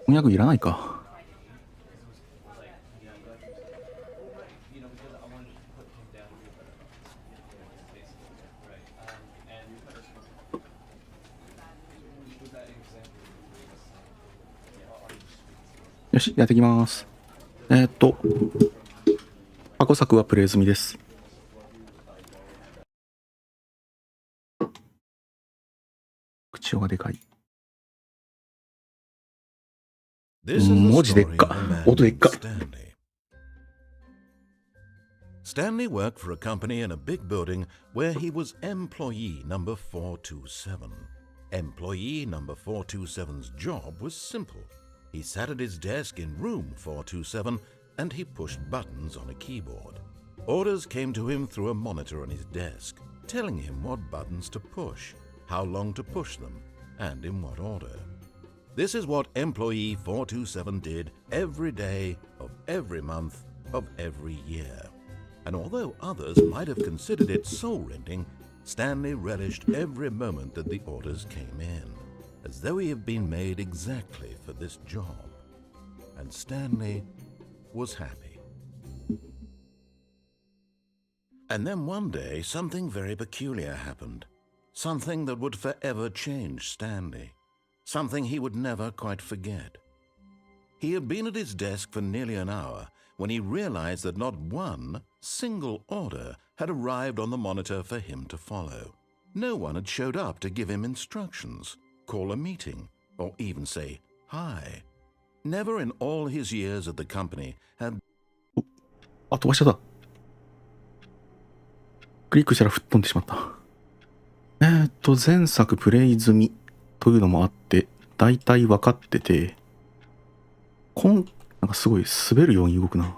翻訳いらないか。よし、やっていきます。過去作はプレイ済みです。口がでかい。文字でっか。音でっか。Stanley worked for a company in a big building where he was employee number 427. Employee number 427's job was simple. He sat at his desk in room 427 and he pushed buttons on a keyboard. Orders came to him through a monitor on his desk, telling him what buttons to push, how long to push them, and in what order. This is what employee 427 did every day of every month of every year. And although others might have considered it soul-rending, Stanley relished every moment that the orders came in, as though he had been made exactly for this job. And Stanley was happy. And then one day, something very peculiar happened. Something that would forever change Stanley. Something he would never quite forget. He had been at his desk for nearly an hour when he realized that not one single order had arrived on the monitor for him to follow. No one had showed up to give him instructions, call a meeting, or even say hi. Never in all his years at the company had... あ、飛ばしちゃった。クリックしたら吹っ飛んでしまった。前作プレイ済みというのもあって、だいたい分かってて、なんかすごい滑るように動くな。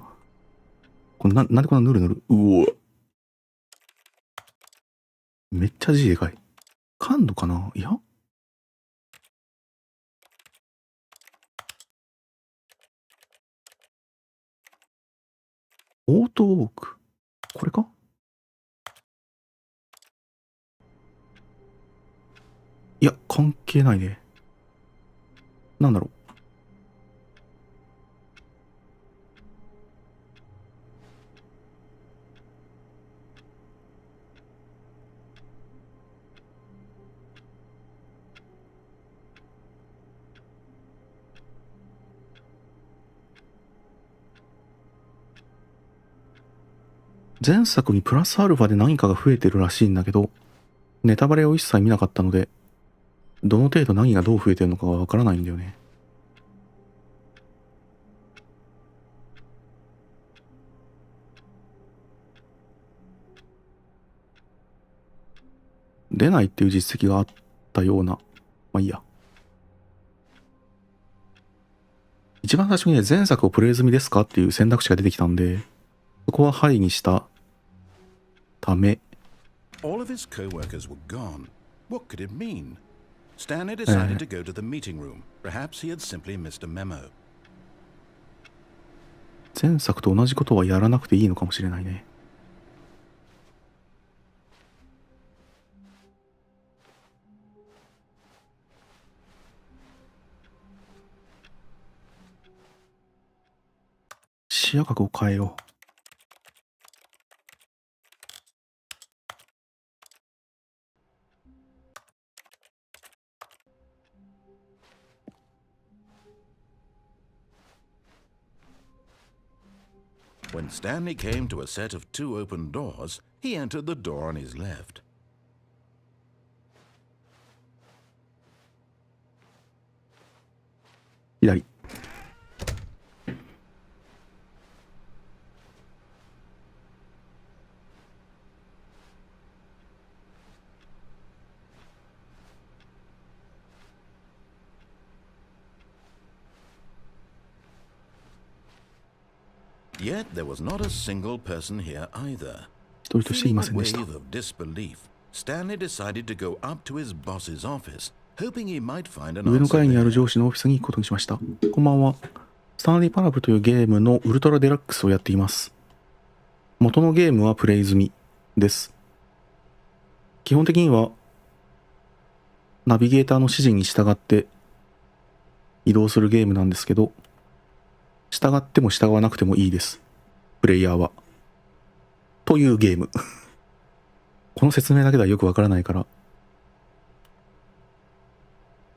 これなんでこんなぬるぬる。うお。めっちゃ字でかい。感度かな？いや。オートウォーク。これか？いや、関係ないね。なんだろう。前作にプラスアルファで何かが増えてるらしいんだけど、ネタバレを一切見なかったので、どの程度何がどう増えてるのかがわからないんだよね。出ないっていう実績があったような。まあいいや。一番最初にね、前作をプレイ済みですかっていう選択肢が出てきたんで、そこははいにしたため、All of his co-workers were gone. What could it mean? Stanley decided to go to the meeting room. Perhaps he had simply missed a memo. 前作と同じことはやらなくていいのかもしれないね。視野角を変えよう。When Stanley came to a set of two open doors, he entered the door on his left. 左。Yet there was not a single person here either. 一人としてい Feeling ま a せんでした。 wave of disbelief, Stanley decided to go up to his boss's office, hoping he might find an 上の answer 階にある there. 上司のオフィスに行くことにしました。こんばんは。スタンリーパラブというゲームのウルトラデラックスをやっています。元のゲームはプレイ済みです。基本的にはナビゲーターの指示に従って移動するゲームなんですけど、従っても従わなくてもいいです。プレイヤーは。というゲーム。この説明だけではよくわからないから。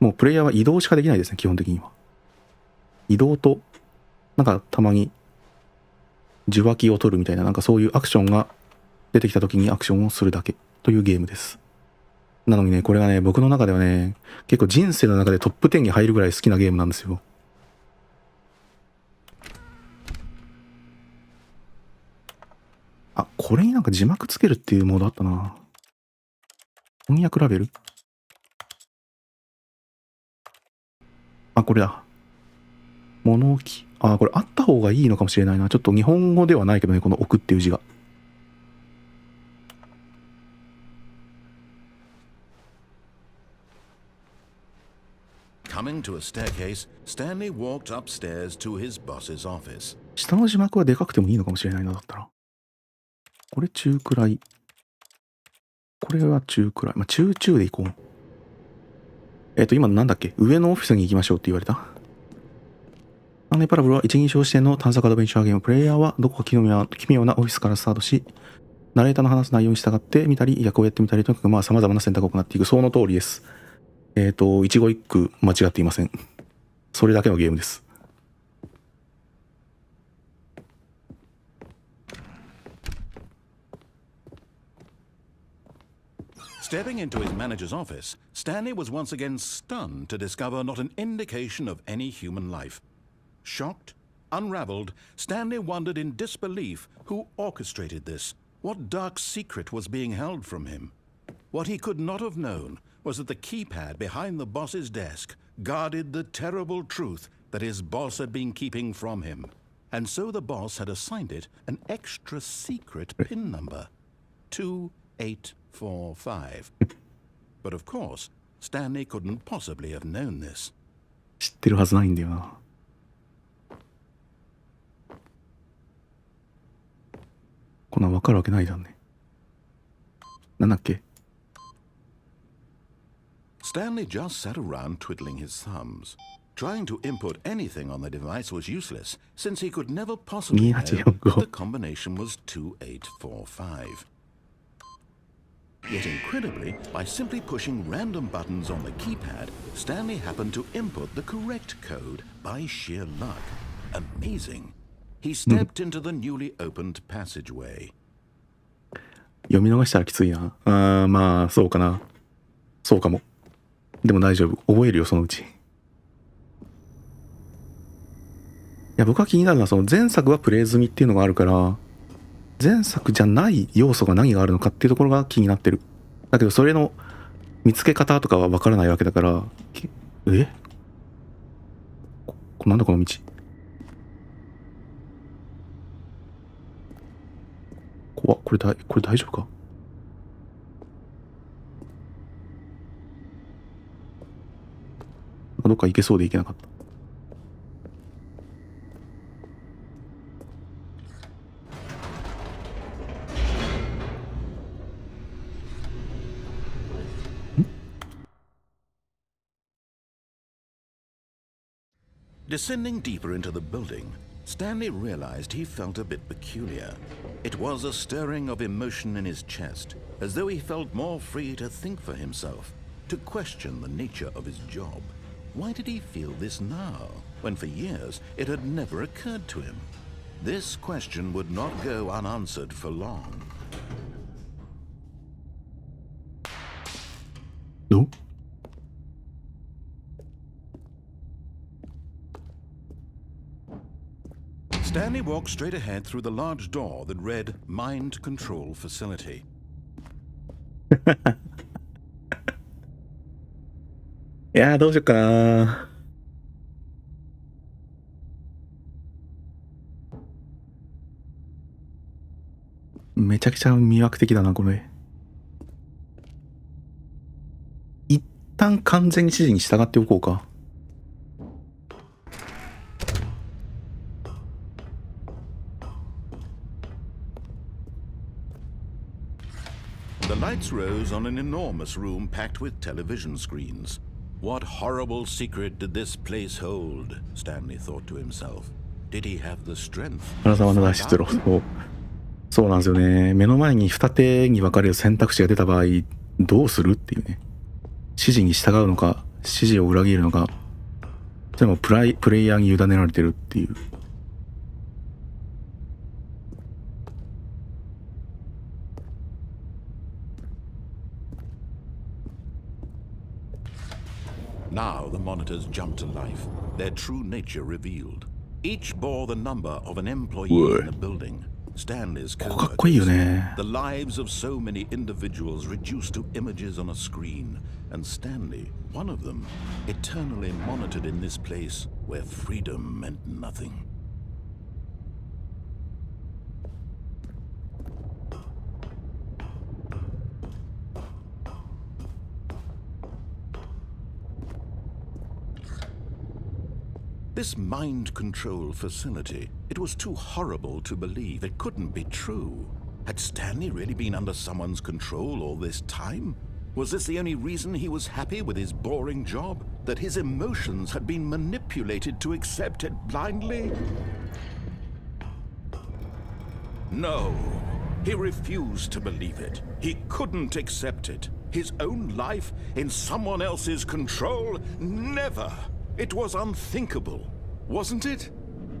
もうプレイヤーは移動しかできないですね、基本的には。移動と、なんかたまに受話器を取るみたいな、なんかそういうアクションが出てきた時にアクションをするだけというゲームです。なのにね、これがね、僕の中ではね、結構人生の中でトップ10に入るぐらい好きなゲームなんですよ。あ、これになんか字幕つけるっていうモードあったな。翻訳ラベル？あ、これだ。物置。あ、これあった方がいいのかもしれないな。ちょっと日本語ではないけどね、この置くっていう字が。Coming to a staircase, Stanley walked upstairs to his boss's office. 下の字幕はでかくてもいいのかもしれないな、だったら。これ中くらい。これは中くらい。まあ、中でいこう。今なんだっけ？上のオフィスに行きましょうって言われた。スタンレーパラブルは一人称視点の探索アドベンチャーゲーム。プレイヤーはどこか奇妙なオフィスからスタートし、ナレーターの話す内容に従ってみたり、役をやってみたり、とにかくまあ様々な選択を行っていく。その通りです。一語一句間違っていません。それだけのゲームです。Stepping into his manager's office, Stanley was once again stunned to discover not an indication of any human life. Shocked, unraveled, Stanley wondered in disbelief who orchestrated this, what dark secret was being held from him. What he could not have known was that the keypad behind the boss's desk guarded the terrible truth that his boss had been keeping from him. And so the boss had assigned it an extra secret PIN number, 2845. But of course, Stanley couldn't possibly have known this. 知ってるはずないんだよな。こんなんわかるわけないじゃんね。なんだっけ？ Stanley just sat around twiddling his thumbs. Trying to input anything on the device was useless, since he could never possibly know that the combination was 2845. Yet incredibly, by simply pushing random buttons on the keypad, Stanley happened to input the correct code by sheer luck. Amazing. He stepped into the newly opened passageway. 読み逃したらきついな。まあ、そうかな。そうかも。でも大丈夫。覚えるよ、そのうち。いや、僕が気になるのは、その前作はプレイ済みっていうのがあるから、前作じゃない要素が何があるのかっていうところが気になってる。だけど、それの見つけ方とかはわからないわけだから、なんだこの道。怖っ、これ大丈夫か？どっか行けそうで行けなかった。Descending deeper into the building, Stanley realized he felt a bit peculiar. It was a stirring of emotion in his chest, as though he felt more free to think for himself, to question the nature of his job. Why did he feel this now, when for years it had never occurred to him? This question would not go unanswered for long. No? Stanley walked straight ahead through the large door that read Mind Control Facility. いやー、どうしよっかな。めちゃくちゃ魅惑的だな、これ。一旦完全に指示に従っておこうか。The lights rose on an enormous room packed with television screens. What horrible secret did this place hold? Stanley thought to himself. Did he have the strength? 原沢の脱出路。そうなんですよね。目の前に二手に分かれる選択肢が出た場合、どうするっていうね。指示に従うのか、指示を裏切るのか、でもプレイヤーに委ねられてるっていう。Now the monitors jumped to life, their true nature revealed. Each bore the number of an employee in the building. Stanley's ここかっこいいよね。 the lives of so many individuals reduced to images on a screen, and Stanley, one of them, eternally monitored in this place where freedom meant nothing. This mind control facility, it was too horrible to believe. It couldn't be true. Had Stanley really been under someone's control all this time? Was this the only reason he was happy with his boring job? That his emotions had been manipulated to accept it blindly? No, he refused to believe it. He couldn't accept it. His own life in someone else's control? Never! It was unthinkable, wasn't it?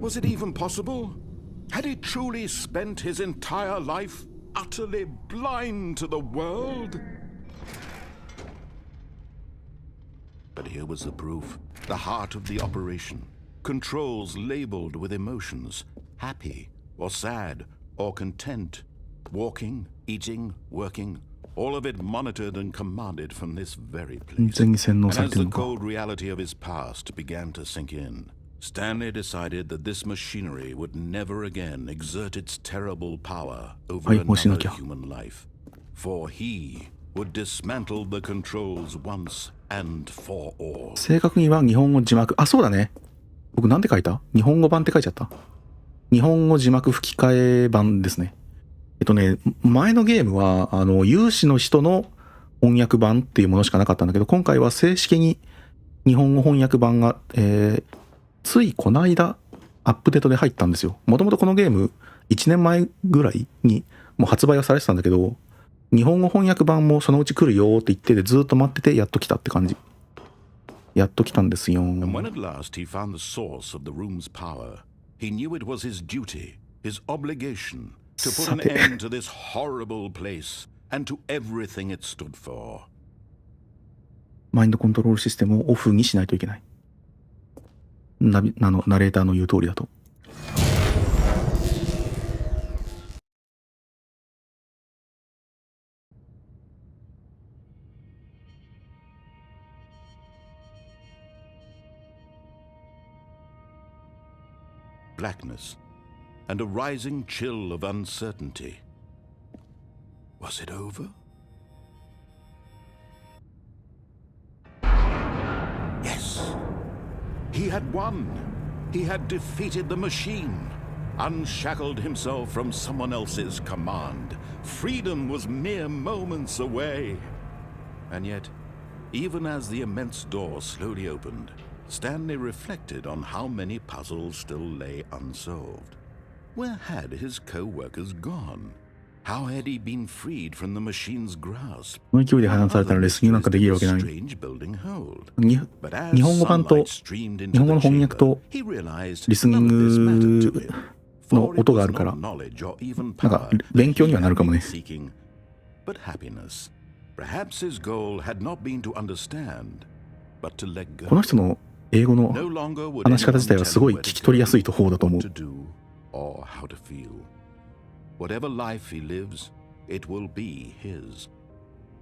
Was it even possible? Had he truly spent his entire life utterly blind to the world? But here was the proof. The heart of the operation. Controls labeled with emotions. Happy, or sad, or content. Walking, eating, working. All of it monitored and commanded from this very place. And as the cold reality of his past began to sink in, Stanley decided that this machinery would never again exert its terrible power over another human life. For he would dismantle the controls once and for all. 正確には日本語字幕。あ、そうだね。僕なんて書いた？日本語版って書いちゃった。日本語字幕吹き替え版ですね。前のゲームは、有志の人の翻訳版っていうものしかなかったんだけど、今回は正式に日本語翻訳版が、ついこの間アップデートで入ったんですよ。もともとこのゲーム1年前ぐらいにもう発売はされてたんだけど、日本語翻訳版もそのうち来るよって言っててずっと待っててやっと来たって感じ。やっと来たんですよ。And when at last he found the source of the room's power, he knew it was his duty, his obligation. to put さ an て、 end to this horrible place and to everything it stood for. マインドコントロールシステムをオフにしないといけない。ナレーターの言う通りだと。Blackness and a rising chill of uncertainty. Was it over? Yes. He had won. He had defeated the machine, unshackled himself from someone else's command. Freedom was mere moments away. And yet, even as the immense door slowly opened, Stanley reflected on how many puzzles still lay unsolved. Where had his co-workers gone? How had he been freed from the machine's grasp? この勢いで話されたらレスキューなんかできるわけない。Strange building hold. 日本語版と日本語の翻訳とリスニングの音があるから、なんか勉強にはなるかもね。But happiness. Perhaps his goal had not been to understand, but to let go. この人の英語の話し方自体はすごい聞き取りやすい方だと思う。Whatever life he lives, it will be his.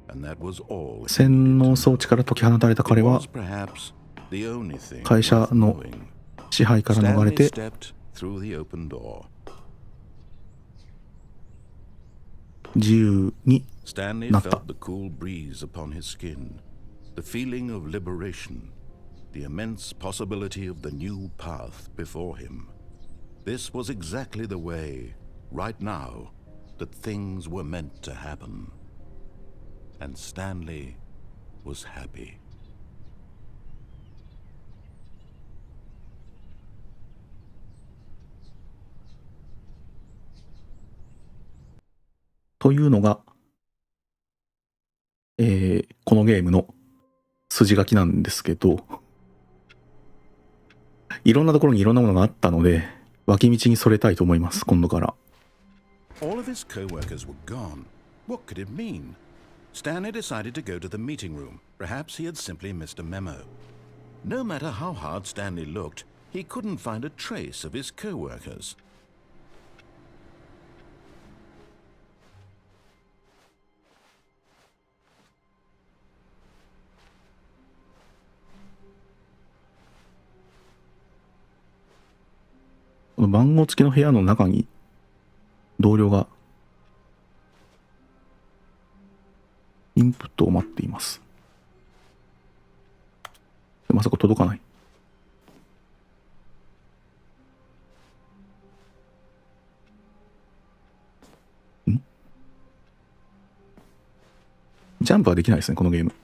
And that was all. 洗脳装置から解き放たれた彼は会社の支配から逃れて自由になった。The immense possibility of the new path before him. This was exactly the way, right now, that things were meant to happen. And Stanley was happy. というのが、このゲームの筋書きなんですけど、いろんなところにいろんなものがあったので、脇道にそれたいと思います、今度から。All of his co-workers were gone. What could it mean? Stanley decided to go to the meeting room. Perhaps he had simply missed a memo. No matter how hard Stanley looked, he couldn't find a trace of his co-workers. この番号付きの部屋の中に同僚がインプットを待っています。まさか届かない。ジャンプはできないですね、このゲーム。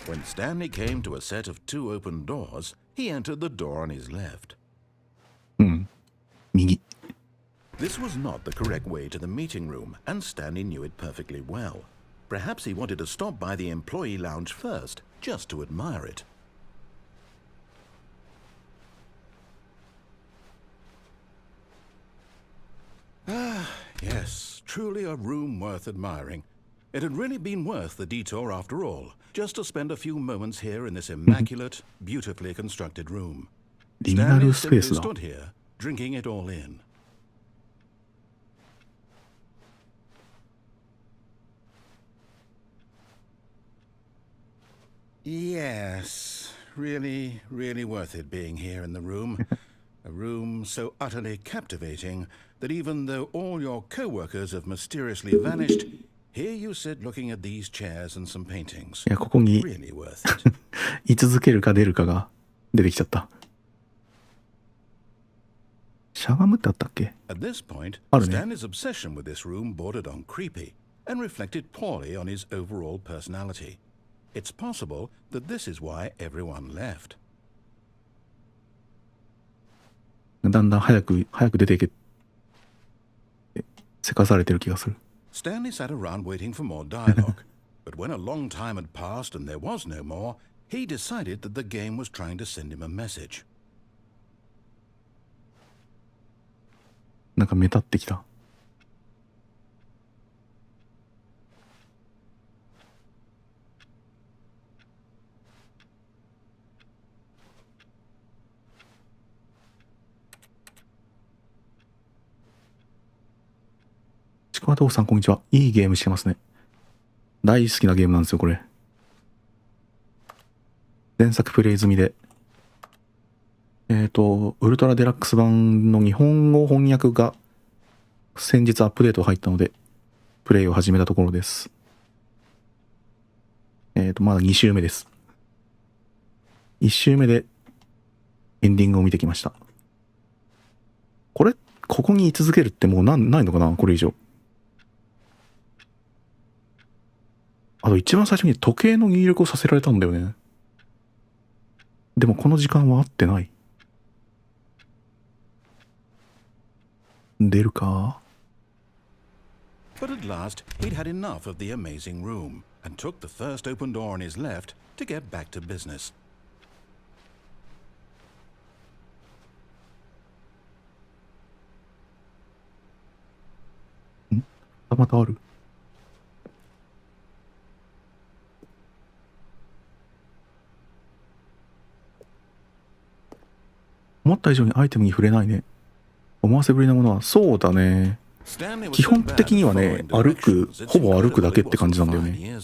When Stanley came to a set of two open doors, he entered the door on his left. 右。This was not the correct way to the meeting room, and Stanley knew it perfectly well. Perhaps he wanted to stop by the employee lounge first, just to admire it. Ah, yes, truly a room worth admiring. It had really been worth the detour after all, just to spend a few moments here in this immaculate, beautifully constructed room. リミナルスペー Stanley ス simply だ。 stood here, drinking it all in. Yes, really, really worth it being here in the room. A room so utterly captivating that even though all your co-workers have mysteriously vanished, here you sit looking at these chairs and some paintings. いや、ここに Really worth it. 居続けるか出るかが出てきちゃった。しゃがむってあったっけ？ At this point, あるね。 Stanley's obsession with this room bordered on creepy and reflected poorly on his overall personality. It's possible that this is why everyone left. だんだん早く出ていけってせかされてる気がする。Stanley sat around waiting for more dialogue. But when a long time had passed and there was no more, he decided that the game was trying to send him a message. なんか目立ってきた。ちくわ豆腐さんこんにちは。いいゲームしてますね。大好きなゲームなんですよこれ。前作プレイ済みで。ウルトラデラックス版の日本語翻訳が先日アップデート入ったので、プレイを始めたところです。まだ2周目です。1周目でエンディングを見てきました。ここに居続けるってもうないのかなこれ以上。あと一番最初に時計の入力をさせられたんだよね。でもこの時間は合ってない。出るか。 But at last, he'd had enough of the amazing room and took the first open door on his left to get back to business. またある。思った以上にアイテムに触れないね。思わせぶりなものはそうだね。基本的にはね、ほぼ歩くだけって感じなんだよね。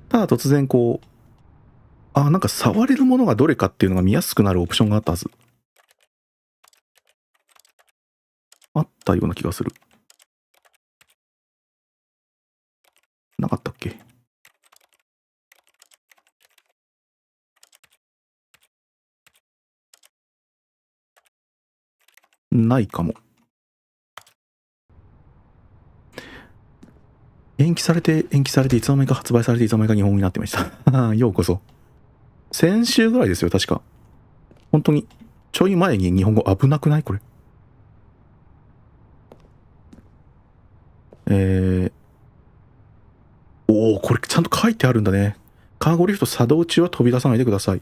ただ突然こう、なんか触れるものがどれかっていうのが見やすくなるオプションがあったはず。あったような気がする。なかったっけ？ないかも。延期されていつの間にか発売されていつの間にか日本語になってました。ようこそ。先週ぐらいですよ確か。本当にちょい前に日本語危なくないこれ。これちゃんと書いてあるんだね。カーゴリフト作動中は飛び出さないでください。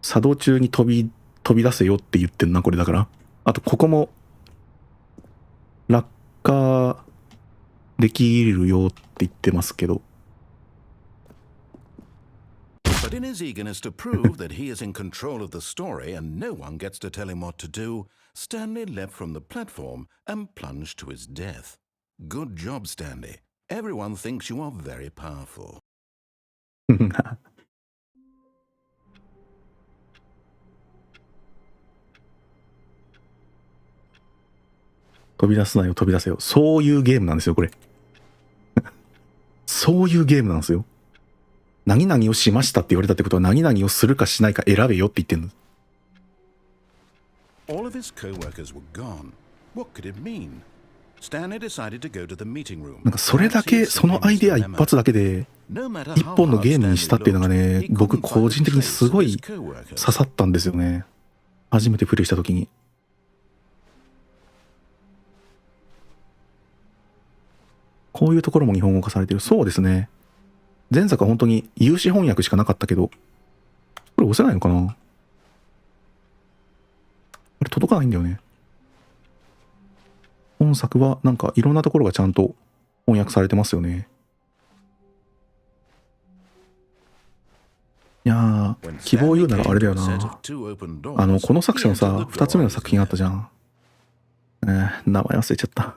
作動中に飛び出せよって言ってんなこれだから。あとここも落下できるよって言ってますけど。But in his eagerness to prove that he is in control of the story and no one gets to tell him what to do, Stanley leapt from the platform and plunged to his death. Good job, Stanley. Everyone thinks you are very powerful. 飛び出すなよ飛び出せよ。そういうゲームなんですよこれ。そういうゲームなんですよ。何々をしましたって言われたってことは何々をするかしないか選べよって言ってんの。All of his co-workers were gone. What could it mean? Stanley decided to go to the meeting room. なんかそれだけそのアイデア一発だけで一本のゲームにしたっていうのがね、僕個人的にすごい刺さったんですよね。初めてプレイした時に。こういうところも日本語化されてる。そうですね。前作は本当に有志翻訳しかなかったけど、これ押せないのかな？あれ届かないんだよね。本作はなんかいろんなところがちゃんと翻訳されてますよね。いやー、希望を言うならあれだよな。この作者のさ、2つ目の作品あったじゃん。名前忘れちゃった。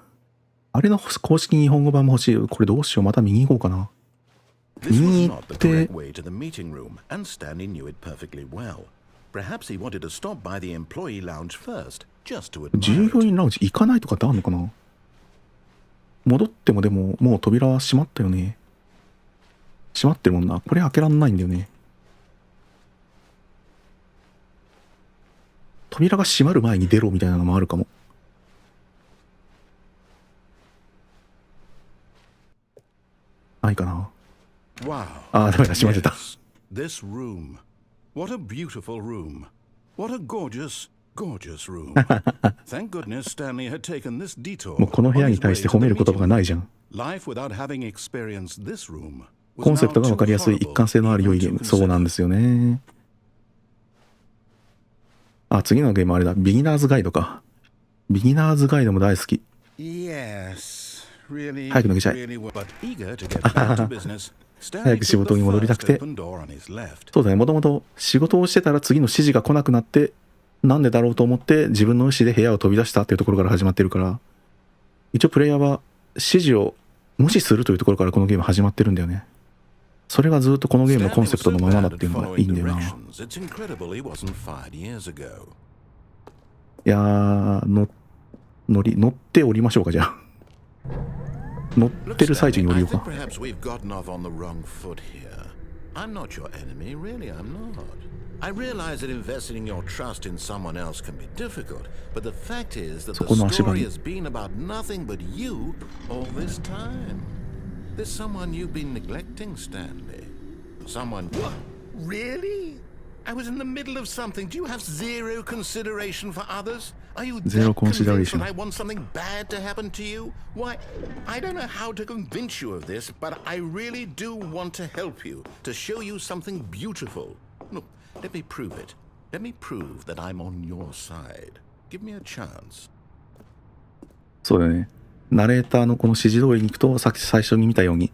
あれの公式日本語版も欲しいよ。これどうしよう。また見に行こうかな。見に行って、従業員ラウンジ行かないとかってあるのかな？戻ってもでも、もう扉は閉まったよね。閉まってるもんな。これ開けらんないんだよね。扉が閉まる前に出ろみたいなのもあるかも。ないかな。ダメだ、閉まってた。This room. What a beautiful room. What a gorgeous gorgeous room. Thank goodness Stanley had taken this detour. もうこの部屋に対して褒める言葉がないじゃん。 Life without having experienced this room. コンセプトが分かりやすい一貫性のある良いゲーム。そうなんですよね。あ、次のゲームあれだ。ビギナーズガイドか。ビギナーズガイドも大好き。Yes, really, 早く抜けちゃえ。 really, but eager to get back to business. 早く仕事に戻りたくて。そうだね。もともと仕事をしてたら次の指示が来なくなって、なんでだろうと思って自分の意思で部屋を飛び出したっていうところから始まってるから、一応プレイヤーは指示を無視するというところからこのゲーム始まってるんだよね。それがずっとこのゲームのコンセプトのままだっていうのがいいんだよな。いやー、乗って降りましょうか、じゃあ。乗ってる最中に降りようか。I realize that investing your trust in someone else can be difficult, but the fact is that the そこの足場 story に has been about nothing but you all this time. There's someone you've been neglecting, Stanley. Someone... What? Really? I was in the middle of something. Do you have zero consideration for others? Are you Zero that convinced consideration. that I want something bad to happen to you? Why, I don't know how to convince you of this, but I really do want to help you, to show you something beautiful. Look, let me prove it. Let me prove that I'm on your side. Give me a chance. そうだよね。ナレーターのこの指示通りに行くと、さっき最初に見たように、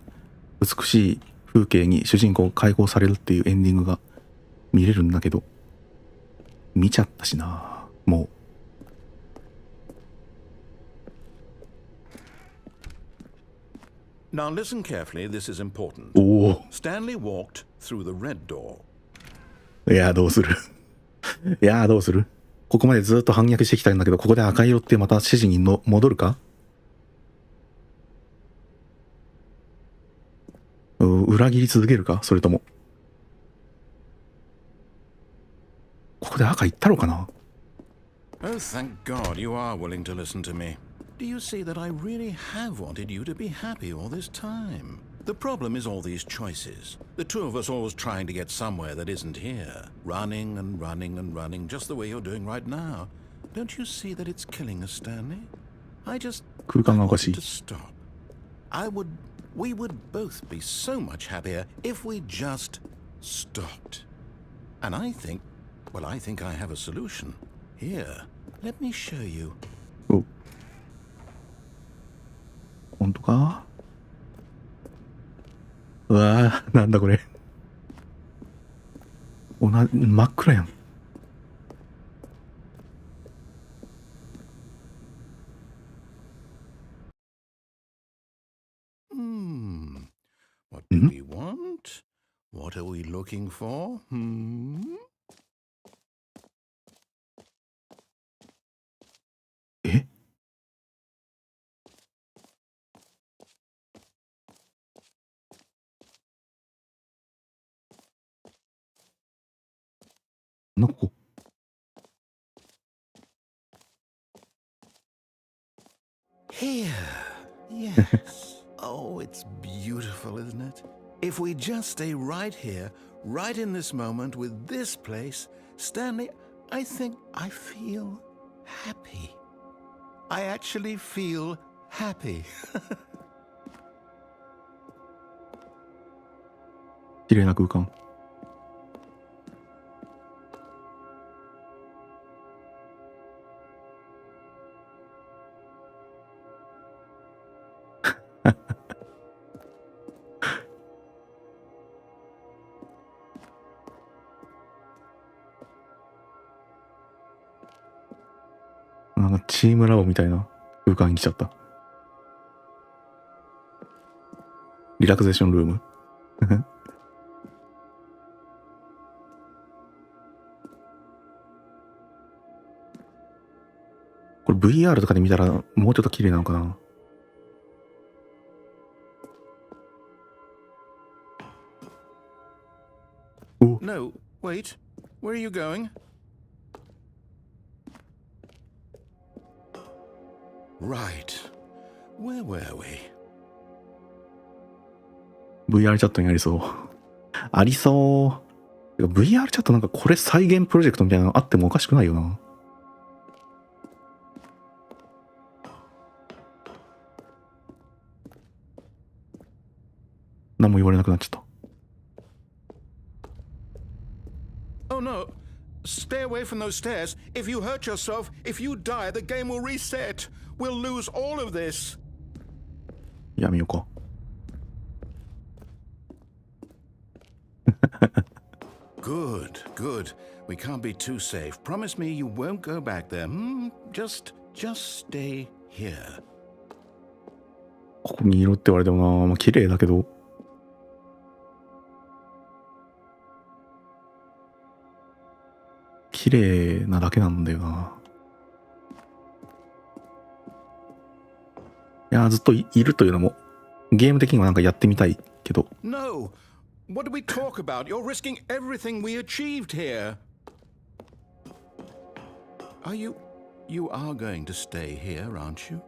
美しい風景に主人公が解放されるっていうエンディングが見れるんだけど、見ちゃったしな、もう。Now listen carefully, this is important. おお。Stanley walked through the red door. いやーどうするいやーどうする。ここまでずっと反逆してきたんだけど、ここで赤色ってまた指示にの戻るか。裏切り続けるか、それともここで赤いったろうかな。 Oh, thank God you are willing to listen to me. Do you see that I really have wanted you to be happy all this time? The problem is all these choices. The two of us always trying to get somewhere that isn't here. Running and running and running, just the way you're doing right now. Don't you see that it's killing us, Stanley? I 空間がおかし want い to。stop. We would both be so much happier if we just stopped. And I think I have a solution. Here, let me show you. お、本当か。うわー、なんだこれ。真っ暗やん。What do we want? What are we looking for?え、なんかここ。 Here. Yes. Oh, it's beautiful, isn't it? If we just stay right here, right in this moment with this place, Stanley, I think I feel happy. I actually feel happy. 綺麗な空間。なんかチームラボみたいな空間に来ちゃった。リラクゼーションルーム。これ VR とかで見たらもうちょっと綺麗なのかな。お、 No, wait. Where are you going? Right. Where were we? VR チャットにありそう。ありそう。VR チャットなんかこれ再現プロジェクトみたいなのあってもおかしくないよな。何も言われなくなっちゃった。Oh no. Stay away from those stairs. If you hurt yourself, if you die, the game will reset. We'll lose all of this. やめようか。Good, good. We can't be too safe. Promise me you won't go back there. Just stay here. ここにいろって言われてもな、まあ綺麗だけど。綺麗なだけなんだよな。いや、ずっと いるというのもゲーム的にはなんかやってみたいけど。No. What do we talk about? You're risking everything we achieved here. You are going to stay here, aren't you?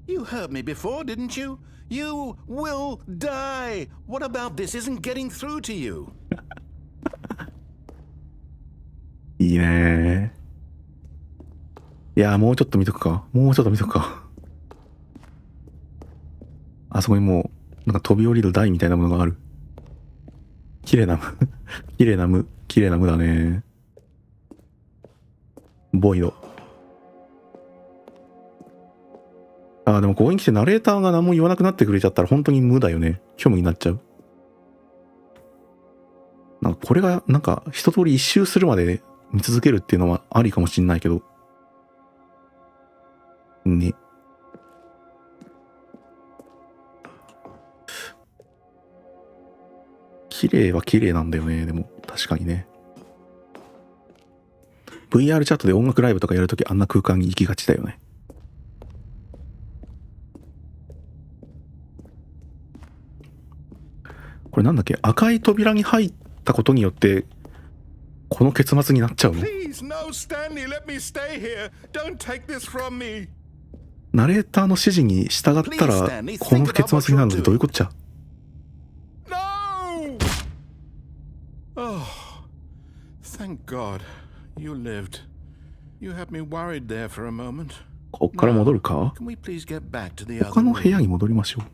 You heard me before, didn't you? You will die. What about this isn't getting through to you? いいね。いや、もうちょっと見とくか。もうちょっと見とくか。あそこにもうなんか飛び降りる台みたいなものがある。綺麗な綺麗な綺麗なだね。ボイド。でもここに来てナレーターが何も言わなくなってくれちゃったら本当に無だよね。虚無になっちゃう。なんかこれがなんか一通り一周するまで見続けるっていうのはありかもしんないけど。ね。綺麗は綺麗なんだよね。でも確かにね。VR チャットで音楽ライブとかやるときあんな空間に行きがちだよね。これなんだっけ、赤い扉に入ったことによってこの結末になっちゃうの？ Please, no, Stanley, let me stay here. Don't take this from me. ナレーターの指示に従ったらこの結末になるのってどういうこっちゃ？ No! Oh, thank God you lived. You had me worried there for a moment. こっから戻るか？ Can we please get back to the other 他の部屋 room? に戻りましょう。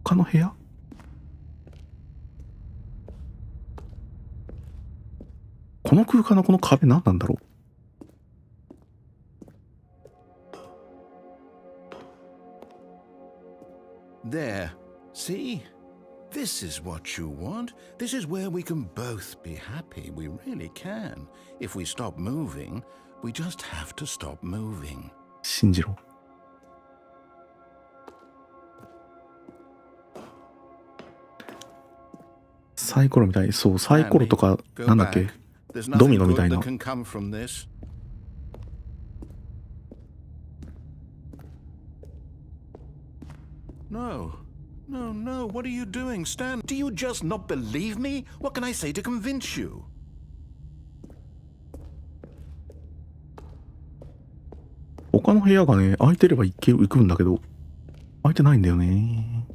他の部屋？この空間のこの壁何なんだろう。There. See? This is what you want. This is where we can both be happy. We really can. If we stop moving, we just have to stop moving. 信じろ。サイコロみたい。そう、サイコロとかなんだっけ、ドミノみたいな。No, no, no. What are you doing, Stan? Do you just not believe me? What can I say to convince you? 他の部屋がね、空いてれば行くんだけど、空いてないんだよね。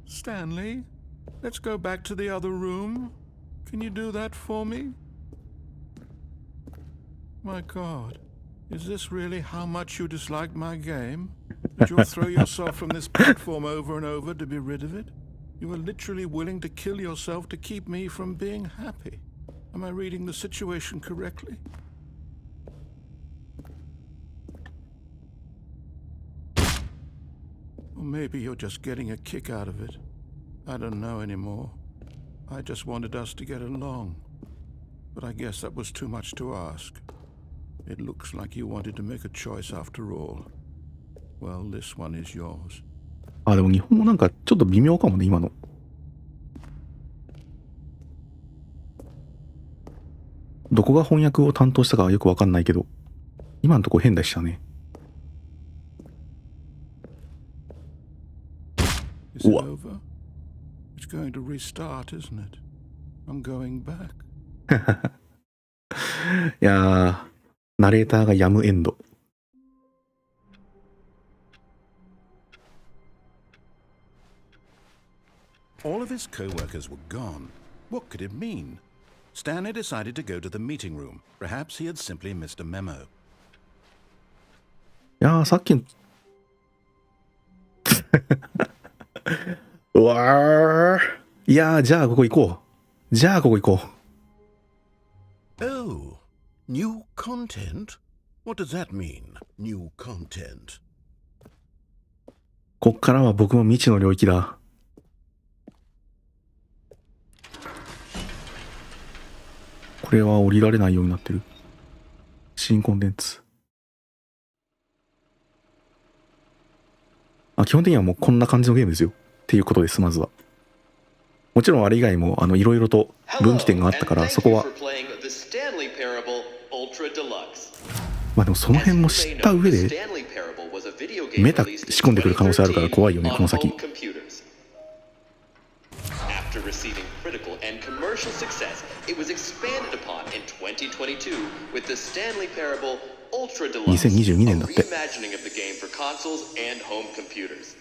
Stanley, let's go back to the other room. Can you do that for me? My God. Is this really how much you dislike my game? That you'll throw yourself from this platform over and over to be rid of it? You were literally willing to kill yourself to keep me from being happy. Am I reading the situation correctly? Or maybe you're just getting a kick out of it. I don't know anymore. I just wanted us to get along. But I guess that was too much to ask.It looks like you wanted to make a choice after all. Well, this one is yours. でも日本語なんかちょっと微妙かもね、今の。どこが翻訳を担当したかはよくわかんないけど、今のとこ変でしたね。Is it over? It's going to restart, isn't it? I'm going back. いやー。ナレーターがやむエンド。All of his co-workers were gone. What could it mean? Stanley decided to go to the meeting room. Perhaps he had simply missed a memo. いやー、さっきのうわー。いやー、じゃあここ行こう。じゃあここ行こう。Oh, new content? What does that mean, new content? こっからは僕も未知の領域だ。これは降りられないようになってる。新コンテンツ。基本的にはもうこんな感じのゲームですよ。っていうことです、まずは。もちろんあれ以外もいろいろと分岐点があったから、そこは。まあでもその辺も知った上で、メタ仕込んでくる可能性あるから怖いよね、この先。After receiving critical and commercial success, it was expanded upon in 2022 with the Stanley Parable Ultra Deluxe, 2022年だって。 a reimagining of the game for consoles and home computers.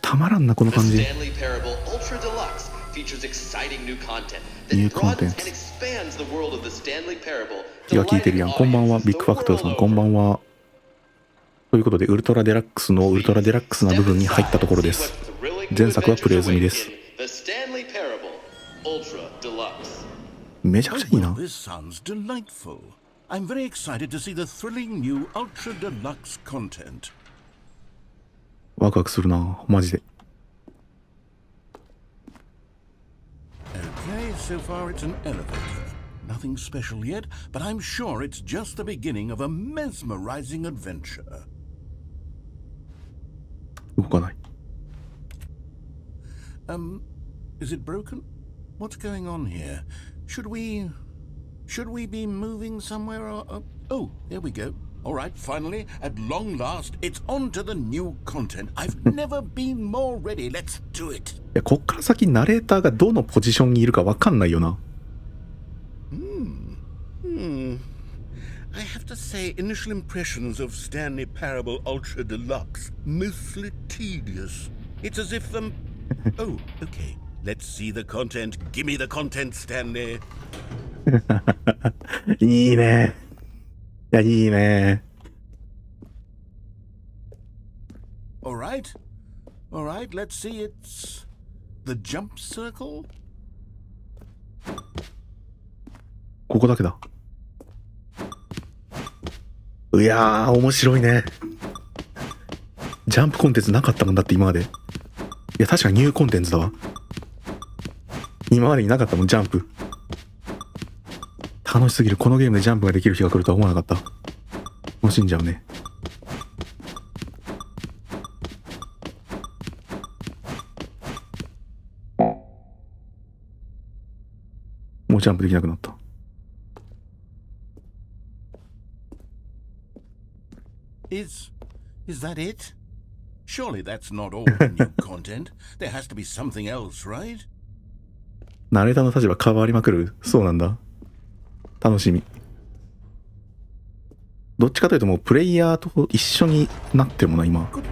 たまらんな、この The 感じ。 Stanley Parable Ultra Deluxe features exciting new content that broadens and expands the world of the Stanley Parable. 気が利いてるやん。こんばんは、ビッグファクトーさん、こんばんは。ということで、ウルトラデラックスのウルトラデラックスな部分に入ったところです。前作はプレイ済みです。めちゃくちゃいいな。 Well, this sounds delightful. I'm very excited to see the thrilling new Ultra Deluxe content. ワクワクするな、マジで。Okay, so far it's an elevator. Nothing special yet, but I'm sure it's just the beginning of a mesmerizing adventure. 動かない。Is it broken? What's going on here? Should we be moving somewhere or... Oh, there we go. All right, finally, at long last, it's on to the new content. I've never been more ready. Let's do it. いや、こっから先ナレーターがどのポジションにいるかわかんないよな。I have to say, initial impressions of Stanley Parable Ultra Deluxe, mostly tedious. It's as if Oh, okay. Let's see the content. Give me the content, Stanley. いいね。いや、いいね。All right. All right, let's see. It's the jump circle. ここだけだ。いやー、面白いね。ジャンプコンテンツなかったもんだって今まで。いや、確かにニューコンテンツだわ。今までになかったもん、ジャンプ。楽しすぎる。このゲームでジャンプができる日が来るとは思わなかった。楽しんじゃうね。もうジャンプできなくなった。Is that it? Surely that's not all the new content. There has to be something else, right? ナレーターの立場変わりまくる。そうなんだ。楽しみ。どっちかというともうプレイヤーと一緒になってるもんな、今。Goodness.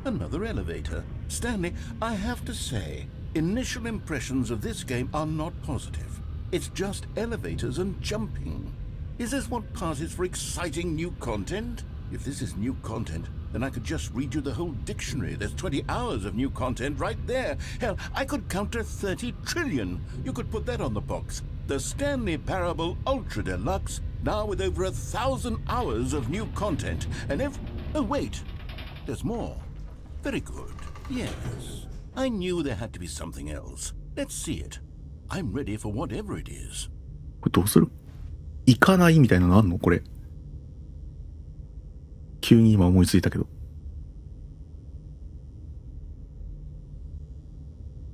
Another elevator. Stanley, I have to say, initial impressions of this game are not positive. It's just elevators and jumping. Is this what passes for exciting new content? If this is new content, then I could just read you the whole dictionary. There's 20 hours of new content right there. Hell, I could count to 30 trillion. You could put that on the box. The Stanley Parable Ultra Deluxe, now with over 1,000 hours of new content. And oh, wait. There's more. Very good. Yes. I knew there had to be something else. Let's see it. I'm ready for whatever it is. これどうする？行かないみたいなのあんのこれ。急に今思いついたけど。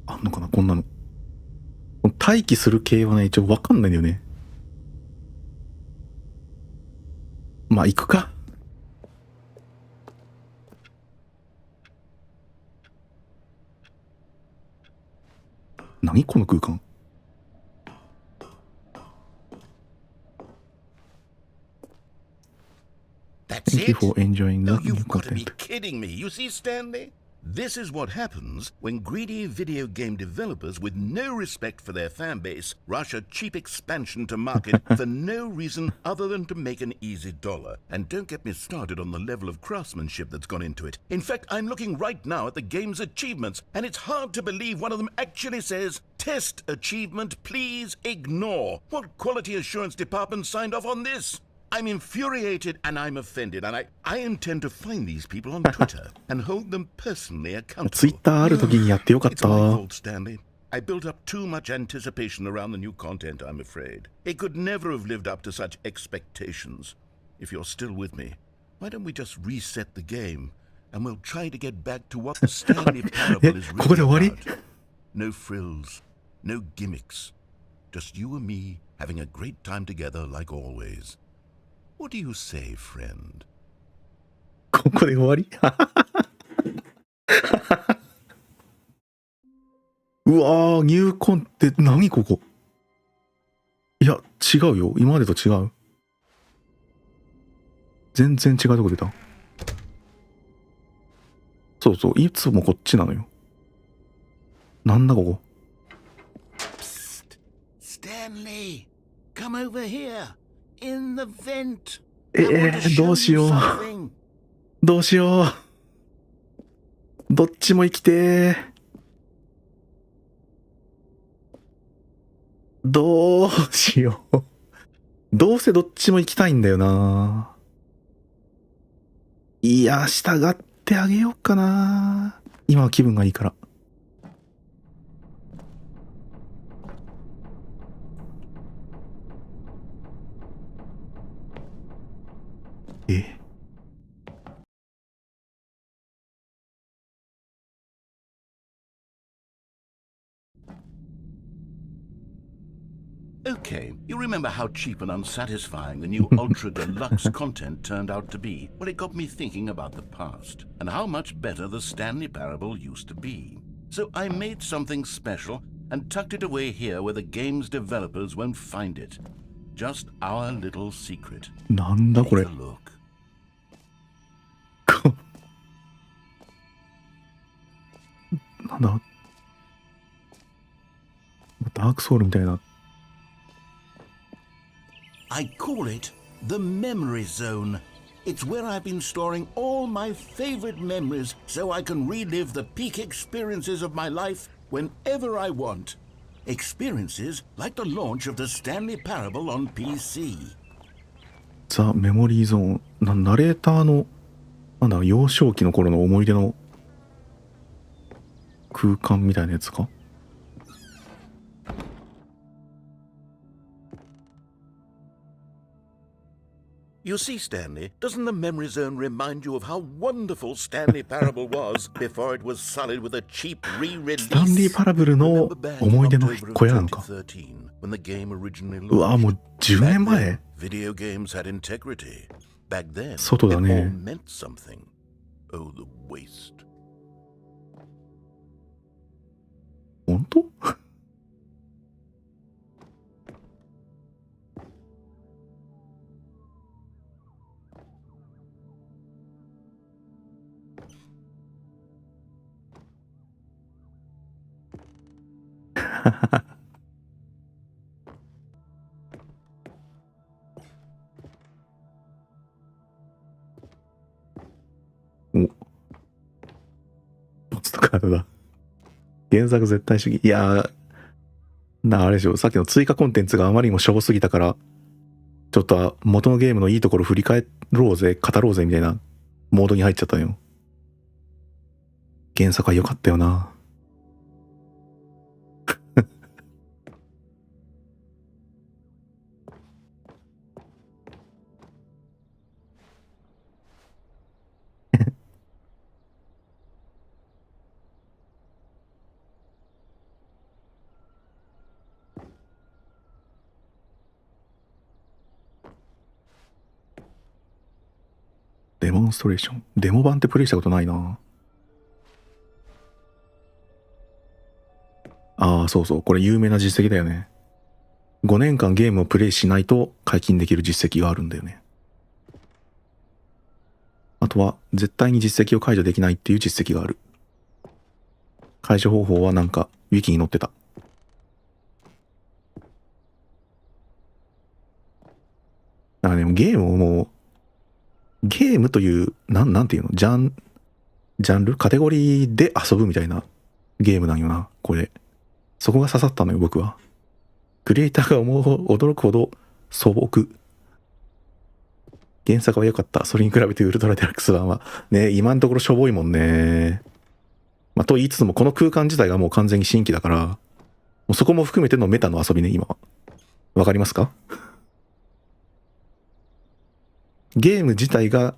あんのかなこんなの。待機する系はね、一応わかんないんだよね。まあ、行くか。何この空間。That's Thank you it? for enjoying the Oh, new you've got to be content. kidding me. You see, Stanley? This is what happens when greedy video game developers with no respect for their fan base rush a cheap expansion to market for no reason other than to make an easy dollar. And don't get me started on the level of craftsmanship that's gone into it. In fact, I'm looking right now at the game's achievements, and it's hard to believe one of them actually says, "Test achievement, please ignore." What quality assurance department signed off on this? I'm infuriated and I'm offended, and I intend to find these people on Twitter and hold them personally accountable. ツイッターある時にやってよかっ It's た。 my fault, Stanley. I built up too much anticipation around the new content, I'm afraid. It could never have lived up to such expectations. If you're still with me, why don't we just reset the game and we'll try to get back to what the Stanley Parable is ここで really 終わり about. No frills, no gimmicks. Just you and me having a great time together like always. What do you say, friend? ここで終わりうわー、ニューコンって何ここ。いや、違うよ。今までと違う。全然違うとこ出た。そうそう、いつもこっちなのよ。なんだここ。Psst. Stanley, come over here. In the vent. どうしよう。どうしよう。どっちも生きてー。どうしよう。どうせどっちも行きたいんだよな。いや、従ってあげようかな。今は気分がいいから。え？ Okay, you remember how cheap and unsatisfying the new Ultra Deluxe content turned out to be? Well, it got me thinking about the past and how much better the Stanley Parable used to be. So I made something special and tucked it away here where the game's developers won't find it. Just our little secret. なんだこれ。 Take a look. なんだダークソウルみたいな。I call it the Memory Zone. It's where I've been storing all my favorite memories so I can relive the peak experiences of my life whenever I want. Experiences like the launch of the Stanley Parable on PC. ザ・メモリーゾーン。ナレーターの、なんだ、幼少期の頃の思い出の空間みたいなやつか。You see, Stanley, doesn't the Memory Zone remind you of how wonderful Stanley Parable was before it was sullied with a cheap re-release? スタンリーパラブルの思い出の小屋なのか。When the game originally うわ、もう10年 Back 前 then, video games had integrity. Back then, it 外だね。 all meant something. Oh, the waste. 本当お、ポストカードだ。原作絶対主義。いやー、あれでしょ、さっきの追加コンテンツがあまりにもしょぼすぎたから、ちょっと元のゲームのいいところ振り返ろうぜ、語ろうぜみたいなモードに入っちゃったのよ。原作は良かったよな。デモンストレーション。デモ版ってプレイしたことないな。ああ、そうそう。これ有名な実績だよね。5年間ゲームをプレイしないと解禁できる実績があるんだよね。あとは、絶対に実績を解除できないっていう実績がある。解除方法はなんか、ウィキに載ってた。なんかね、ゲームをもう、ゲームという、なんていうのジャンルカテゴリーで遊ぶみたいなゲームなんよな、これ。そこが刺さったのよ、僕は。クリエイターが驚くほど素朴。原作は良かった。それに比べてウルトラデラックス版は、ね、今のところしょぼいもんね。まあ、と言いつつも、この空間自体がもう完全に新規だから、もうそこも含めてのメタの遊びね、今は。わかりますか？ゲーム自体が、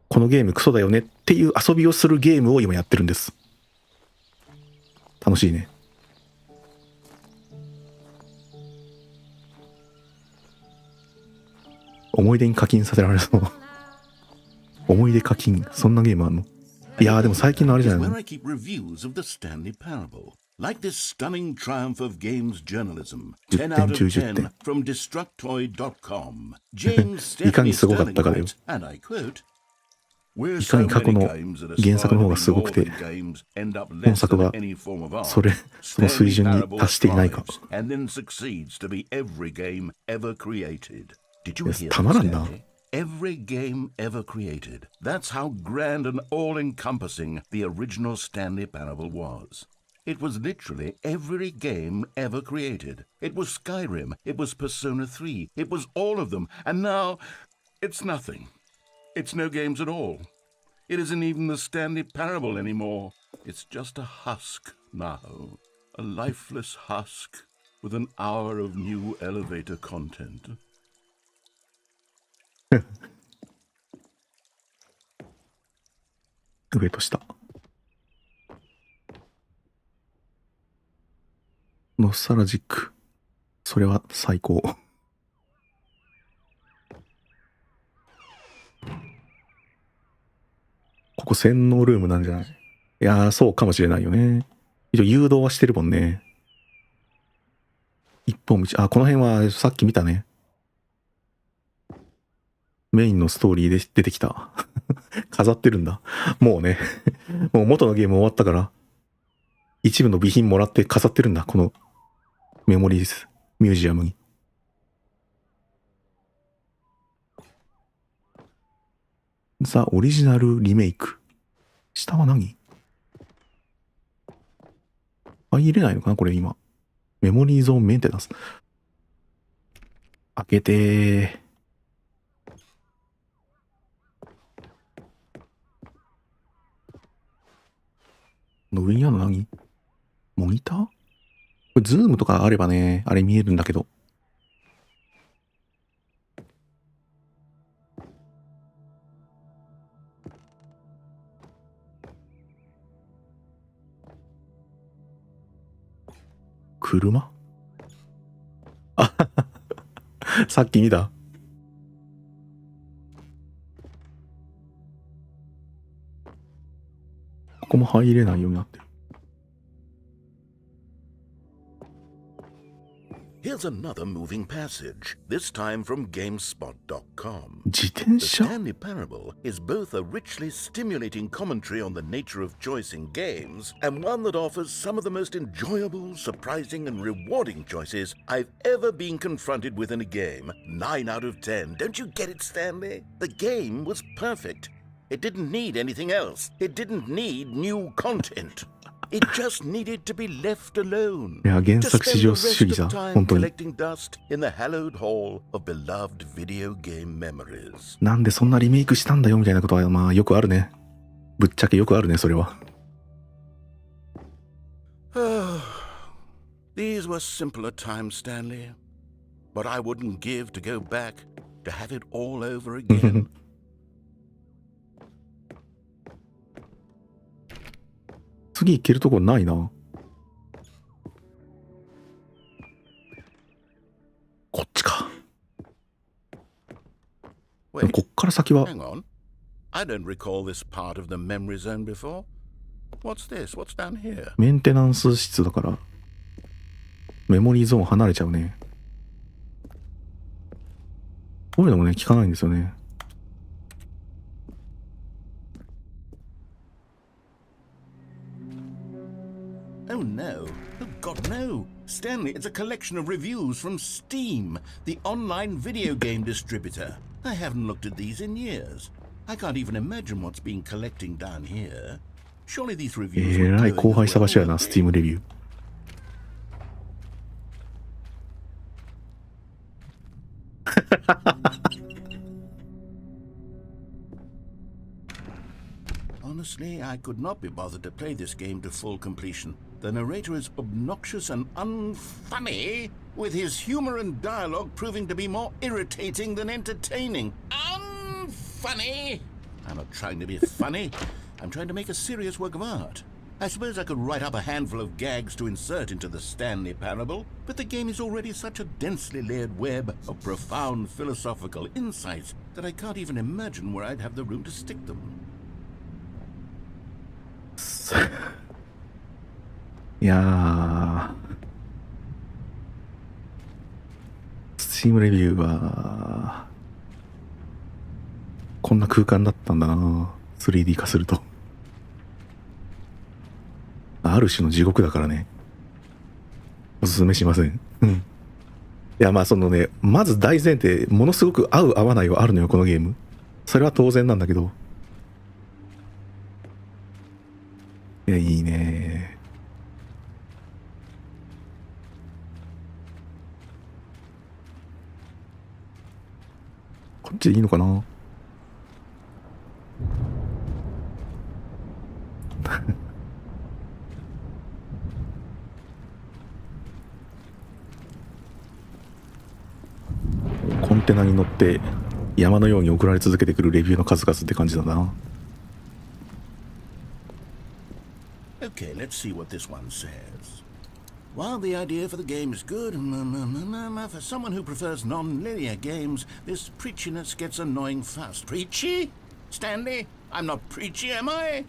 このゲームクソだよねっていう遊びをするゲームを今やってるんです。楽しいね。思い出に課金させられそう。思い出課金、そんなゲームあんの？いやーでも最近のあれじゃないの？ Like this stunning triumph of games journalism. 10 out of 10 from Destructoid.com. James いかにすごかったかだよ。and I quote, いかに過去の原作の方がすごくて、本作はその水準に達していないか。たまらんな。Every game ever created. That's how grand and all-encompassing the original Stanley Parable was. It was literally every game ever created. It was Skyrim. It was Persona 3. It was all of them. And now, it's nothing. It's no games at all. It isn't even the Stanley Parable anymore. It's just a husk now. A lifeless husk with an hour of new elevator content. 上と下。ノスタルジック。それは最高。ここ洗脳ルームなんじゃない？いやー、そうかもしれないよね。一応誘導はしてるもんね。一本道。あ、この辺はさっき見たね。メインのストーリーで出てきた。飾ってるんだ。もうね。もう元のゲーム終わったから、一部の備品もらって飾ってるんだ。このメモリーズミュージアムに。ザ・オリジナルリメイク。下は何？入れないのかなこれ今。メモリーゾーンメンテナンス。開けてー。の上にあるの何？モニター？これズームとかあればね、あれ見えるんだけど。車？あさっき見た。ここも入れないようになってる。Here's another moving passage, this time from GameSpot.com. 自転 The 車？ Stanley Parable is both a richly stimulating commentary on the nature of choice in games and one that offers some of the most enjoyable, surprising, and rewarding choices I've ever been confronted with in a game. 9 out of 10. Don't you get it, Stanley? The game was perfect. It didn't need anything else. It didn't need new content. It just needed to be left alone. いや、原作至上主義 To さ spend the rest of time 本当に。 collecting dust in the hallowed hall of beloved video game memories. なんでそんなリメイクしたんだよみたいなことはまあよくあるね。ぶっちゃけよくあるね、それは。These were simpler times, Stanley. But I wouldn't give to go back to have it all over again. 次行けるとこないな。こっちか。でも Wait, こっから先は hang on. I don't recall this part of the memory zone before. What's this? What's down here? メンテナンス室だからメモリーゾーン離れちゃうね。こういうのもね、効かないんですよね。Stanley, it's a collection of reviews from Steam, the online video game distributor. I haven't looked at these in years. I can't even imagine what's been collecting down here. Surely these reviews え were らい going 後輩 as 探しや well, な、 weren't スティー they? ムレビュー。Honestly, I could not be bothered to play this game to full completion. The narrator is obnoxious and unfunny, with his humor and dialogue proving to be more irritating than entertaining. Unfunny! I'm not trying to be funny. I'm trying to make a serious work of art. I suppose I could write up a handful of gags to insert into the Stanley Parable, but the game is already such a densely layered web of profound philosophical insights that I can't even imagine where I'd have the room to stick them. いやー、スチームレビューはこんな空間だったんだな。 3D 化するとある種の地獄だからね、おすすめしません。うん。いや、まあそのね、まず大前提、ものすごく合う合わないはあるのよ、このゲーム。それは当然なんだけど、いや、いいね。こっちでいいのかな。コンテナに乗って山のように送られ続けてくるレビューの数々って感じだな。Okay, let's see what this one says. While the idea for the game is good, for someone who prefers non-linear games, this preachiness gets annoying fast. Preachy? Stanley? I'm not preachy, am I?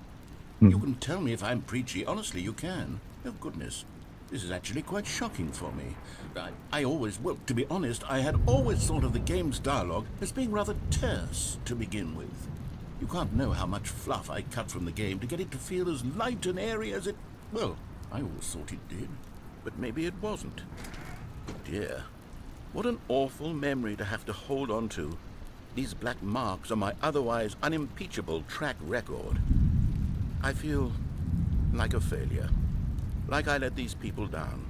You can tell me if I'm preachy. Honestly, you can. Oh, goodness. This is actually quite shocking for me. Well, to be honest, I had always thought of the game's dialogue as being rather terse to begin with. You can't know how much fluff I cut from the game to get it to feel as light and airy as it... Well, I always thought it did. But maybe it wasn't. Dear, what an awful memory to have to hold on to. These black marks on my otherwise unimpeachable track record. I feel like a failure. Like I let these people down.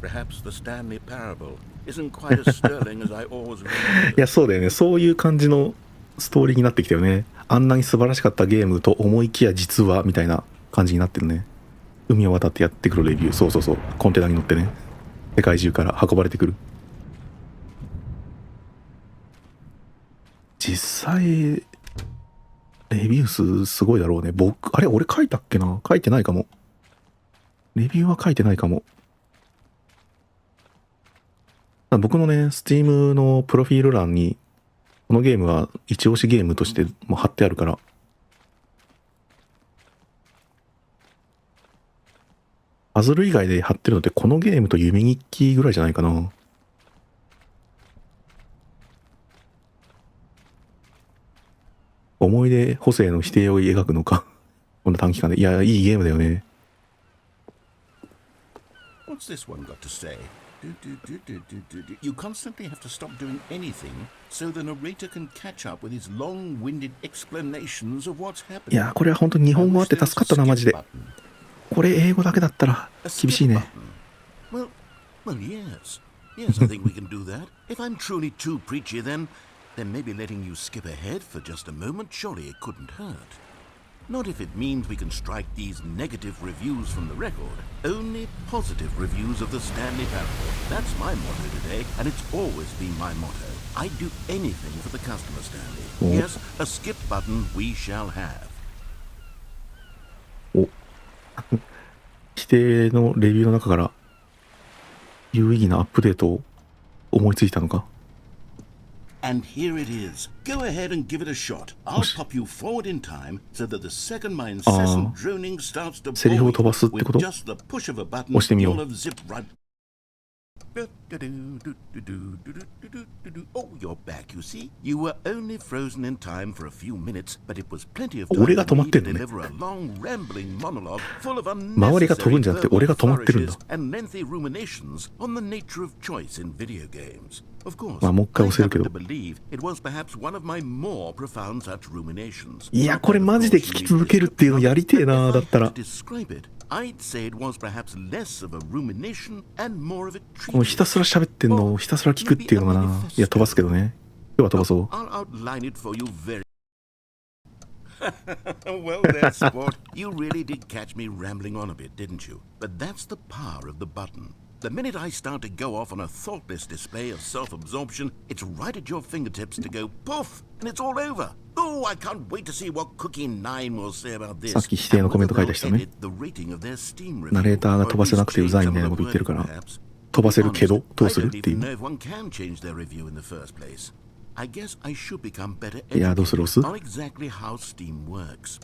Perhaps the Stanley Parable isn't quite as sterling as I always remember. いや、そうだよね。そういう感じのストーリーになってきたよね。あんなに素晴らしかったゲームと思いきや実はみたいな感じになってるね。海を渡ってやってくるレビュー。そうそうそう。コンテナに乗ってね。世界中から運ばれてくる。実際、レビュー数すごいだろうね。あれ俺書いたっけな。書いてないかも。レビューは書いてないかも。僕のね、Steam のプロフィール欄に、このゲームは一押しゲームとしてもう貼ってあるから。パズル以外で貼ってるのってこのゲームと夢日記ぐらいじゃないかな。思い出補正の否定を描くのか。こんな短期間で。いや、いいゲームだよね。What's this one got to say? You constantly have to stop doing anything so the narrator can catch up with his long-winded explanations of what's happening. いや、これは本当に日本語あって助かったな、マジで。これ英語だけだったら厳しいね。Well, yes. Yes, I think we can do that. If I'm truly too preachy, then maybe letting you skip ahead for just a moment, surely it couldn't hurt. Not if it means we can strike these negative reviews from the record. Only positive reviews of the Stanley Parable. That's my motto today, and it's always been my motto. I'd do anything for the customer, Stanley. Yes, a skip button we shall have. お否定のレビューの中から有意義なアップデートを思いついたのか。 And here it is. Go ahead and give it a shot. I'll pop you forward in time so that the second my incessant droning starts to bore you with just the push of a button, you'll have zipped right. Oh, you're back, you see? You were only frozen in time for a few minutes, but it was plenty of time 俺が止まってん to のね。 deliver a long, rambling monologue full of 周りが飛ぶ unnecessary んじゃなくて verbal 俺が止まってるんだ。 flourishes and lengthy ruminations on the nature of choice in video games. Of course, まあもう一回 I 押せるけ happen ど。 to believe it was perhaps one of my more profound such ruminations. いやこれマジで聞き続けるっていうのやりてえな。だったら To describe it, I'd say it was perhaps less of a rumination and more of a このひたすら喋ってんのをひたすら聞くっていうのかな。いや飛ばすけどね。今日は飛ばそう。 I'll outline it for you very well there, sport. You really did catch me rambling on a bit, didn't you? But that's the power of the button. The minute I start to go off on a thoughtless display of self-absorption, it's right at your fingertips to go poof, and it's all over. Oh, I can't wait to see what Cookie 9 will say about this. さっき否定のコメント書いた人ね。ナレーターが飛ばせなくてうざいみたいなこと言ってるから、飛ばせるけどどうするっていう。I guess I should become better いやどうする？押す？ on exactly how Steam works.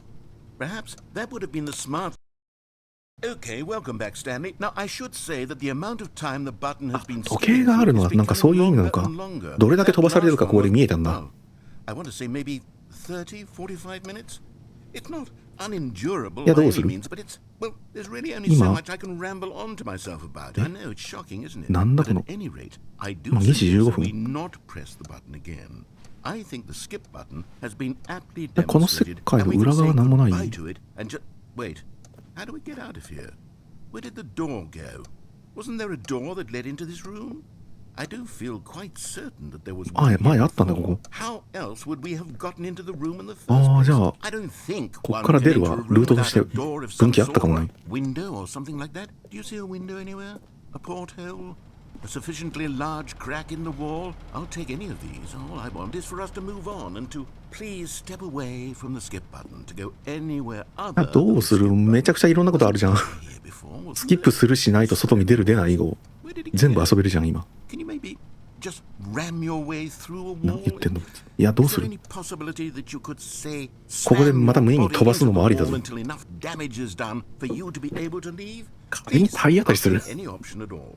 Perhaps that would have been the smart. Okay, welcome back, Stanley. Now I should say that the amount of time the button has been 時計があるのはなんかそういう意味なのか。どれだけ飛ばされるかここで見えたんだ。 I want to say maybe 30, 45 minutes. It's not unendurable いや by どうす any る？ means, but it's well, there's really only so much I can ramble on to myself about. I know it's shocking, isn't it? なんだ But こ at の。 any rate, I do まあ2時15 suggest we 分。 not press the button again. I think the skip button has been aptly この世 demonstrated, 界 and の we 裏 can 側 say なんもない。 goodbye to it and just wait. How do we get out of here? Where did the door go? Wasn't there a door that led into this room? I do feel quite certain that there was あ、 one 前あったんだ before. ここ。 How else would we have gotten into the room in the first ああ place? じゃあ I don't think こ one っから出 can る enter は a ル room ートとして without a door of 分 some 岐あったか sort も or ね。 a window or something like that. Do you see a window anywhere? A porthole? A sufficiently large crack in the wall? I'll take any of these. All I want is for us to move on and to please step away from the skip button to go anywhere あ other どうする？めちゃくちゃいろんなことあるじゃん。 here before. スキップするしないと外に出る出ない以後 Where did it 全部 go? 遊べるじゃん今。 Can you maybe just ram your way through a 何 wall? 言ってんの？いやどう Is す there る？ any possibility that you could say ここで slam また your 無意味に body 飛ばすの into もありだ the ぞ。 wall until enough damage is done for you to be able to leave? 仮に体当たりする？ Any option at all.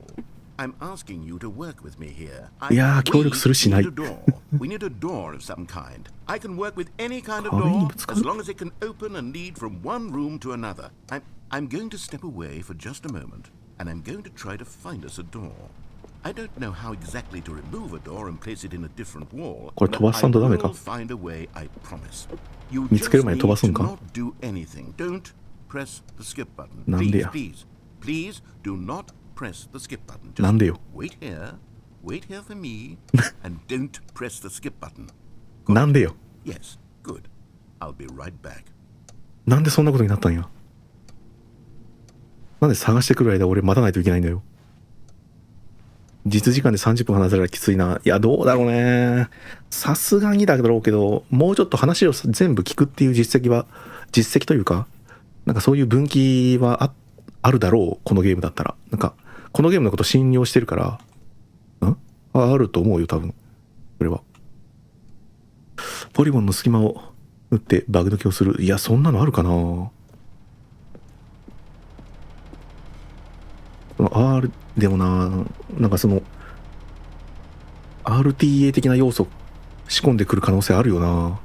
I'm asking you to work with me here. いやー協力するしない。 We need a door of some kind. I can work with any kind of 壁に door ぶつか as る？ long as it can open and lead from one room to another. I'm going to step away for just a moment, and I'm going to try to find us a door. I don't know how exactly to remove a door and place it in a different wall, これ but 飛ばさんとダメ I か？ will find a way, I promise. You 見つける just 前 need に飛ばす to んか？ not do anything. Don't press the skip button. なんで Please, や？ please, please do not press the skip button. なん Just でよ？ wait here for me, and don't press the skip button. なんでよ？ Yes, good. I'll be right back. なんでそんなことになったんや？なんで探してくる間俺待たないといけないんだよ。実時間で30分話せたらきついな。いやどうだろうね。さすがにだろうけど、もうちょっと話を全部聞くっていう実績というか、なんかそういう分岐はあるだろう、このゲームだったら。なんかこのゲームのこと信用してるから、あると思うよ多分。それはポリゴンの隙間を打ってバグ抜きをする。いやそんなのあるかな。この R でもなんかその RTA 的な要素仕込んでくる可能性あるよな。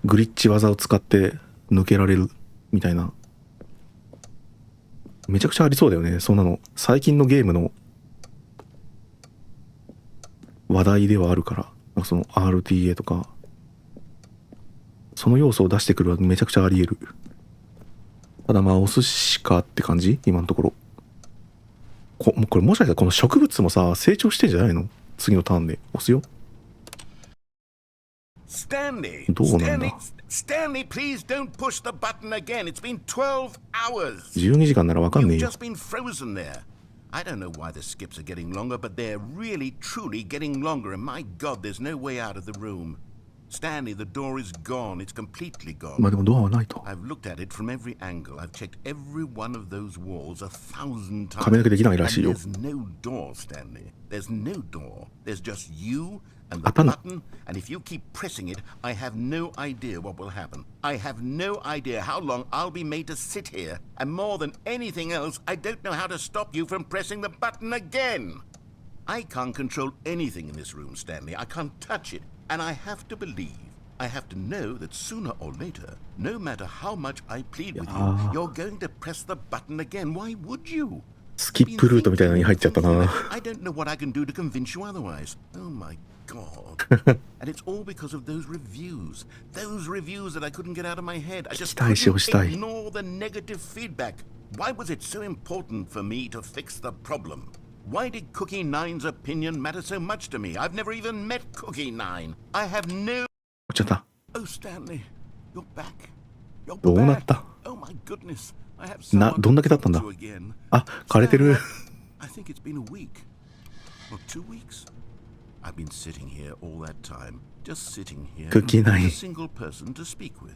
グリッチ技を使って抜けられるみたいな。めちゃくちゃありそうだよねそんなの。最近のゲームの話題ではあるから、なんかその RTA とかその要素を出してくるはめちゃくちゃあり得る。ただまあ押すしかって感じ今のところ。これもしかしたらこの植物もさ成長してんじゃないの？次のターンで押すよ。 Stanley, どうなんだ？ Stanley, please don't push the button again. It's been 12 hours. 12時間ならわかんねえ You've よ。 just been frozen there. I don't know why the skips are getting longer, but they're really, truly getting longer. And my God, there's no way out of the room. Stanley, the door is gone. It's completely gone. まあでもドアはないと。 I've looked at it from every angle. I've checked every one of those walls 1,000 times. 壁抜けできないらしいよ。 And there's no door, Stanley. There's no door. There's just you and the 当たんな。 button, and if you keep pressing it, I have no idea what will happen. I have no idea how long I'll be made to sit here, and more than anything else, I don't know how to stop you from pressing the button again. I can't control anything in this room, Stanley. I can't touch it, and I have to believe, I have to know that sooner or later, no matter how much I plead with you, you're going to press the button again. Why would you? スキップルートみたいなのに入っちゃったな。 I don't know what I can do to convince you otherwise. Oh my god. And it's all because of those reviews. Those reviews that I couldn't get out of my head. I just couldn't ignore the negative feedback. Why was it so important for me to fix the problem? Why did Cookie Nine's opinion matter so much to me? I've never even met Cookie Nine. I have no... 落ちちゃった。 Oh, Stanley, you're back. You're どうなっ back. た？ Oh my goodness. I have どんだけ経ったんだ？ あ、枯れてる。 I think it's been a week or 2 weeks. I've been sitting here all that time, just sitting here with a single person to speak with.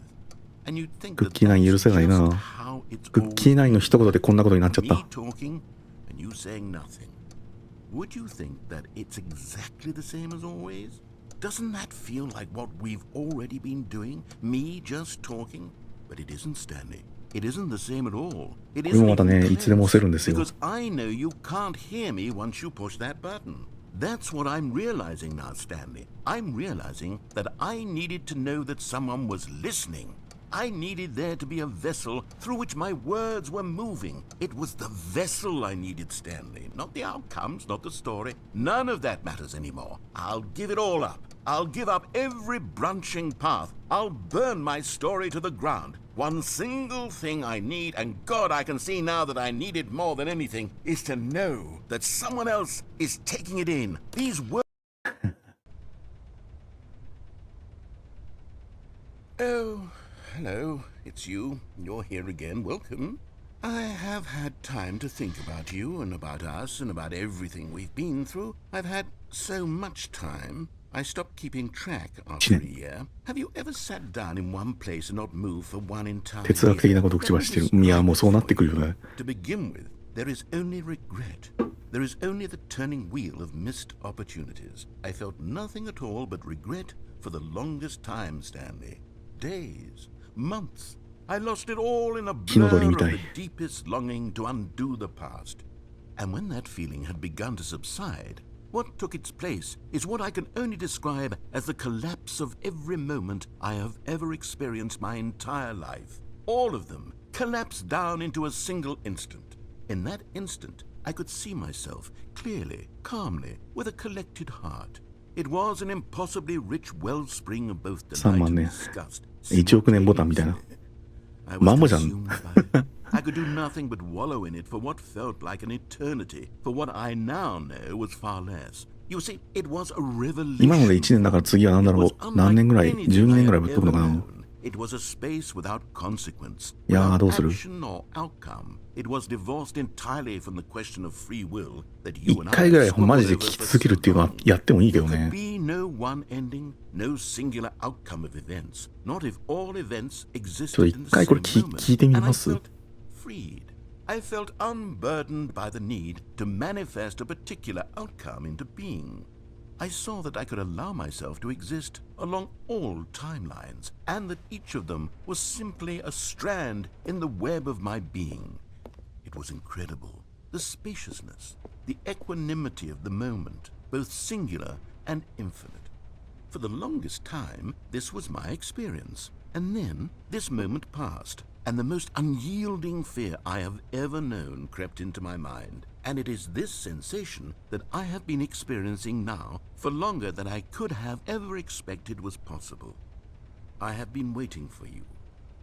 And you'd think that that's just how it's クッキーナインの一言でこんなことになっちゃっ me た。 talking and you saying nothing. Would you think that it's exactly the same as always? Doesn't that feel like what we've already been doing? Me just talking? But it isn't, Stanley. It isn't the same at all. It これもまたね、 isn't いつでも押せるんですよ。 because I know you can't hear me once you push that button. That's what I'm realizing now, Stanley. I'm realizing that I needed to know that someone was listening. I needed there to be a vessel through which my words were moving. It was the vessel I needed, Stanley. Not the outcomes, not the story. None of that matters anymore. I'll give it all up. I'll give up every branching path. I'll burn my story to the ground. One single thing I need, and God, I can see now that I need it more than anything, is to know that someone else is taking it in. These words... Oh, hello, it's you. You're here again. Welcome. I have had time to think about you and about us and about everything we've been through. I've had so much time. I stopped keeping track after a year. Have you ever sat down in one place and not moved for one entire 哲学的なことを口はしてる。いや、もうそうなってくるよね。 To begin with, there is only regret. There is only the turning wheel of missed opportunities. I felt nothing at all but regret for the longest time, Stanley. Days, months. I lost it all in a blur of the deepest longing to undo the past. And when that feeling had begun to subside, what took its place is what I can only describe as the collapse of every moment I have ever experienced my entire life. All of them collapsed down into a single instant. In that instant, I could see myself clearly, calmly, with a collected heart. It was an impossibly rich wellspring of both delight and disgust. 1億年ボタンみたいな。マモじゃん。I could do nothing but wallow in it for what felt like an eternity, for what I now know was far less. You see, it was a revelation. 今ので1年だから次は何だろう。何年ぐらい ?12 年ぐらいぶっ飛ぶのかな。 It was a space without consequence, いやー、どうする？ action or outcome. It was divorced entirely from the question of free will that you and 1回ぐらい I マジで聞き続けるっていうのはやってもいいけど There ね could。be no one ending, no singular outcome of events, not if all events ちょっと existed 一 in the 回これ same 聞いてみ moment. And I ます？ felt freed. I felt unburdened by the need to manifest a particular outcome into being. I saw that I could allow myself to exist along all timelines, and that each of them was simply a strand in the web of my being. It was incredible. The spaciousness, the equanimity of the moment, both singular and infinite. For the longest time, this was my experience. And then this moment passed, and the most unyielding fear I have ever known crept into my mind. And it is this sensation that I have been experiencing now for longer than I could have ever expected was possible. I have been waiting for you.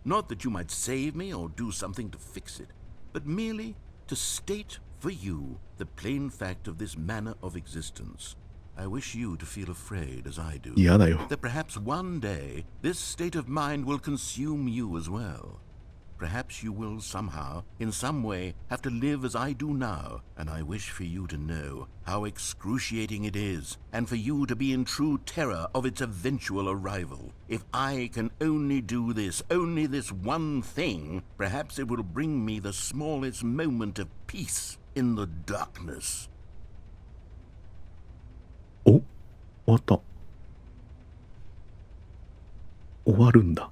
Not that you might save me or do something to fix it, but merely to state for you the plain fact of this manner of existence. I wish you to feel afraid, as I do, 嫌だよ。 that perhaps one day this state of mind will consume you as well. Perhaps you will somehow, in some way, have to live as I do now, and I wish for you to know how excruciating it is, and for you to be in true terror of its eventual arrival. If I can only do this, only this one thing, perhaps it will bring me the smallest moment of peace in the darkness. お、終わった。終わるんだ。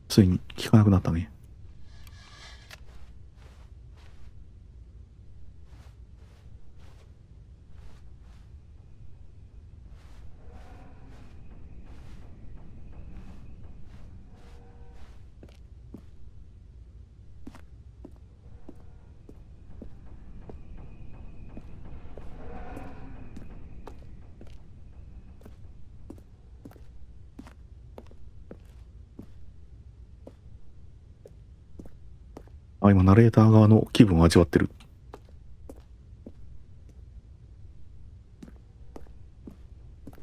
ついに聞かなくなったね。あ、今ナレーター側の気分を味わってる。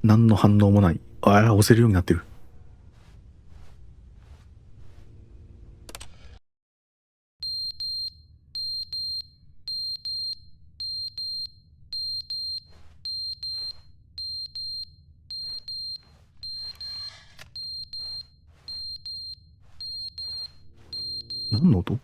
何の反応もない。ああ、押せるようになってる。何の音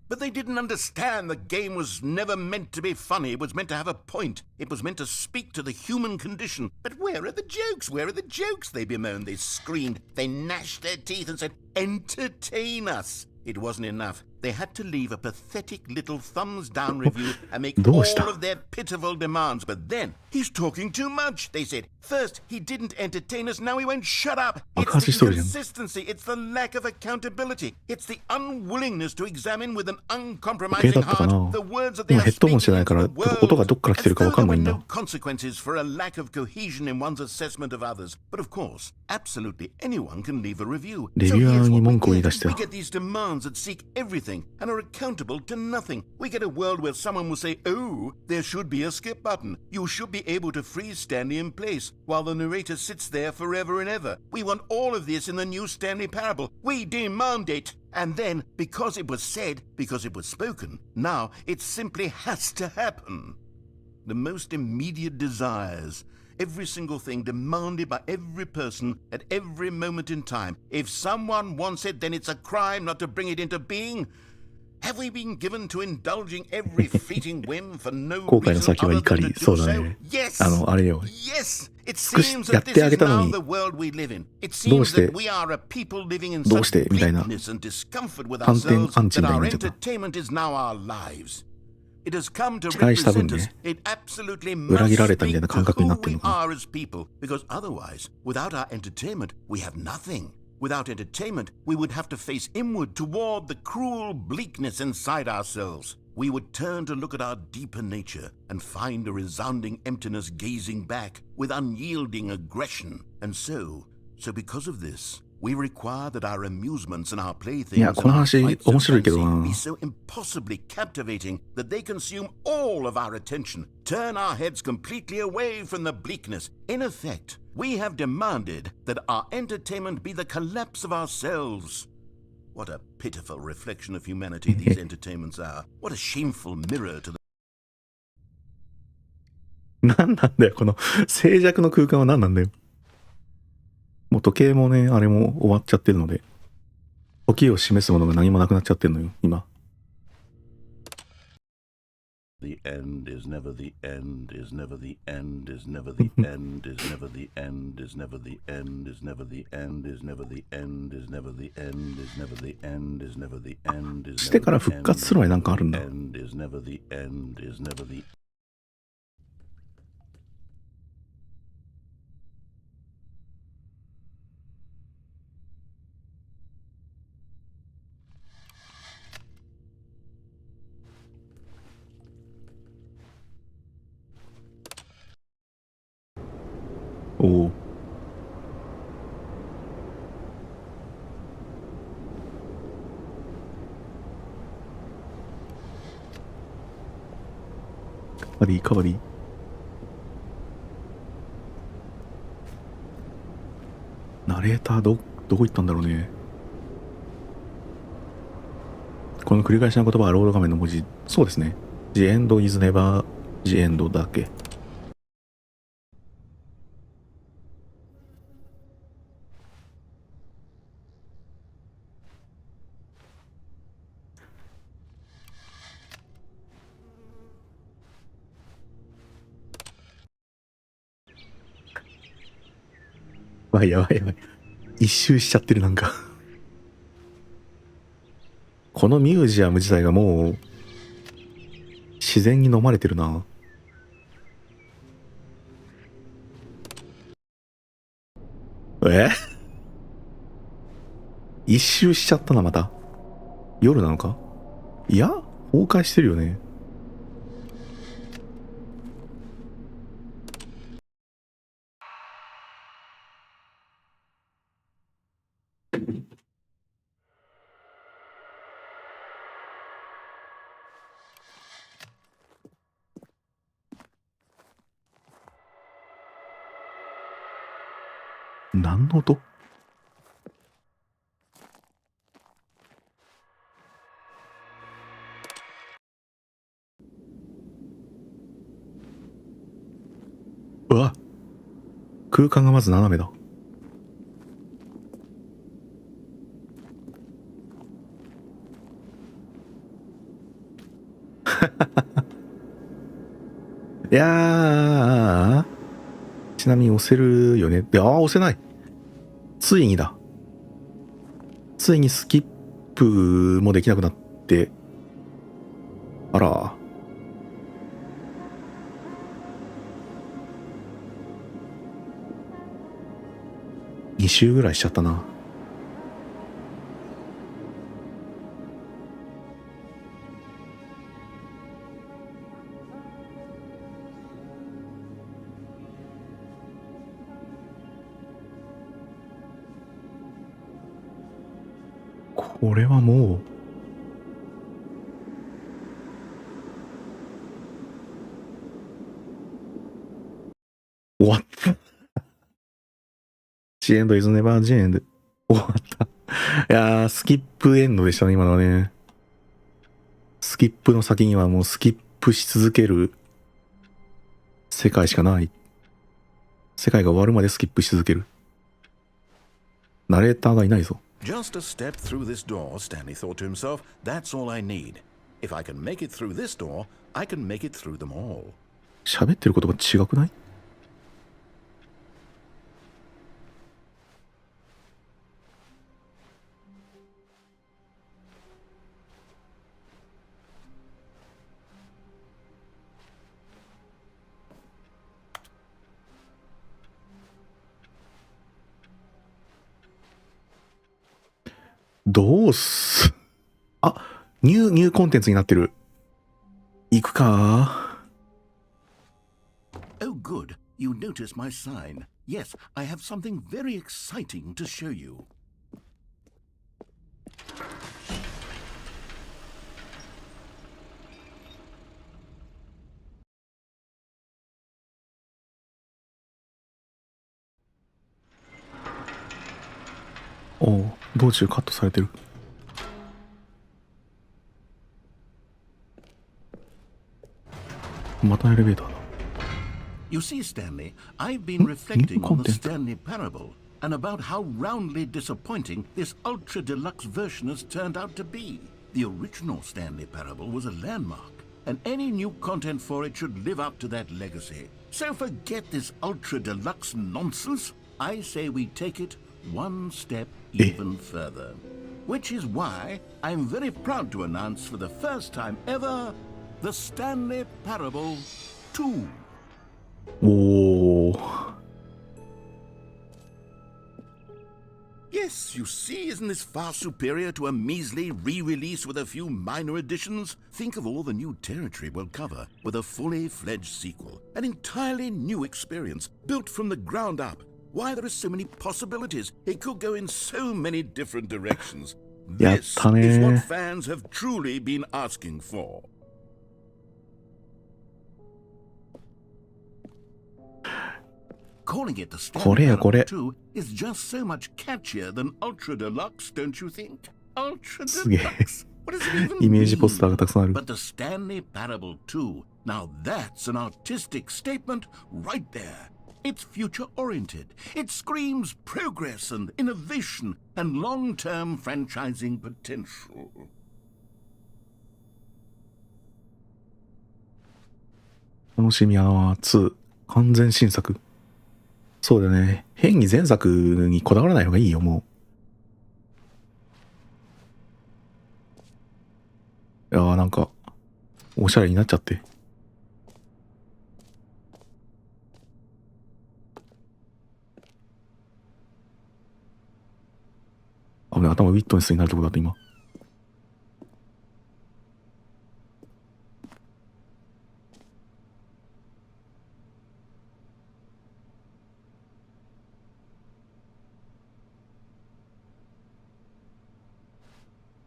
？But they didn't understand the game was never meant to be funny. It was meant to have a point. It was meant to speak to the human condition. But where are the jokes? Where are the jokes? They bemoaned, they screamed, they gnashed their teeth and said, "Entertain us." It wasn't enough. They had to leave a pathetic little thumbs down review and make all of their pitiful demands. But then, he's talking too much, they said. First, he didn't entertain us, now he won't shut up. It's the inconsistency, it's the lack of accountability, it's the unwillingness to examine with an uncompromising heart the words that they are speaking into the world, as though there were no consequences for a lack of cohesion in one's assessment of others. But of course, absolutely anyone can leave a review. So here's what we get. We get these demands that seek everything and are accountable to nothing. We get a world where someone will say, "Oh, there should be a skip button. You should be able to freeze Stanley in place," while the narrator sits there forever and ever. We want all of this in the new Stanley parable. We demand it. And then, because it was said, because it was spoken, now it simply has to happen. The most immediate desires, every single thing demanded by every person at every moment in time. If someone wants it, then it's a crime not to bring it into being. Have we been given to indulging every fleeting whim for no reason other than to do so? Yes! Yes! It seems that this is now the world we live in. It seems that we are a people living in such bleakness and discomfort with ourselves that our entertainment is now our lives. It has come to represent us. It absolutely must speak to who we are as people, because otherwise, without our entertainment, we have nothing. Without entertainment, we would have to face inward toward the cruel bleakness inside ourselves. We would turn to look at our deeper nature and find a resounding emptiness gazing back with unyielding aggression. And so because of this, we require that our amusements and our playthings and our flights of fancy be so impossibly captivating that they consume all of our attention, turn our heads completely away from the bleakness. In effect, we have demanded that our entertainment be the collapse of ourselves. What a pitiful reflection of humanity these entertainments are. What a shameful mirror to the... 何なんだよ、この静寂の空間は何なんだよ。もう時計もね、あれも終わっちゃってるので、時を示すものが何もなくなっちゃってるのよ、今。The end is never the end, is never the end, is never the end, is never the end, is never the end, is never the end, is never the end, is never the end, is never the end, is never the end, is してから復活するまでなんかあるんだ。end, is never the end, is never theおお。カバディカバディ。ナレレーターどこ行ったんだろうね。この繰り返しの言葉はロード画面の文字。そうですね。The end is never the end だけ。やばい。一周しちゃってるなんかこのミュージアム自体がもう自然に飲まれてるな。一周しちゃったな、また。夜なのか？いや、崩壊してるよね。何の音？うわ、空間がまず斜めだ。いやー、ちなみに押せるよね。押せない。ついにだ。ついにスキップもできなくなって。あら。2周ぐらいしちゃったな。これはもう終わった。ジエンドイズネバージエンド。終わった。いやー、スキップエンドでしたね、今のはね。スキップの先にはもうスキップし続ける世界しかない。世界が終わるまでスキップし続ける。ナレーターがいないぞ。Just a step through this door, Stanley thought to himself. That's all I need. If I can make it through this door, I can make it through them all. 喋ってることが違くない？どうす。ニューコンテンツになってる。行くか。 Oh, good. You notice my sign. Yes, I have something very exciting to show you. おう、道中カットされてる。またエレベーターだ。You see, Stanley, I've been reflecting on the Stanley parable and about how roundly disappointing this ultra deluxe version has turned out to be. The original Stanley parable was a landmark, and any new content for it should live up to that legacy. So forget this ultra deluxe nonsense. I say we take it one step even further. Which is why I'm very proud to announce for the first time ever the Stanley Parable 2. おー。 Yes, you see, isn't this far superior to a measly re-release with a few minor additions? Think of all the new territory we'll cover with a fully fledged sequel. An entirely new experience, built from the ground up. Why, there are so many possibilities. It could go in so many different directions. This is what fans have truly been asking for. い calling it the Stanley これよこれ。 Parable 2 is just so much catchier than Ultra Deluxe, don't you think? Ultra すげえ。 Deluxe. What does it even イメージポスターが mean? たくさんある。 But the Stanley Parable 2, now that's an artistic statement right there. It's future-oriented. It screams progress and innovation and long-term franchising potential. 楽しみやな2。完全新作。そうだね。変に前作にこだわらない方がいいよ、もう。いやーなんか、おしゃれになっちゃって。あ、ね、頭ウィットネスになるとこだった今。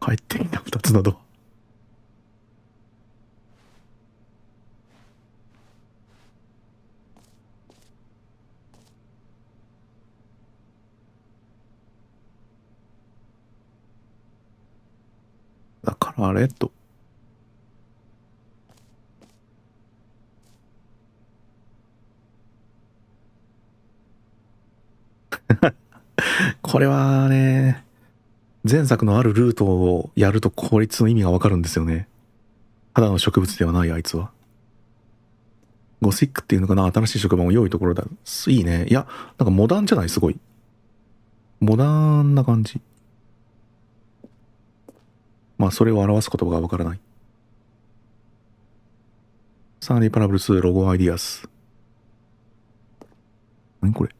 帰ってみた2つのドア。だからレッド。これはね、前作のあるルートをやると効率の意味がわかるんですよね。ただの植物ではないあいつは。ゴシックっていうのかな、新しい職場も良いところだ。いいね。いや、なんかモダンじゃないすごい。モダンな感じ。まあそれを表す言葉がわからない。サーリーパラブル2ロゴアイディアス。何これ。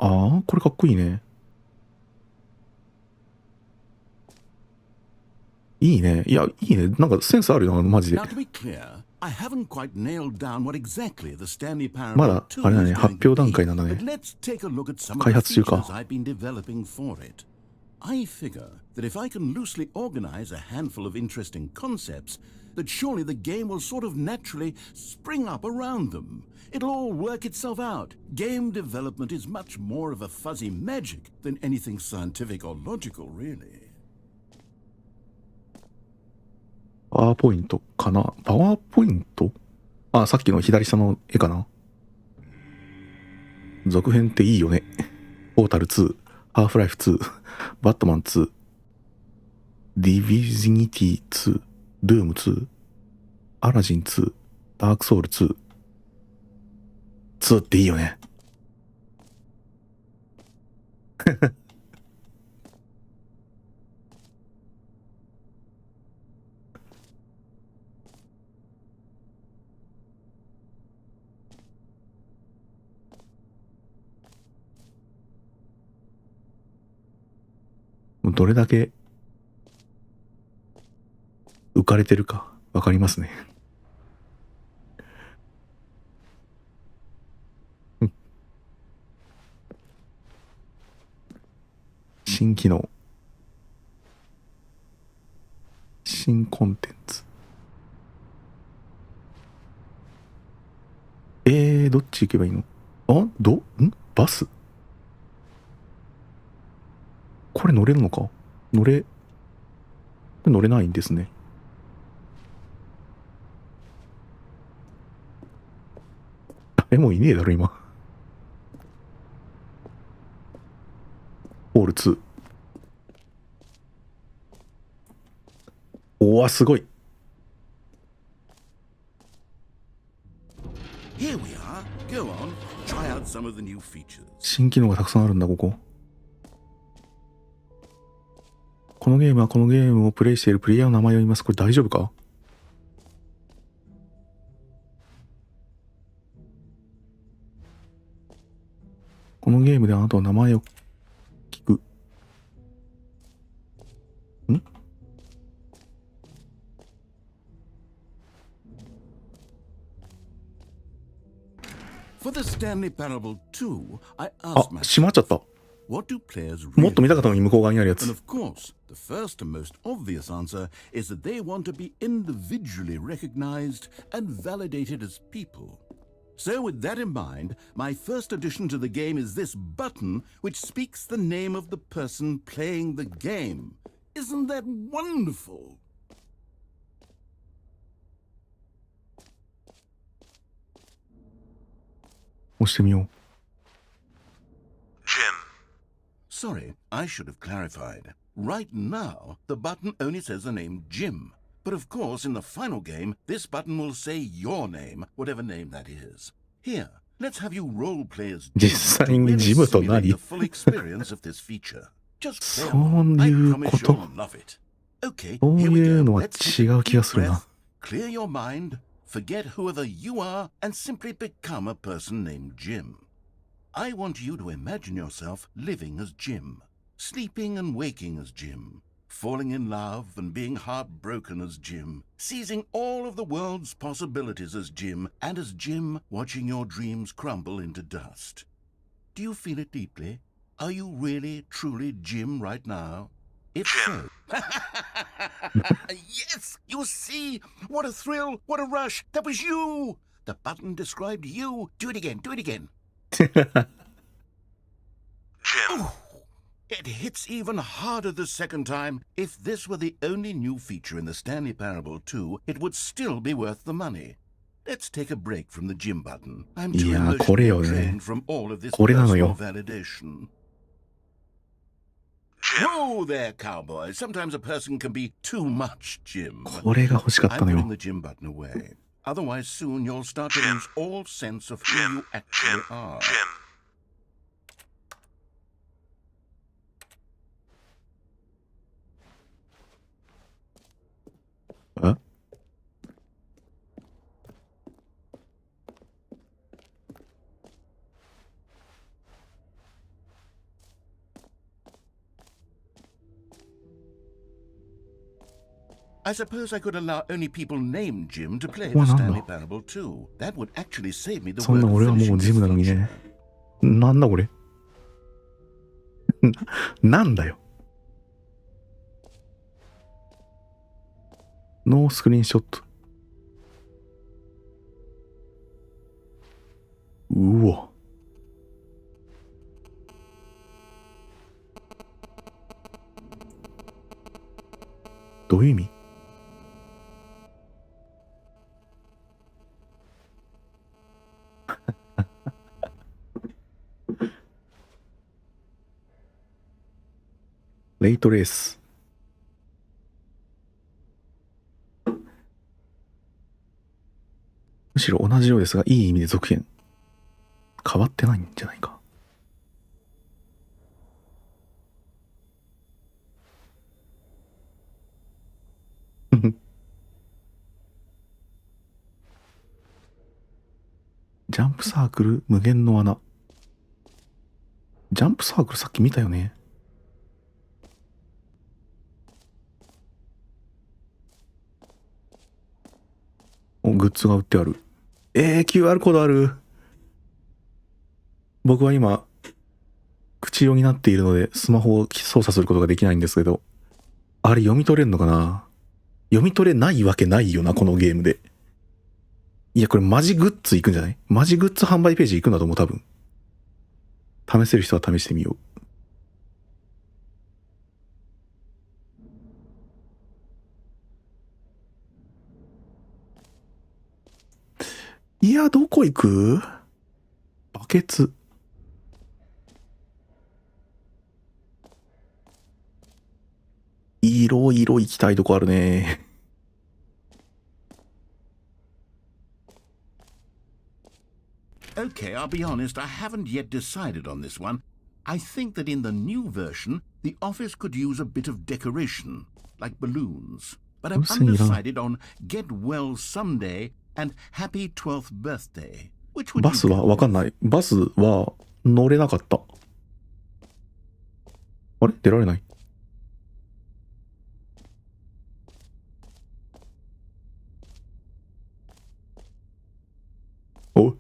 ああ、これかっこいいね。いいね。いや、いいね。なんかセンスあるよな、マジで。Now to be clear, I haven't quite nailed down what exactly the Stanley ま Parable だ、 2あれだね、 is 発 going 表 to 段 be. 階なんだ But ね。 let's take a look at some of 開 the 発中か。 features I've been developing for it. I figure that if I can loosely organize a handful of interesting concepts, that surely the game will sort of naturally spring up around them. It'll all work itself out. Game development is much more of a fuzzy magic than anything scientific or logical, really. パワーポイントかな。パワーポイント。あ、さっきの左下の絵かな。続編っていいよね。ポータル2、ハーフライフ2、バットマン2、ディビジニティ2、ドゥーム2、アラジン2、ダークソウル2。2っていいよね。どれだけ浮かれてるかわかりますね。新機能、新コンテンツ。どっち行けばいいの？バス？これ乗れるのか？乗れないんですね。誰もいねえだろ今。ホール2。おわ、すごい。Here we are. Go on, try out some of the new features. 新機能がたくさんあるんだ、ここ。このゲームはこのゲームをプレイしているプレイヤーの名前を言います。これ大丈夫か？このゲームであなたは名前を聞く。ん？ For the Stanley Parable 2, I あ、 asked 閉まっちゃった。What do players もっ really と見たかったのに向こう側にあるや And つ。 of course, the first and most obvious answer is that they want to be individually recognized and validated as people. So with that in mind, my first addition to the game is this button which speaks the name of the person playing the game. Isn't that wonderful? 押してみよう。 Jim. Sorry, I should have clarified. Right now, the button only says the name Jim. But of course, in the final game, this button will say your name, whatever name that is. Here, let's have you roleplay as Jim 実 to 際に really ジムと simulate なり the full experience of this feature. Just play そう along. I いう promise こと you'll love it. Okay, そう here we いう go. のは Let's take 違 a う気が deep するな。 breath, clear your mind, forget whoever you are, and simply become a person named Jim. I want you to imagine yourself living as Jim, sleeping and waking as Jim, falling in love and being heartbroken as Jim, seizing all of the world's possibilities as Jim, and as Jim watching your dreams crumble into dust. Do you feel it deeply? Are you really, truly Jim right now? If Jim. so... Yes! You see? What a thrill! What a rush! That was you! The button described you. Do it again. Do it again. Jim. It hits even harder the second time. If this were the only new feature in the Stanley Parable 2, it would still be worth the money. Let's take a break from the Jim button. I'm too いやー、これよ emotionally ね。 drained from all of this これなの personal よ。 validation. Jim. Whoa there, cowboy. Sometimes a person can be too much, Jim. これが欲しかった I'm の putting よ。 the Jim button away. Otherwise, soon you'll start to Jim. lose all sense of who Jim. you actually Jim. are. Jim. え I suppose I could allow only people named Jim to play Well, the no, Stanley no. Parable 2. That would actually save me the そん work な of 俺はも finishing うジ this ムなのに feature. ね。なんだこれなんだよ。ノースクリーンショット。うわ。どういう意味？レイトレース。むしろ同じようですが、いい意味で続編。変わってないんじゃないか。ジャンプサークル、無限の穴。ジャンプサークルさっき見たよね。お、グッズが売ってある。QR コードある。僕は今、口用になっているので、スマホを操作することができないんですけど、あれ読み取れんのかな？読み取れないわけないよな、このゲームで。いや、これマジグッズいくんじゃない？マジグッズ販売ページ行くんだと思う、多分。試せる人は試してみよう。いや、どこ行く？バケツ。いろいろ行きたいとこあるね。Okay, I'll be honest, I haven't yet decided on this one. I think that in the new version, the office could use a bit of decoration, like balloons. But I'm Listen, you know- undecided on Get Well Someday and Happy 12th Birthday. Which would バ you スは go わかん with? ない。バスは乗れなかった。あれ？出られない。お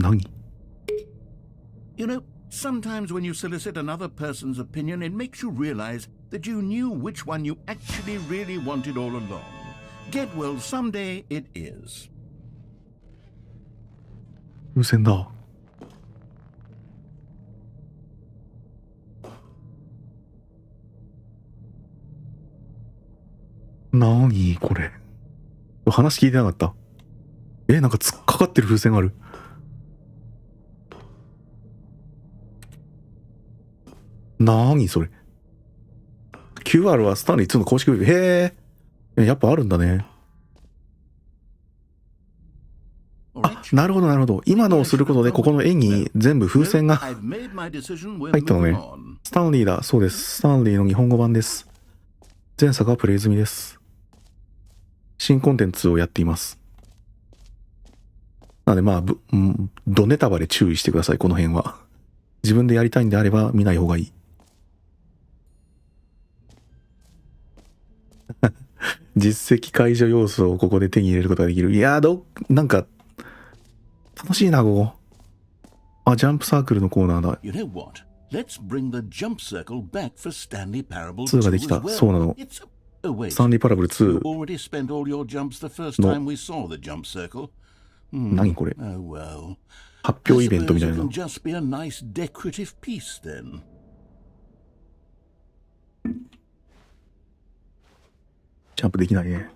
何？ You know, sometimes when you solicit another person's opinion, it makes you realize that you knew which one you actually really wanted all along. Get well someday it is. 風船だ。なにこれ。話聞いてなかった。なんか突っかかってる風船がある。なにそれ。QR はスタンリー2の公式ウェブ。へえ。やっぱあるんだね。あ、なるほどなるほど。今のをすることでここの絵に全部風船が入ったのね。スタンリーだ。そうです。スタンリーの日本語版です。前作はプレイ済みです。新コンテンツをやっています。なのでまあ、ドネタバレ注意してください、この辺は。自分でやりたいんであれば見ない方がいい。実績解除要素をここで手に入れることができる。いやー、なんか、楽しいな、ここ。あ、ジャンプサークルのコーナーだ。You know what? Let's bring the jump circle back for Stanley Parable 2ができた。そうなの。スタンリーパラブル2 already spent all your jumps the first time we saw the jump circle. 何これ。 Oh well. 発表イベントみたい I な。 suppose it can just be a nice decorative piece then. ジャンプできないね。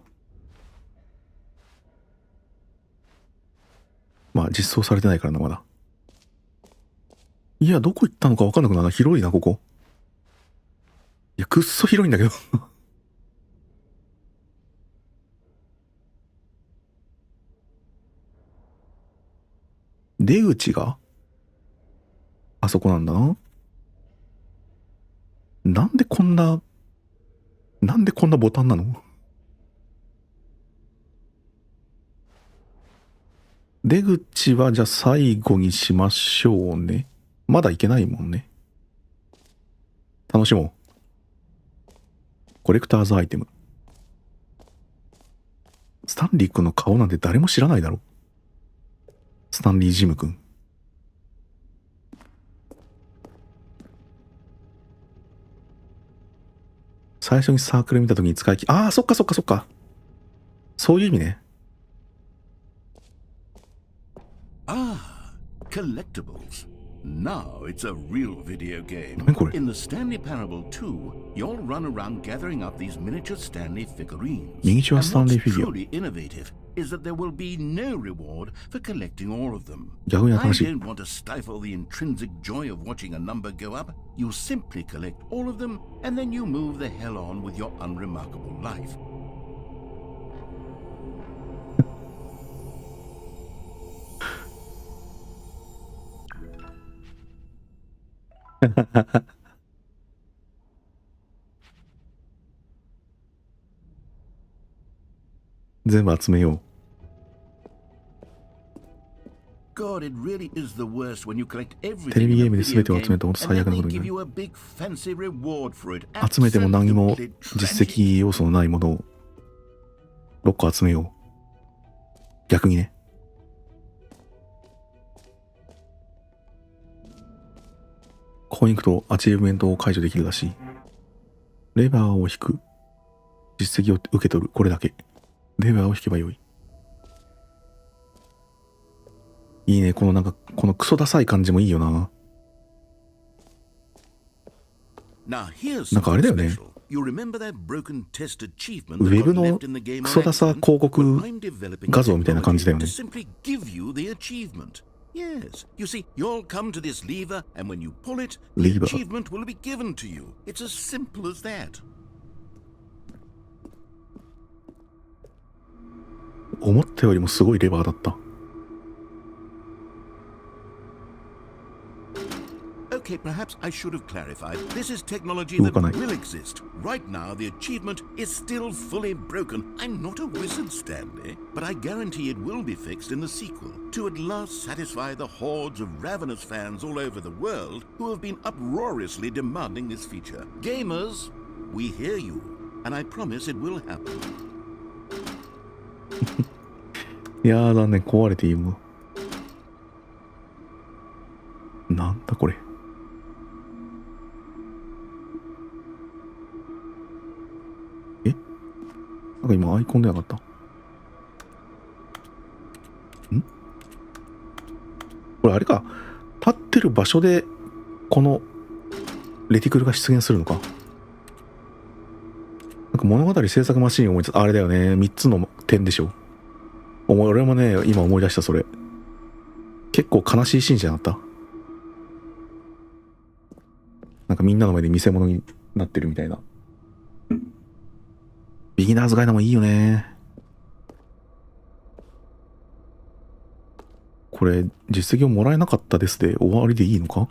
まあ実装されてないからな、まだ。いや、どこ行ったのか分かんなくなるな。広いな、ここ。いや、くっそ広いんだけど。出口があそこなんだな。なんでこんなボタンなの？出口はじゃあ最後にしましょうね。まだいけないもんね。楽しもう。コレクターズアイテム。スタンリー君の顔なんて誰も知らないだろ。スタンリージム君。最初にサークル見たときに使いああ、そっかそっかそっか。そういう意味ね。Ah, collectibles. Now it's a real video game. Cool. In the Stanley Parable 2, you'll run around gathering up these miniature Stanley figurines. ミニチュアスタンリーフィギュア。 And what's truly innovative is that there will be no reward for collecting all of them. 逆に I 新しい。 don't want to stifle the intrinsic joy of watching a number go up. You simply collect all of them, and then you move the hell on with your unremarkable life. 全部集めよう。 God, it really is the worst when you collect テレ everything ビ in ゲ a ームで video 全てを集め game て本当 and 最 then 悪な they ことにな give る。 you a big fancy reward for it. 集めても何も Absolutely 実 tragic. 績要素のないものを6個集めよう。逆にね。ここに行くとアチーブメントを解除できるらしい。レバーを引く。実績を受け取る。これだけ。レバーを引けばよい。いいね。このなんか、このクソダサい感じもいいよな。 Now here's なんかあれだよね。 special. You remember that broken test achievement ウ that ェブ got の left in the game ク on ソダサ accident? 広告 Well, I'm developing 画像みたいな感じだよ technology ね。 to simply give you the achievement. Yes, you see, you'll come to this lever, and when you pull it, the Lever. achievement will be given to you. It's as simple as that. 思ったよりもすごいレバーだった。 Okay, perhaps I should have clarified. This is technology that 動かない。 will exist. Right now, the achievement is still fully broken. I'm not a wizard, Stanley, but I guarantee it will be fixed in the sequel to at last satisfy the hordes of ravenous fans all over the world who have been uproariously demanding this feature. Gamers, we hear you, and I promise it will happen. いやー残念。壊れていいもん。なんだこれ。え、なんか今アイコン出なかった？ん、これあれか。立ってる場所で、この、レティクルが出現するのか。なんか物語制作マシーン思いつ、あれだよね。3つの点でしょ。俺もね、今思い出した、それ。結構悲しいシーンじゃなかった？なんかみんなの前で見せ物になってるみたいな。ビギナーズガイドもいいよね。これ、実績をもらえなかったですで終わりでいいのか？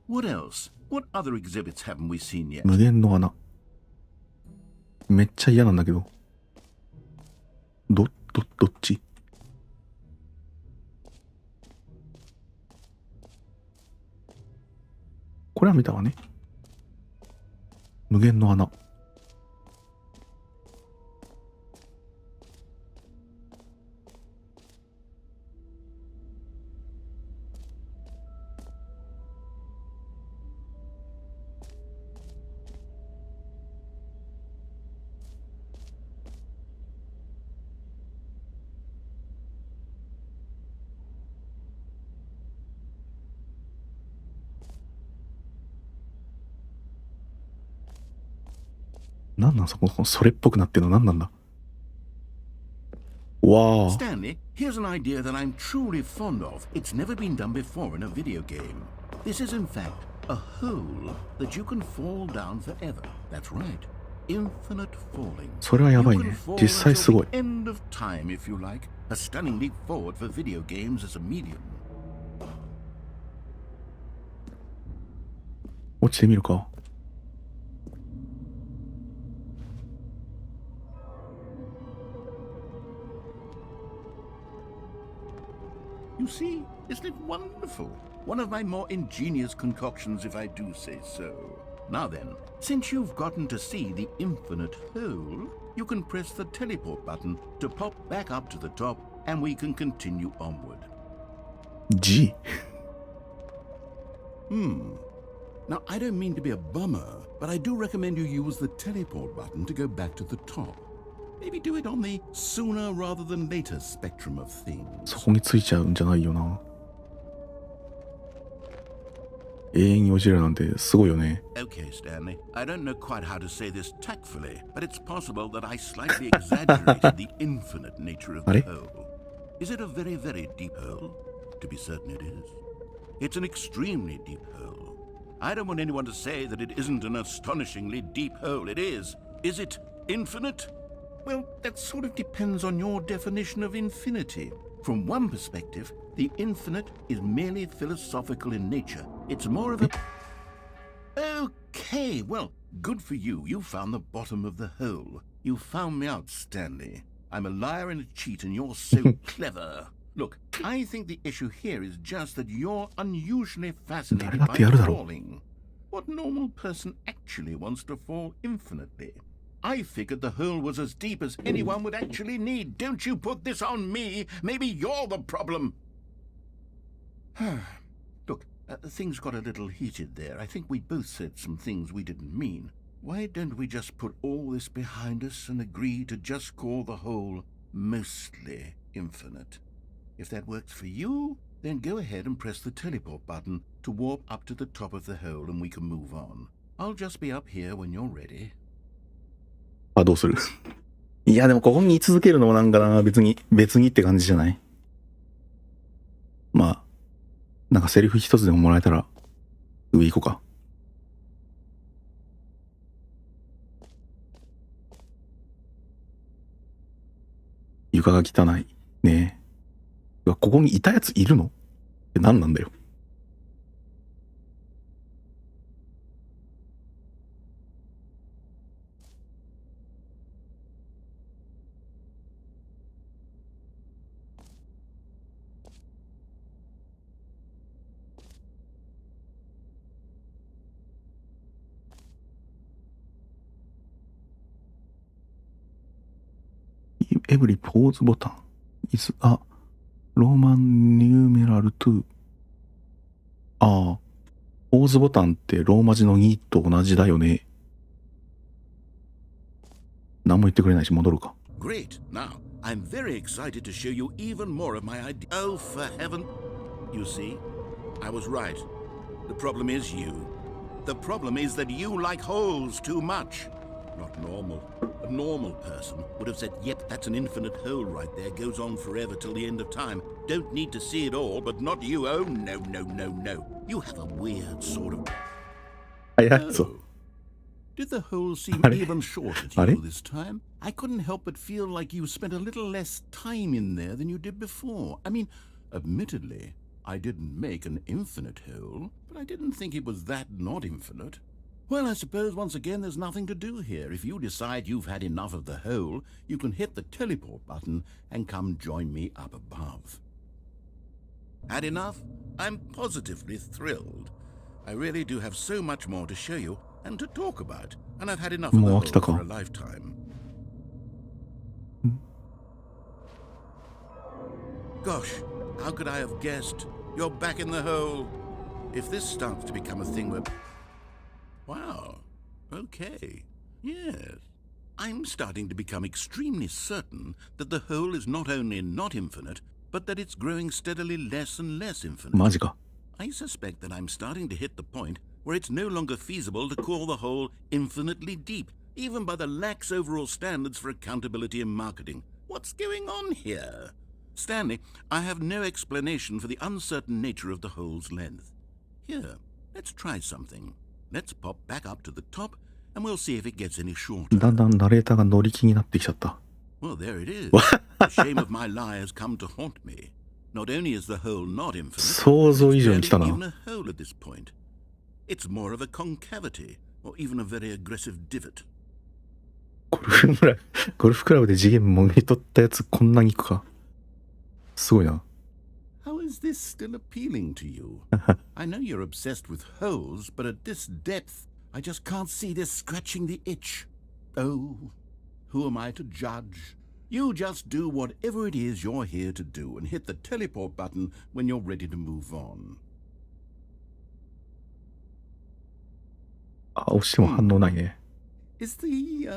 What else? What other exhibits haven't we seen yet? 無限の穴。めっちゃ嫌なんだけど。どっち？これは見たわね。無限の穴。なんなんそこ、それっぽくなってるのなんなんだ？わあ。 Stanley, here's an idea that I'm truly fond of. It's never been done before in a video game. This is, in fact, a hole that you can fall down forever. That's right. Infinite falling. それはやばい You ね can。fall 実際すごい until。the end of time, if you like. A stunning leap forward for video games as a medium. 落ちてみるか。You see, isn't it wonderful? One of my more ingenious concoctions, if I do say so. Now then, since you've gotten to see the infinite hole, you can press the teleport button to pop back up to the top, and we can continue onward. G。 Now, I don't mean to be a bummer, but I do recommend you use the teleport button to go back to the top. Maybe do it on the sooner rather than later spectrum of things. そこについちゃうんじゃないよな。永遠に落ちるなんてすごいよね。Okay, Stanley. I don't know quite how to say this tactfully, but it's possible that I slightly exaggerated the infinite nature of the hole. Is it a very, very deep hole? To be certain it is. It's an extremely deep hole. I don't want anyone to say that it isn't an astonishingly deep hole. It is. Is it infinite? Well, that sort of depends on your definition of infinity. From one perspective, the infinite is merely philosophical in nature. It's more of a... Okay, well, good for you. You found the bottom of the hole. You found me out, Stanley. I'm a liar and a cheat, and you're so clever. Look, I think the issue here is just that you're unusually fascinated by falling. What normal person actually wants to fall infinitely? I figured the hole was as deep as anyone would actually need. Don't you put this on me. Maybe you're the problem. Look, things got a little heated there. I think we both said some things we didn't mean. Why don't we just put all this behind us and agree to just call the hole mostly infinite? If that works for you, then go ahead and press the teleport button to warp up to the top of the hole and we can move on. I'll just be up here when you're ready. あ、どうする？いや、でもここに居続けるのもなんかな、別にって感じじゃない？まあ、なんかセリフ一つでももらえたら、上行こうか。床が汚い。ねえ。ここにいたやついるの？って何なんだよ。every pause button is a Roman numeral to ああ、ポーズボタンってローマ字の2と同じだよね。何も言ってくれないし戻るか。Great. Now, I'm very excited to show you even more of my idea. Oh, for heaven. You see, I was right. The problem is you. The problem is that you like holes too much. Not normal. A normal person would have said, yep, that's an infinite hole right there. Goes on forever till the end of time. Don't need to see it all, but not you. Oh, no, no, no, no. You have a weird sort of... 早いぞ。 Did the hole seem even shorter to you this time? I couldn't help but feel like you spent a little less time in there than you did before. I mean, admittedly, I didn't make an infinite hole, but I didn't think it was that not infinite. Well, I suppose once again there's nothing to do here. If you decide you've had enough of the hole, you can hit the teleport button and come join me up above. Had enough? I'm positively thrilled. I really do have so much more to show you and to talk about, and I've had enough of the hole for a lifetime. Gosh, how could I have guessed? You're back in the hole. If this starts to become a thing where... Wow. Okay. Yes. I'm starting to become extremely certain that the hole is not only not infinite, but that it's growing steadily less and less infinite. マジか。 I suspect that I'm starting to hit the point where it's no longer feasible to call the hole infinitely deep, even by the lax overall standards for accountability and marketing. What's going on here? Stanley, I have no explanation for the uncertain nature of the hole's length. Here, let's try something. Let's pop back up to the top, and we'll see if it gets any shorter. だんだんナレーターが乗り気になってきちゃった。 Well, there it is. The shame of my lie has come to haunt me. Not only is the hole not infinite, 想像以上に来た barely even な。 a hole at this point. It's more of a concavity, or even a very aggressive divot. ゴルフクラブで次元もぎ取ったやつこんなにいくか。すごいな。 How is this still appealing to you? I know you're obsessed with holes, but at this depth, I just can't see this scratching the itch. Oh, who am I to judge? You just do whatever it is you're here to do and hit the teleport button when you're ready to move on. あ、押しても反応ないね。 Is the,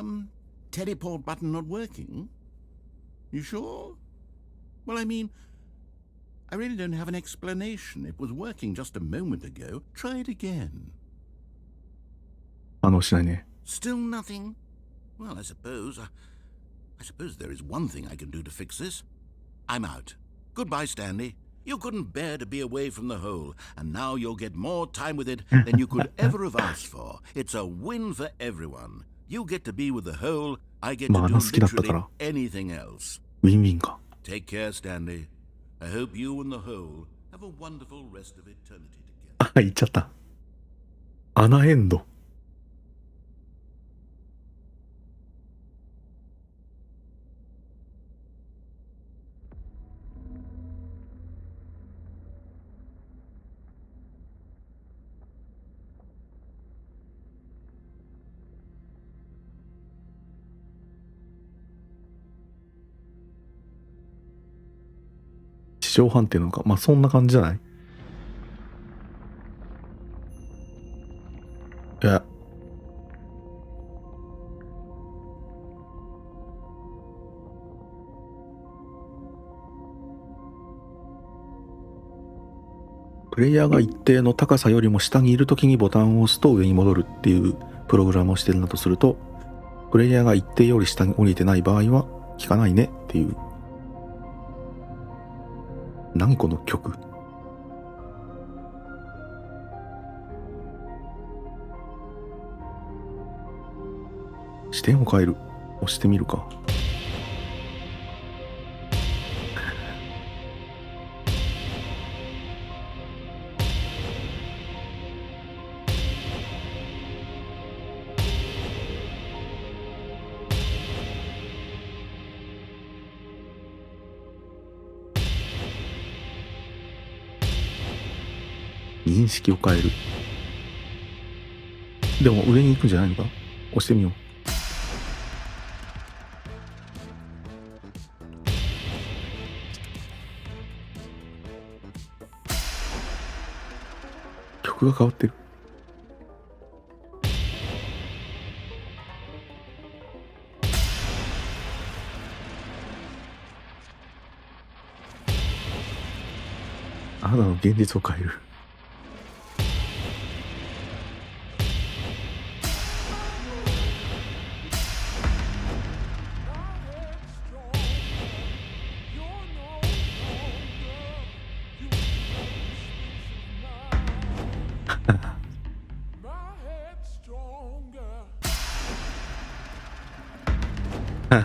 teleport button not working? You sure? Well, I mean, I really don't have an explanation. It was working just a moment ago. Try it again. 反応しないね。 Still nothing? Well, I suppose there is one thing I can do to fix this. I'm out. Goodbye, Stanley. You couldn't bear to be away from the hole, and now you'll get more time with it than you could ever have asked for. It's a win for everyone. You get to be with the hole, I get to do literally anything else. ウィンウィンか。 Take care, Stanley. I hope you and the hole have a wonderful rest of eternity together. あ、言っちゃった。アナエンド。地上判定なのか。まあそんな感じじゃない？いや。プレイヤーが一定の高さよりも下にいるときにボタンを押すと上に戻るっていうプログラムをしてるんだとすると、プレイヤーが一定より下に降りてない場合は効かないねっていう。何この曲。視点を変える。押してみるか。認識を変える。でも上に行くんじゃないのか。押してみよう。服が変わってる。あなたの現実を変える。あ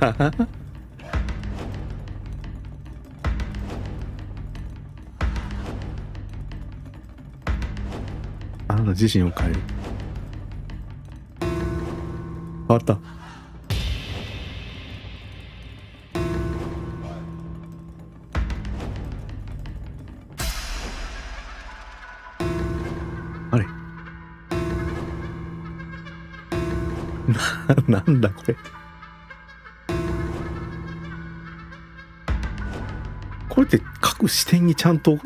なた自身を変える。変わった。あれなんだこれ。これって各視点にちゃんと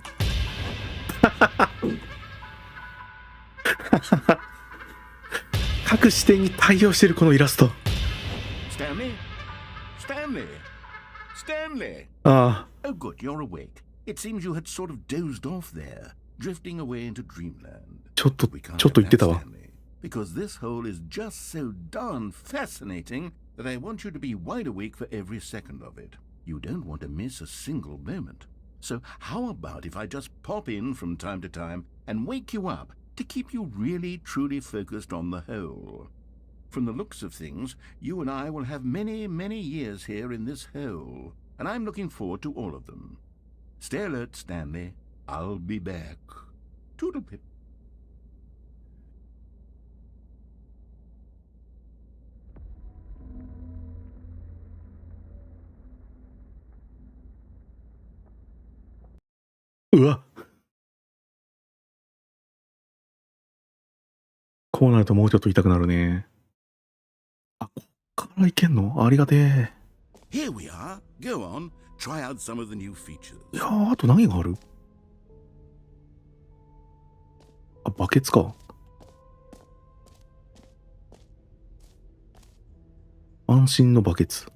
各視点に対応してるこのイラスト。Stanley? Stanley? Stanley? あ Oh, good, you're awake. It seems you had sort of dozed off there, drifting away into dreamland. あ、ちょっと We can't 言 have って that, たわ。 Stanley, because this hole is just so darn fascinating that I want you to be wide awake for every second of it. You don't want to miss a single moment. So how about if I just pop in from time to time and wake you up to keep you really truly focused on the hole? From the looks of things, you and I will have many, many years here in this hole, and I'm looking forward to all of them. Stay alert, Stanley. I'll be back. Toodle-pip. うわ、こうなるともうちょっと痛くなるね。あ、こっからいけんの？ありがてえ。 Here we are. Go on. Try out some of the new features. いやー、あと何がある？あ、バケツか。安心のバケツ。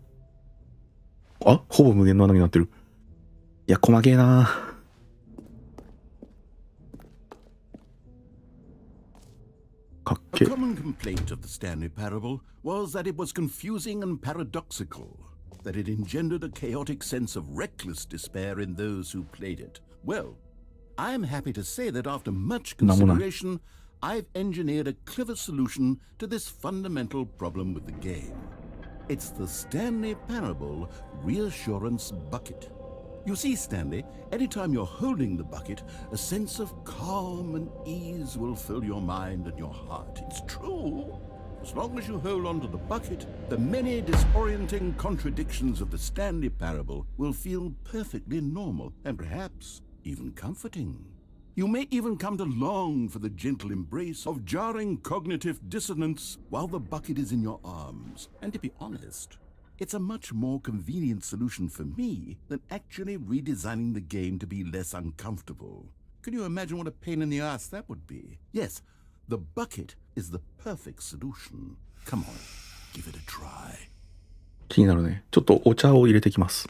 あ、ほぼ無限の穴になってる。いや、細けえな。かっ A け。 common complaint of the Stanley Parable was that it was confusing and paradoxical, that it engendered a chaotic sense of reckless despair in those who played it. Well, I'm happy to say that after much consideration, I've engineered a clever solution to this fundamental problem with the game. It's the Stanley Parable Reassurance Bucket. You see, Stanley, anytime you're holding the bucket, a sense of calm and ease will fill your mind and your heart. It's true. As long as you hold on to the bucket, the many disorienting contradictions of the Stanley Parable will feel perfectly normal and perhaps even comforting. You may even come to long for the gentle embrace of jarring cognitive dissonance while the bucket is in your arms. And to be honest, it's a much more convenient solution for me than actually redesigning the game to be less uncomfortable. Can you imagine what a pain in the ass that would be? Yes, the bucket is the perfect solution. Come on, give it a try. 気になるね。ちょっとお茶を入れてきます。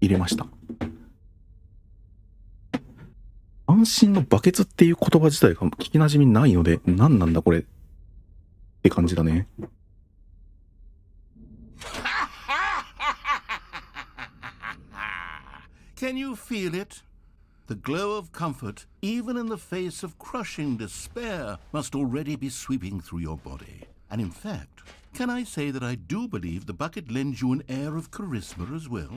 入れました。安心のバケツっていう言葉自体が聞き馴染みないので、何なんだこれって感じだね。Can you feel it? The glow of comfort, even in the face of crushing despair, must already be sweeping through your body. And in fact, can I say that I do believe the bucket lends you an air of charisma as well?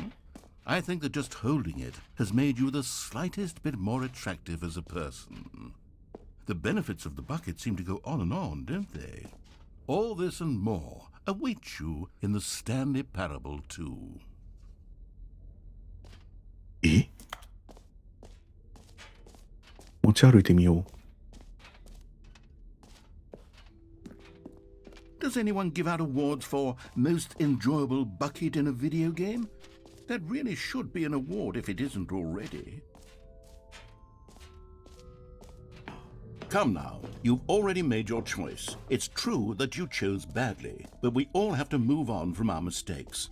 I think that just holding it has made you the slightest bit more attractive as a person. The benefits of the bucket seem to go on and on, don't they? All this and more awaits you in the Stanley Parable 2. え、持ち歩いてみよう。Does anyone give out awards for most enjoyable bucket in a video game? That really should be an award if it isn't already. Come now, you've already made your choice. It's true that you chose badly, but we all have to move on from our mistakes.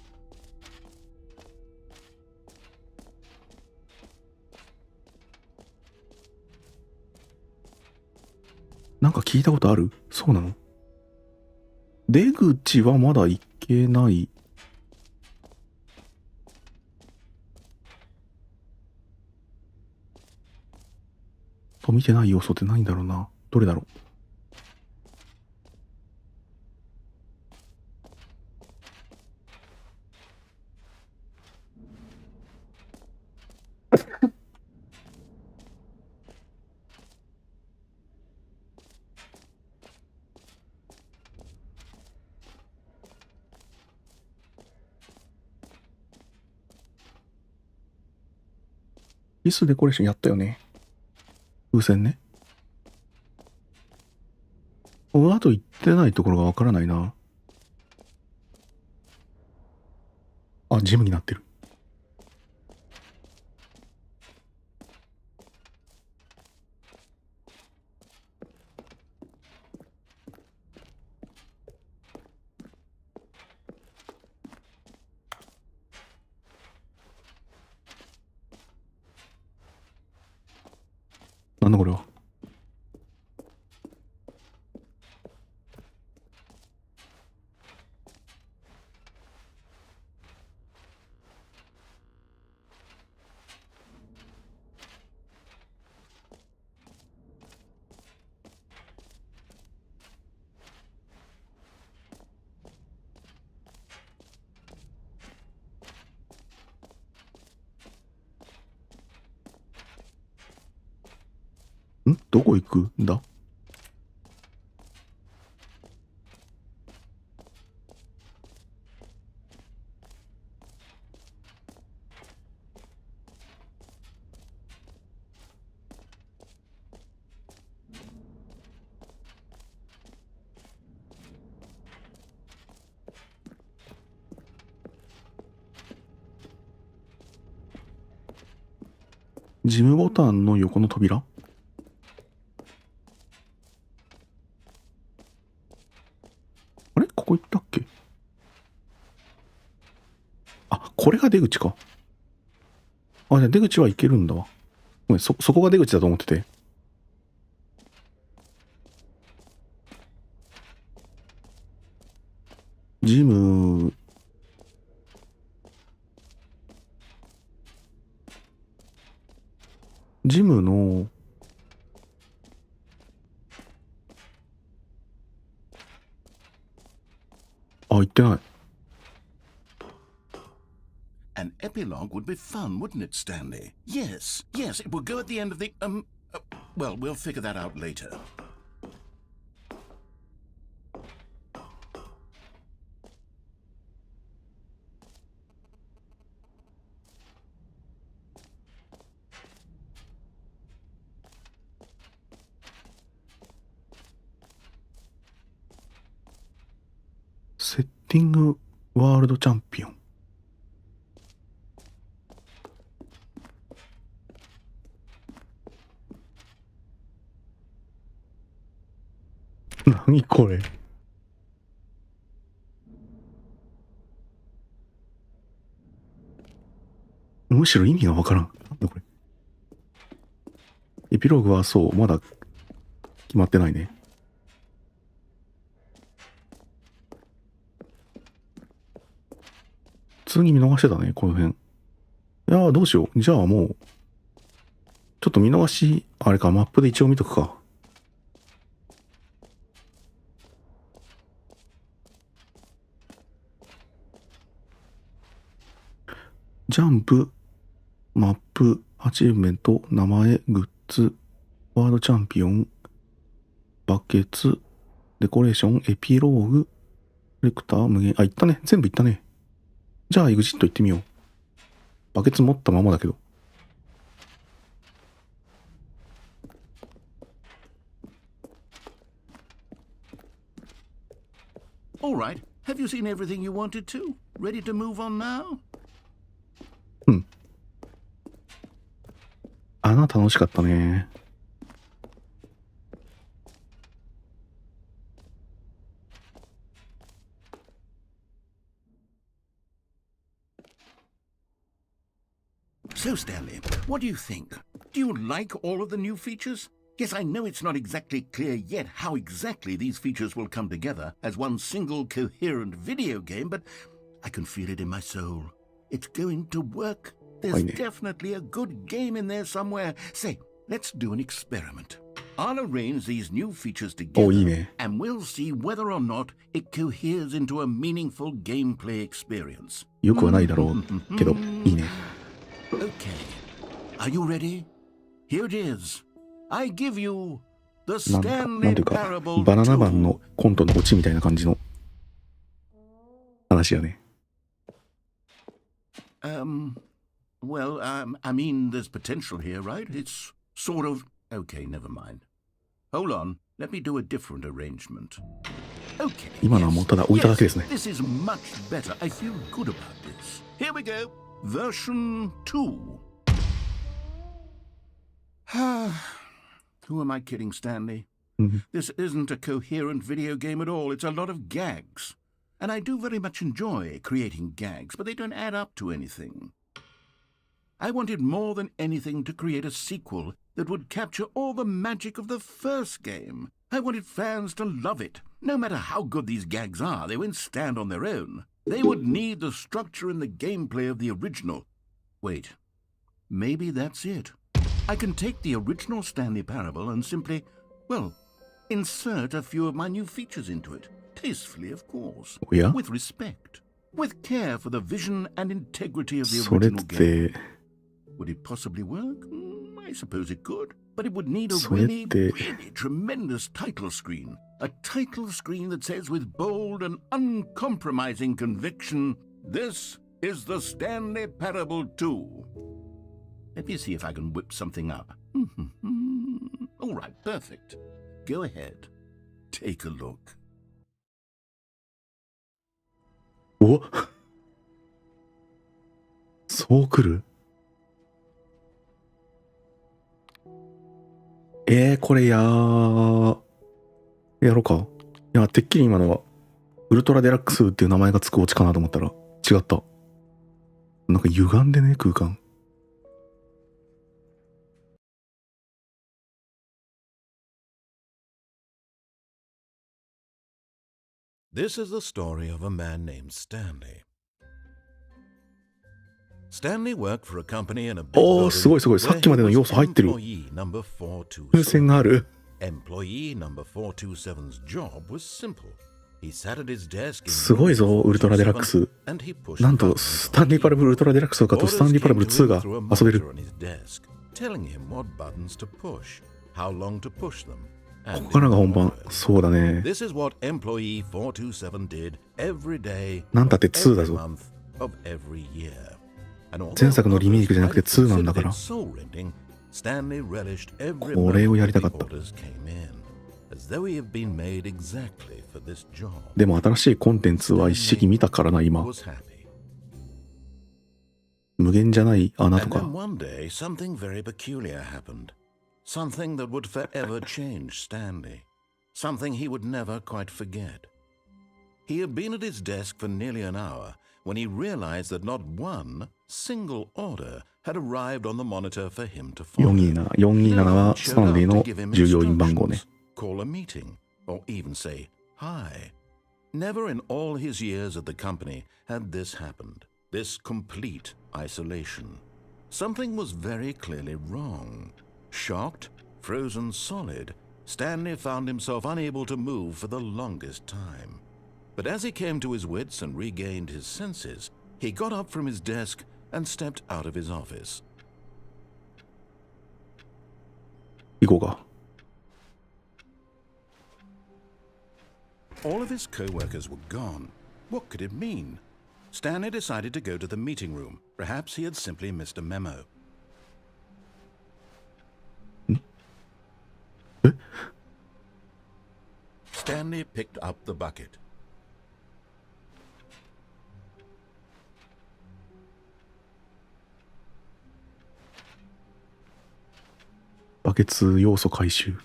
なんか聞いたことある？そうなの？出口はまだ行けない。と見てない要素ってないんだろうな。どれだろう。リスデコレーションやったよね。風船ね。あと行ってないところがわからないな。あ、ジムになってる。なんだこれは。どこ行くんだ？ジムボタンの横の扉？あれここ行ったっけ？あ、これが出口か。あ、じゃあ出口は行けるんだわ。ごめん、そこが出口だと思ってて。ジム、ジムの、あ、行ってない。An epilogue would be fun, wouldn't it, Stanley? Yes, yes, it would go at the end of the, well, we'll figure that out later.セッティングワールドチャンピオン。何これ？むしろ意味がわからん。なんだこれ。エピローグはそう、まだ決まってないね。普通に見逃してたね、この辺。いやー、どうしよう。じゃあもう、ちょっと見逃し、あれか、マップで一応見とくか。ジャンプ、マップ、アチーブメント、名前、グッズ、ワードチャンピオン、バケツ、デコレーション、エピローグ、コレクター、無限。あ、行ったね。全部行ったね。じゃあ、エグジット行ってみよう。バケツ持ったままだけど。All right. Have you seen everything you wanted to? Ready to move on now? うん。穴楽しかったね。So, Stanley, what do you think? Do you like all of the new features? Yes, I know it's not exactly clear yet how exactly these features will come together as one single coherent video game, but I can feel it in my soul. It's going to work. There's definitely a good game in there somewhere. Say, let's do an experiment. I'll arrange these new features together, and we'll see whether or not it coheres into a meaningful gameplay experience. よくはないだろうけど、いいね。Okay. Are you ready? Here it is. I give you the なんて Stanley いうか、 Parable バナナマン 2. のコントのオチみたいな感じの話やね。Well, I mean, there's potential here, right? It's sort of... Okay, never mind. Hold on. Let me do a different arrangement. Okay. 今のはもうただ置いただけですね。 This is much better. I feel good about this. Here we go. Version 2. Who am I kidding, Stanley? This isn't a coherent video game at all. It's a lot of gags. And I do very much enjoy creating gags, but they don't add up to anything. I wanted more than anything to create a sequel that would capture all the magic of the first game. I wanted fans to love it. No matter how good these gags are, they won't stand on their own. They would need the structure and the gameplay of the original. Wait, maybe that's it. I can take the original Stanley Parable and simply, well, insert a few of my new features into it. Tastefully, of course. Yeah? With respect. With care for the vision and integrity of the それっ original game. て、 Would it possibly work? I suppose it could. But it would need a それっ really, て、 really tremendous title screen. A title screen that says with bold and uncompromising conviction, "This is the Stanley Parable 2." Let me see if I can whip something up. All right, perfect. Go ahead. Take a look. おそう来る？これやろうか。いや、てっきり今のは、ウルトラデラックスっていう名前がつくオチかなと思ったら、違った。なんか歪んでね、空間。This is the story of a man named Stanley. Stanley worked for a company in a big おー、すごいすごい。さっきまでの要素入ってる。 employee number 風船がある。 Employee number 427's job was simple. He sat at his desk in すごいぞ、ウルトラデラックス。 and he pushed なんと、スタンリーパラブルウルトラデラックスとかとスタンリーパラブル2が遊べる。 on his desk, telling him what buttons to push, how long to push them. ここからが本番。そうだね。 This is what employee 427 did every day, なんたって2だ every ぞ。 month of every year. And although 前作のリメイクじゃなくて2なんだから。 soul rending, Stanley relished every これをやりた moment かっ the た。 orders came in, as though he had been made exactly for this job. でも新しいコンテンツは一式見たからな、今。 Was happy. 無限じゃない穴と And then か。 one day, something very peculiar happened. Something that would forever change Stanley. Something he would never quite forget. He had been at his desk for nearly an hour when he realized that not one single order had arrived on the monitor for him to follow. 427はスタンリーの従業員番号ね。 Call a meeting, or even say hi. Never in all his years at the company had this happened. This complete isolation. Something was very clearly wrong. Shocked, frozen solid, Stanley found himself unable to move for the longest time. But as he came to his wits and regained his senses, he got up from his desk and stepped out of his office. 行こうか。All of his co-workers were gone. What could it mean? Stanley decided to go to the meeting room. Perhaps he had simply missed a memo. え Stanley picked up the bucket. バケツ要素回収。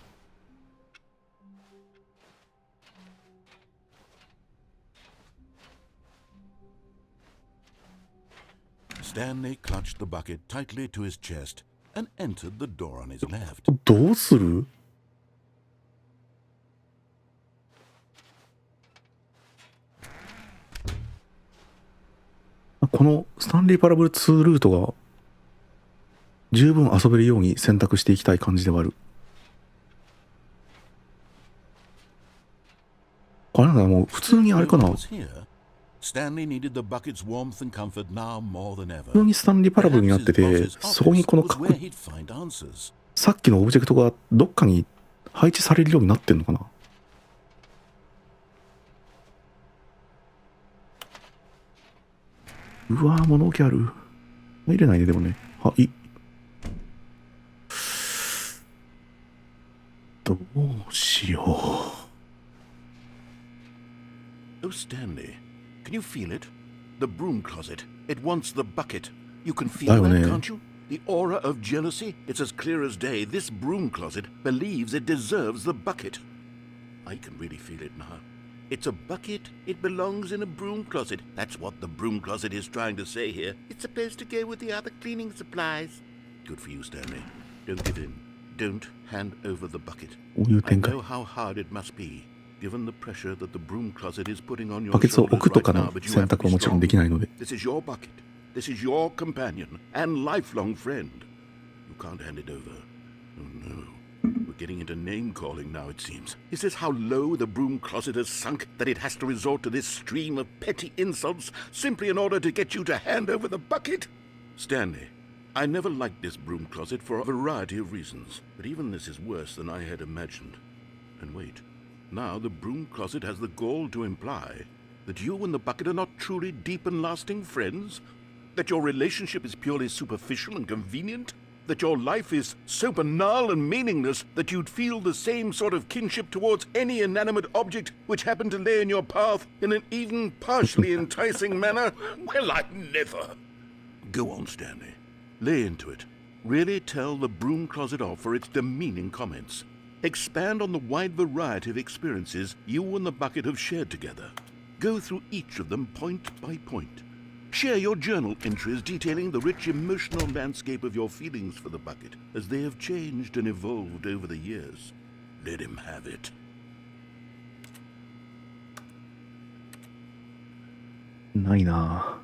Stanley clutched the bucket tightly to his chest and entered the door on his left. どうする？このスタンリーパラブル2ルートが十分遊べるように選択していきたい感じではある。これなんかもう普通にあれかな。 Stanley needed the bucket's warmth and comfort now more than ever. 普通にスタンリーパラブルになってて、そこにこのさっきのオブジェクトがどっかに配置されるようになってんのかな。うわー、物置ある。入れないね、でもね。はい。どうしよう。Oh, Stanley, can you feel it? The broom closet. It wants the bucket. You can feel that, can't you? The aura of jealousy? It's as clear as day. This broom closet believes it deserves the bucket. I can really feel it now. It's a bucket. It belongs in a broom closet. That's what the broom closet is trying to say here. It's supposed to go with the other cleaning supplies. Good for you, Stanley. Don't give in. Don't hand over the bucket. I know how hard it must be, given the pressure that the broom closet is putting on your shoulders right now, but you have to be strong. This is your bucket. This is your companion and lifelong friend. You can't hand it over. Oh no. We're getting into name-calling now, it seems. Is this how low the broom closet has sunk, that it has to resort to this stream of petty insults simply in order to get you to hand over the bucket? Stanley, I never liked this broom closet for a variety of reasons, but even this is worse than I had imagined. And wait, now the broom closet has the gall to imply that you and the bucket are not truly deep and lasting friends? That your relationship is purely superficial and convenient? That your life is so banal and meaningless that you'd feel the same sort of kinship towards any inanimate object which happened to lay in your path in an even partially enticing manner? Well, I'd never. Go on, Stanley. Lay into it. Really tell the broom closet off for its demeaning comments. Expand on the wide variety of experiences you and the bucket have shared together. Go through each of them point by point. Share your journal entries detailing the rich emotional landscape of your feelings for the bucket as they have changed and evolved over the years. Let him have it. ないな。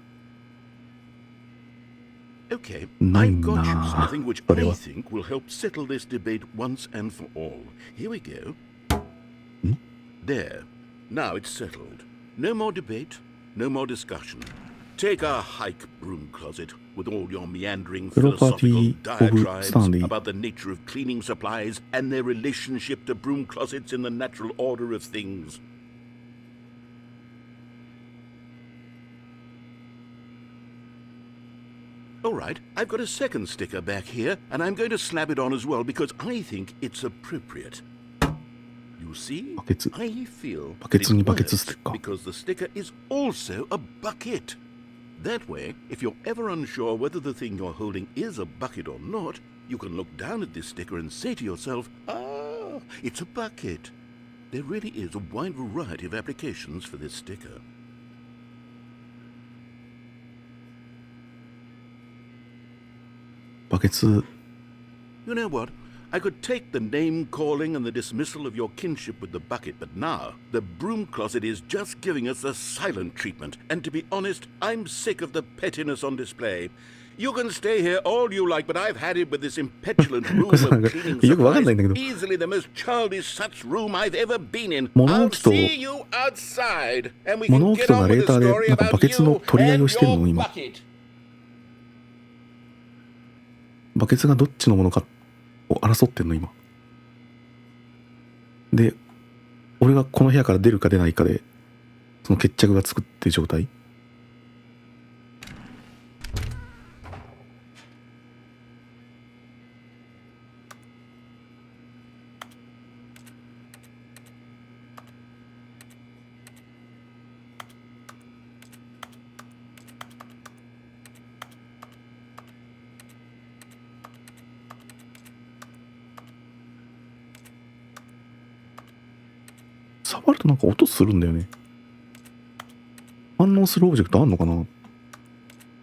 Okay, ない I've got you な。 something which それ I は。 think will help settle this debate once and for all. Here we go. There. Now it's settled. No more debate, no more discussion. Take a hike, broom closet, with all your meandering philosophical diatribes about the nature of cleaning supplies and their relationship to broom closets in the natural order of things. All right, I've got a second sticker back here, and I'm going to slap it on as well because I think it's appropriate. You see, I feel that it works because the sticker is also a bucket. That way, if you're ever unsure whether the thing you're holding is a bucket or not, you can look down at this sticker and say to yourself, ah, it's a bucket. There really is a wide variety of applications for this sticker. Buckets. You know what? I could take the name-calling and the dismissal of your kinship with the bucket, but now the broom closet is just giving us the silent treatment. And to be honest, I'm sick of the pettiness on display. You can stay here all you like, but I've had it with this impetulant room of cleaning supplies. Easily the most childish such room I've ever been in. I'll see you outside, and we can get on with the story about you and your bucket. バケツがどっちのものかを争ってんの今。で、俺がこの部屋から出るか出ないかでその決着がつくっていう状態。触るとなんか音するんだよね。反応するオブジェクトあんのかな。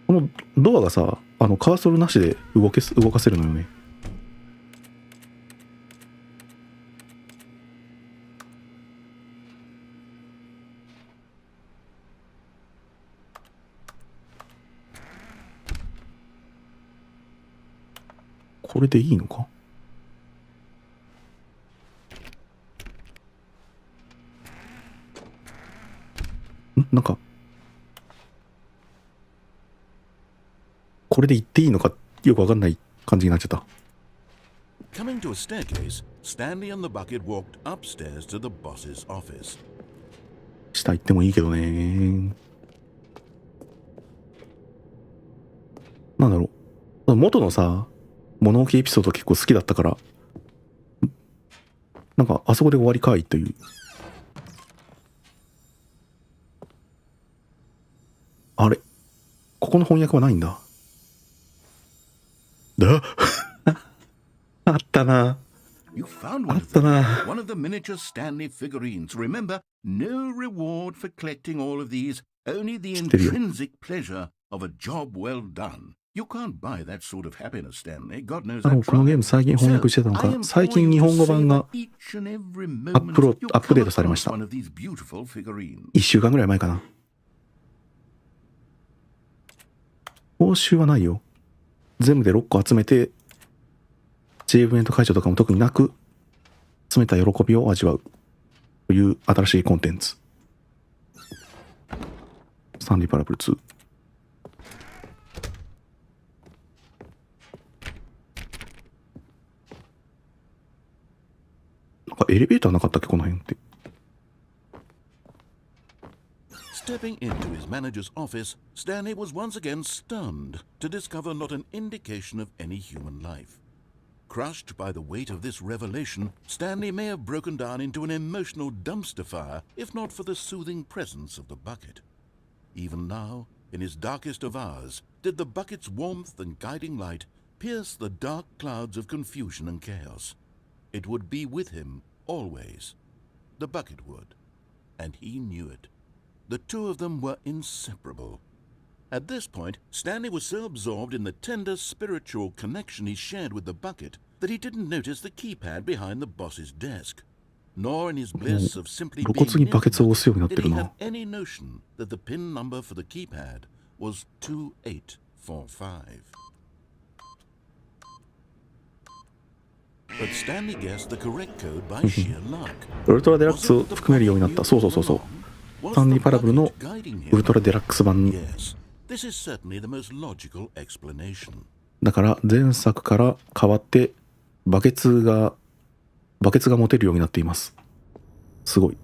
このドアがさ、カーソルなしで動かせるのよね。これでいいのか。なんかこれで行っていいのかよくわかんない感じになっちゃった。 Coming to a staircase, Stanley and the bucket walked upstairs to the boss's office. 下行ってもいいけどね。なんだろう、元のさ物置エピソード結構好きだったから、なんかあそこで終わりかいという。あれ、ここの翻訳はないんだ。あったな。 You found あ one っ of た them. な。 One of the miniature Stanley figurines. Remember, no reward for collecting all of these, only the intrinsic pleasure of a job well done. You can't buy that sort of happiness, Stanley. God knows I このゲーム tried. 最近翻訳してたの So, I か。 implore 最近 you 日 to 本語版 savor が each and every アッ moment プデー you トされました。 come across one of these beautiful figurines. 1週間ぐらい前かな。報酬はないよ。全部で6個集めて J イベント会場とかも特になく詰めた喜びを味わうという新しいコンテンツ。スタンリーパラブル2。なんかエレベーターなかったっけこの辺って。Stepping into his manager's office, Stanley was once again stunned to discover not an indication of any human life. Crushed by the weight of this revelation, Stanley may have broken down into an emotional dumpster fire if not for the soothing presence of the bucket. Even now, in his darkest of hours, did the bucket's warmth and guiding light pierce the dark clouds of confusion and chaos. It would be with him always. The bucket would, and he knew it. The two of them were inseparable. At this point, Stanley was so absorbed in the tender spiritual connection he shared with the bucket that he didn't notice the keypad behind the boss's desk. Nor in his bliss of simply 露骨 being に near バ the ケツを押すようになっ bucket, て did る he な。 have any notion that the pin number for the keypad was 2845. But Stanley guessed the correct code by sheer luck. ウルトラデラックスを含めるようになった。そうそうそうそう。スタンリーパラブルのウルトラデラックス版に。 Yes, this is certainly the most logical explanation. だから前作から変わってバケツが持てるようになっています。すごい。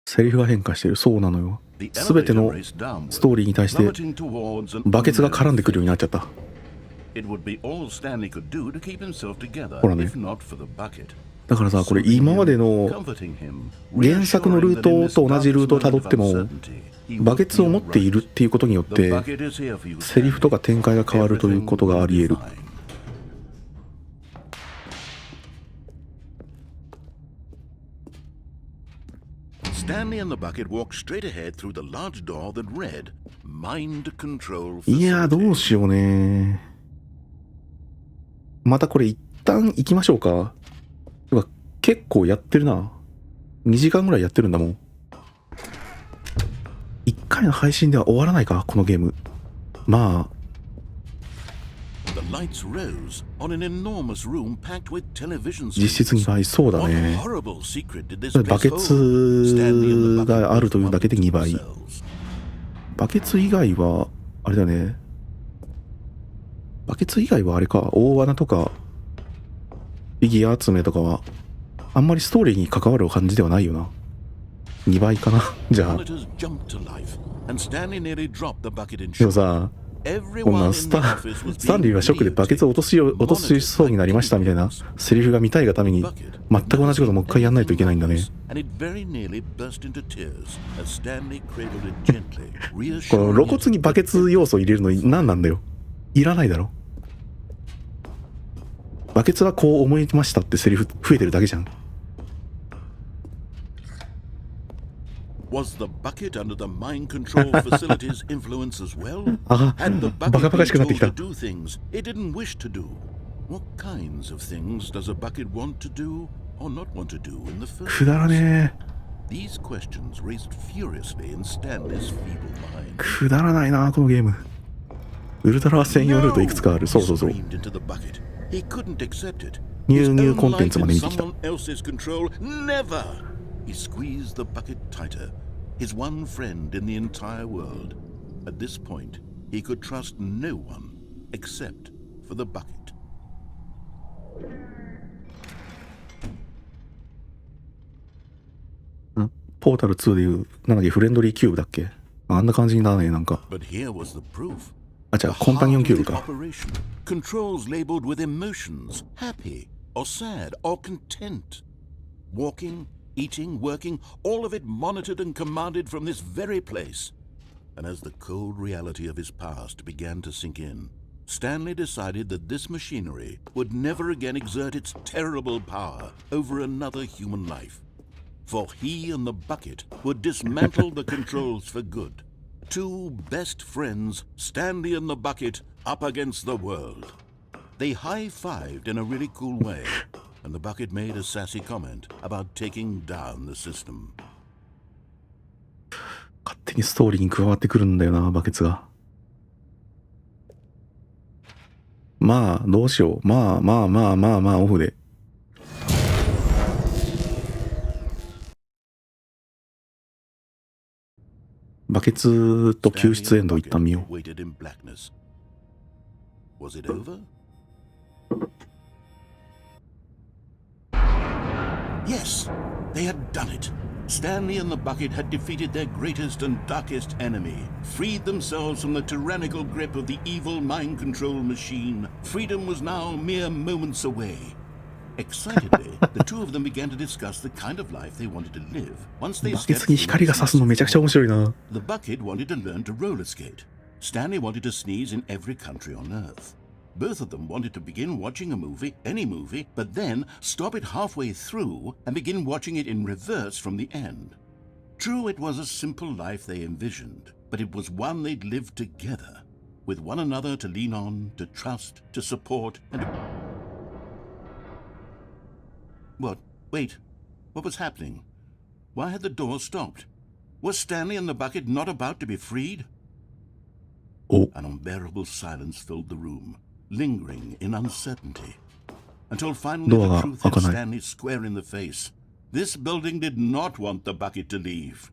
セリフが変化してる。そうなのよ。すべてのストーリーに対してバケツが絡んでくるようになっちゃった。ほらね。だからさ、これ今までの原作のルートと同じルートをたどってもバケツを持っているっていうことによってセリフとか展開が変わるということがあり得る。Stanley and the bucket walked straight ahead through the large door that read Mind Control いやー、ど Facility. うしようね。またこれ一旦行きましょうか。てか結構やってるな。2時間ぐらいやってるんだもん。1回の配信では終わらないかこのゲーム。まあ The lights rose on an enormous room packed with television 実質 screens. 2倍、そうだ What ね。 horrible secret did this バ place ケ hold? ツ Stanley and the があるというだけで bucket 2 倍。 themselves. バケツ以外は、あれだね。バケツ以外はあれか、大罠とか、フィギュア集めとかは、あんまりストーリーに関わる感じではないよな。2倍かな。じゃあ。 Monitors jumped to life, and Stanley nearly dropped the bucket in でも shock. さ、こん Everyone な in ス the タ office was ンリー being はショックでバケツを落としそうになりましたみたいなセリフが見たいがために、全く同じこともう一回やんないといけないんだね。And it very nearly burst into tears as Stanley cradled it gently, この reassuring 露骨にバケツ要素を入れるの何なんだよ。いらないだろ。バケツはこう思いましたってセリフ増えてるだけじゃん。Was the bucket under the mind control facility's influence as well? あ、 Had the バカバ bucket カしくな been ってき told た。 to do things it didn't wish to do? What kinds of things does a bucket want to do or not want to do in the first くだら place? ねえ。 These questions raced furiously in Stanley's feeble mind. くだらないなこのゲーム。ウルトラ専用ルートいくつかある。そうそうそう。 He screamed into the bucket. He couldn't accept it. ニュ His ーニュー own コンテンツ life まで in 見てきた。 someone else's control? Never! He squeezed the bucket tighter. His one friend in the entire world. At this point, he could trust no one except for the bucket. ポータル2でいうなんだっけ、フレンドリーキューブだっけ。あんな感じにならねえ、なんか。 But here was the proof. あ、じゃあコンパニオンキューブ The か。 operation. Controls labeled with emotions, happy or sad or content. Walking, eating, working, all of it monitored and commanded from this very place. And as the cold reality of his past began to sink in, Stanley decided that this machinery would never again exert its terrible power over another human life. For he and the bucket would dismantle the controls for good. Two best friends, Stanley and the bucket, up against the world. They high-fived in a really cool way, and the bucket made a sassy comment about taking down the system. 勝手にストーリーに加わってくるんだよな、バケツが。まあ、どうしよう。まあ、オフで。バケツと救出エンドを一旦見よう。 Waited in blackness. Was it over? Yes, they had done it. Stanley and the bucket had defeated their greatest and darkest enemy, freed themselves from the tyrannical grip of the evil mind control machine. Freedom was now mere moments away. Excitedly, the two of them began to discuss the kind of life they wanted to live. Once they バケ stepped ツに光が差すのめちゃくちゃ面白いな。 The bucket wanted to learn to roller skate. Stanley wanted to sneeze in every country on Earth. Both of them wanted to begin watching a movie, any movie, but then stop it halfway through and begin watching it in reverse from the end. True, it was a simple life they envisioned, but it was one they'd lived together, with one another to lean on, to trust, to support, and... What? Wait. What was happening? Why had the door stopped? Was Stanley and the bucket not about to be freed? お、 An unbearable silence filled the room, lingering in uncertainty. Until finally the ドアが truth 開 hit かない。 Stanley square in the face. This building did not want the bucket to leave.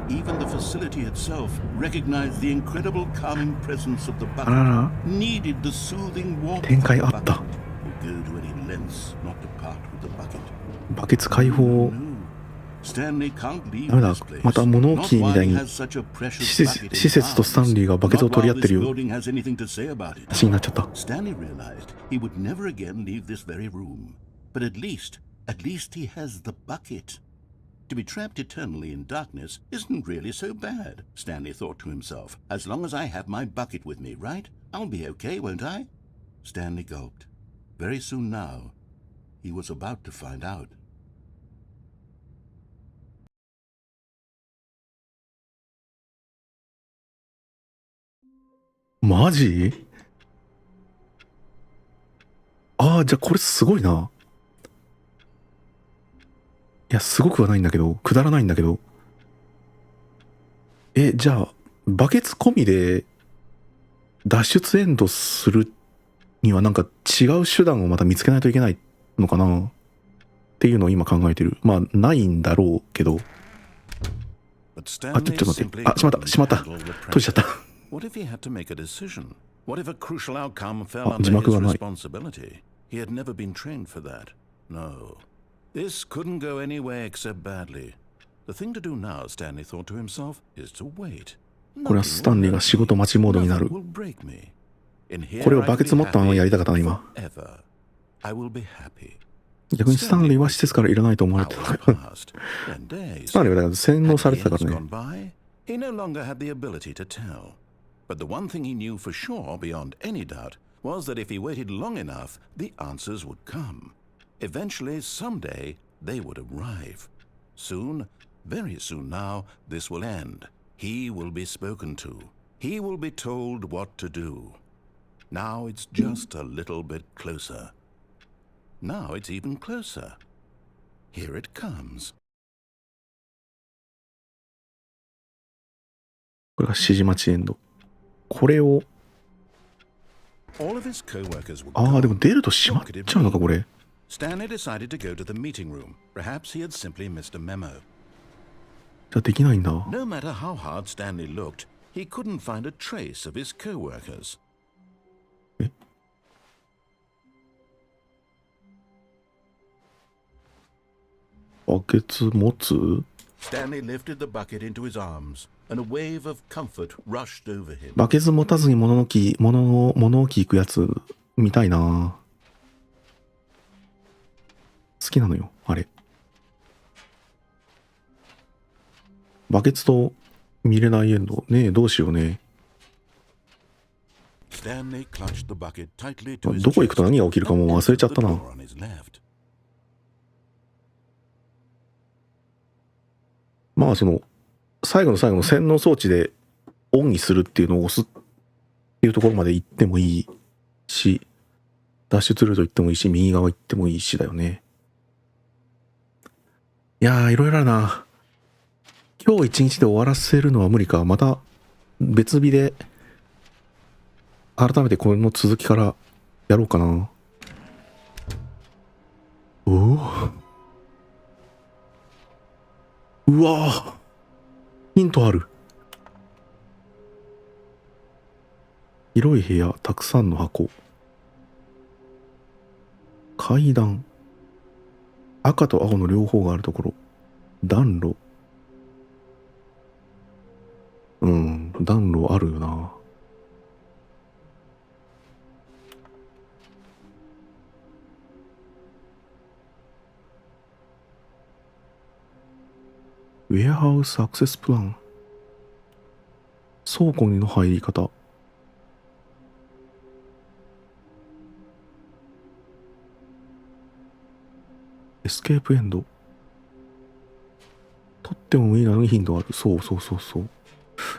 Even the facility itself recognized the incredible calming presence of the あら bucket, ら、 needed the soothing warmth of 展 the 開あった bucket, would go to any lengths not to part with the bucket. バケツ解放。 No, Stanley can't leave ダメだ this place. また物置みたいに Not while he has such a precious 施設とスタンリーがバケツを取り合ってるよ。 Not while this building has anything to say about it. 話になっちゃった。 Stanley realized he would never again leave this very room. But at least he has the bucket. To be trapped eternally in darkness isn't really so bad, Stanley thought to himself. As long as I have my bucket with me, right? I'll be okay, won't I? Stanley gulped. Very soon now, he was about to find out. マジ？ああ、じゃあこれすごいな。いや、すごくはないんだけど、くだらないんだけど。じゃあ、バケツ込みで、脱出エンドするにはなんか違う手段をまた見つけないといけないのかなっていうのを今考えてる。まあないんだろうけど。あ、ちょっと待って。あ、しまった。閉じちゃった。What if he had to make a decision? What if a crucial outcome fell Ah, under 字幕 his がない。 responsibility? He had never been trained for that. No. This couldn't go anywhere except badly. The thing to do now, Stanley thought to himself, is to wait. これはスタンリーが仕事待ちモードになる。 Nothing will break me. In here これを I バ can ケ be ツ持ったまま happy やりたかったな今。 forever. I will be happy. 逆にスタンリーは施設からいらないと思われてた。 Hours passed, then days. スタンリーはだから洗脳されてたから Had ね。 years gone by, he no longer had the ability to tell. But the one thing he knew for sure, beyond any doubt, was that if he waited long enough, the answers would come. Eventually, someday, they would arrive. Soon, very soon now, this will end. He will be spoken to. He will be told what to do. Now it's just a little bit closer. Now it's even closer. Here it comes. これが指示待ちエンド。これを、 All of his co-workers were ああ、で gone. も出ると閉まっちゃうのか、これ。 Stanley decided to go to the meeting room. Perhaps he had simply missed a memo. じゃあできないんだ。 No matter how hard Stanley looked, he couldn't find a trace of his co-workers. バケツ持つ？ Stanley lifted the bucket into his arms, and a wave of comfort rushed over him. バケツ持たずに物置行くやつ見たいな。好きなのよ、あれ。バケツと見れないエンド。ねえ、どうしようね。 Stanley clutched the bucket tightly to his どこ行くと chest 何が起きるかもう忘れちゃった and な。 entered the door on his left. まあその最後の最後の洗脳装置でオンにするっていうのを押すっていうところまで行ってもいいし、脱出ルート行ってもいいし、右側行ってもいいしだよね。いやー、いろいろあるな。今日一日で終わらせるのは無理か。また別日で改めてこの続きからやろうかな。おお、うわぁ、ヒントある。広い部屋、たくさんの箱、階段、赤と青の両方があるところ、暖炉。暖炉あるよな。ウェアハウスアクセスプラン。倉庫の入り方。エスケープエンド。取ってもいいなのにヒントがある。そう。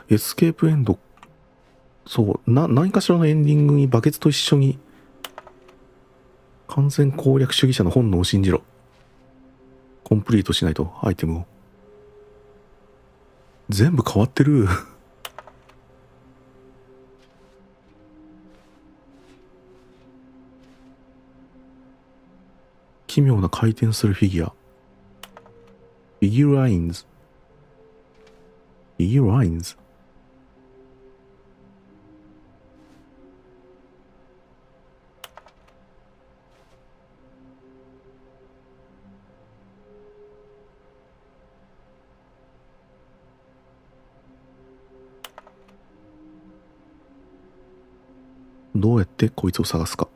エスケープエンド。そう。何かしらのエンディングにバケツと一緒に、完全攻略主義者の本能を信じろ。コンプリートしないと、アイテムを。全部変わってる。奇妙な回転するフィギュア。フィギュラインズ。どうやってこいつを探すか。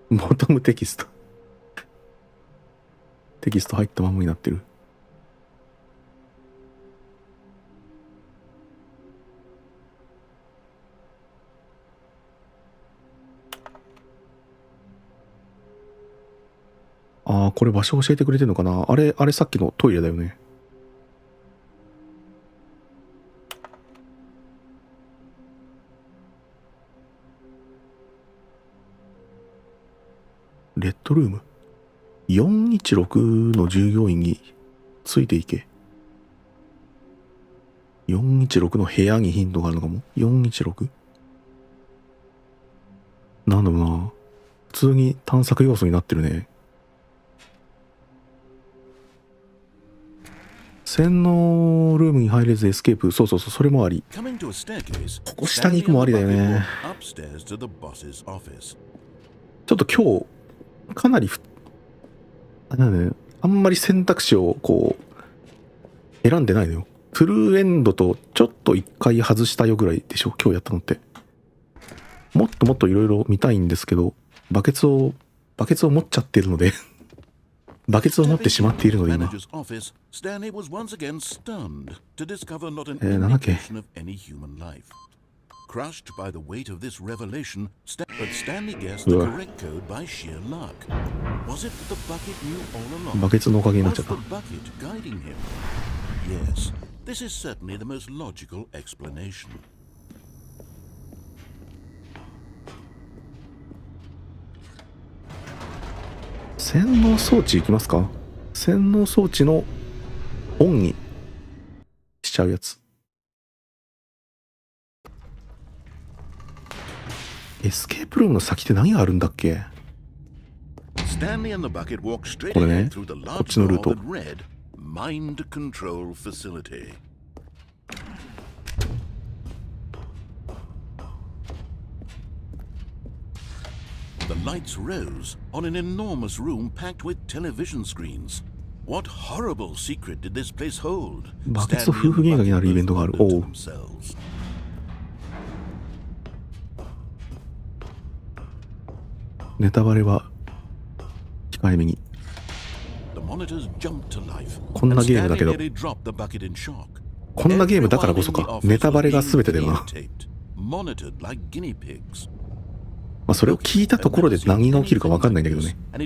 ボトムテキスト。テキスト入ったままになってる。ああ、これ場所教えてくれてるのかな。あれさっきのトイレだよね。レッドルーム。416の従業員についていけ。416の部屋にヒントがあるのかも。 416？ なんだろうな、普通に探索要素になってるね。洗脳ルームに入れずエスケープ。そうそうそう、それもあり。ここ下に行くもありだよね。ちょっと今日かなりあんまり選択肢をこう選んでないのよ。フルエンドとちょっと一回外したよぐらいでしょ今日やったのって。もっともっといろいろ見たいんですけど、バケツを持っちゃってるのでバケツを持ってしまっているので今。なんだっけ。Crushed by the weight of this revelation, but Stanley guessed the correct code by sheer luck. Was it the bucket knew all along? バケツのおかげになっちゃ Was った。 the bucket guiding him? Yes, this is certainly the most logical explanation. 洗脳装置いきますか。洗脳装置のオンにしちゃうやつ。エスケープルームの先って何があるんだっけ。Stanley and the bucket walked straight これね、 ahead through the こっ large ちのルー door ト。 that read Mind Control Facility. The lights rose on an enormous room packed with television screens. What horrible secret did this place hold? バケツと夫婦喧嘩になるイベントがある。おう。ネタバレは控えめに。こんなゲームだけど、こんなゲームだからこそか、ネタバレが全てだよな。まあそれを聞いたところで何が起きるか分かんないんだけどね。ネ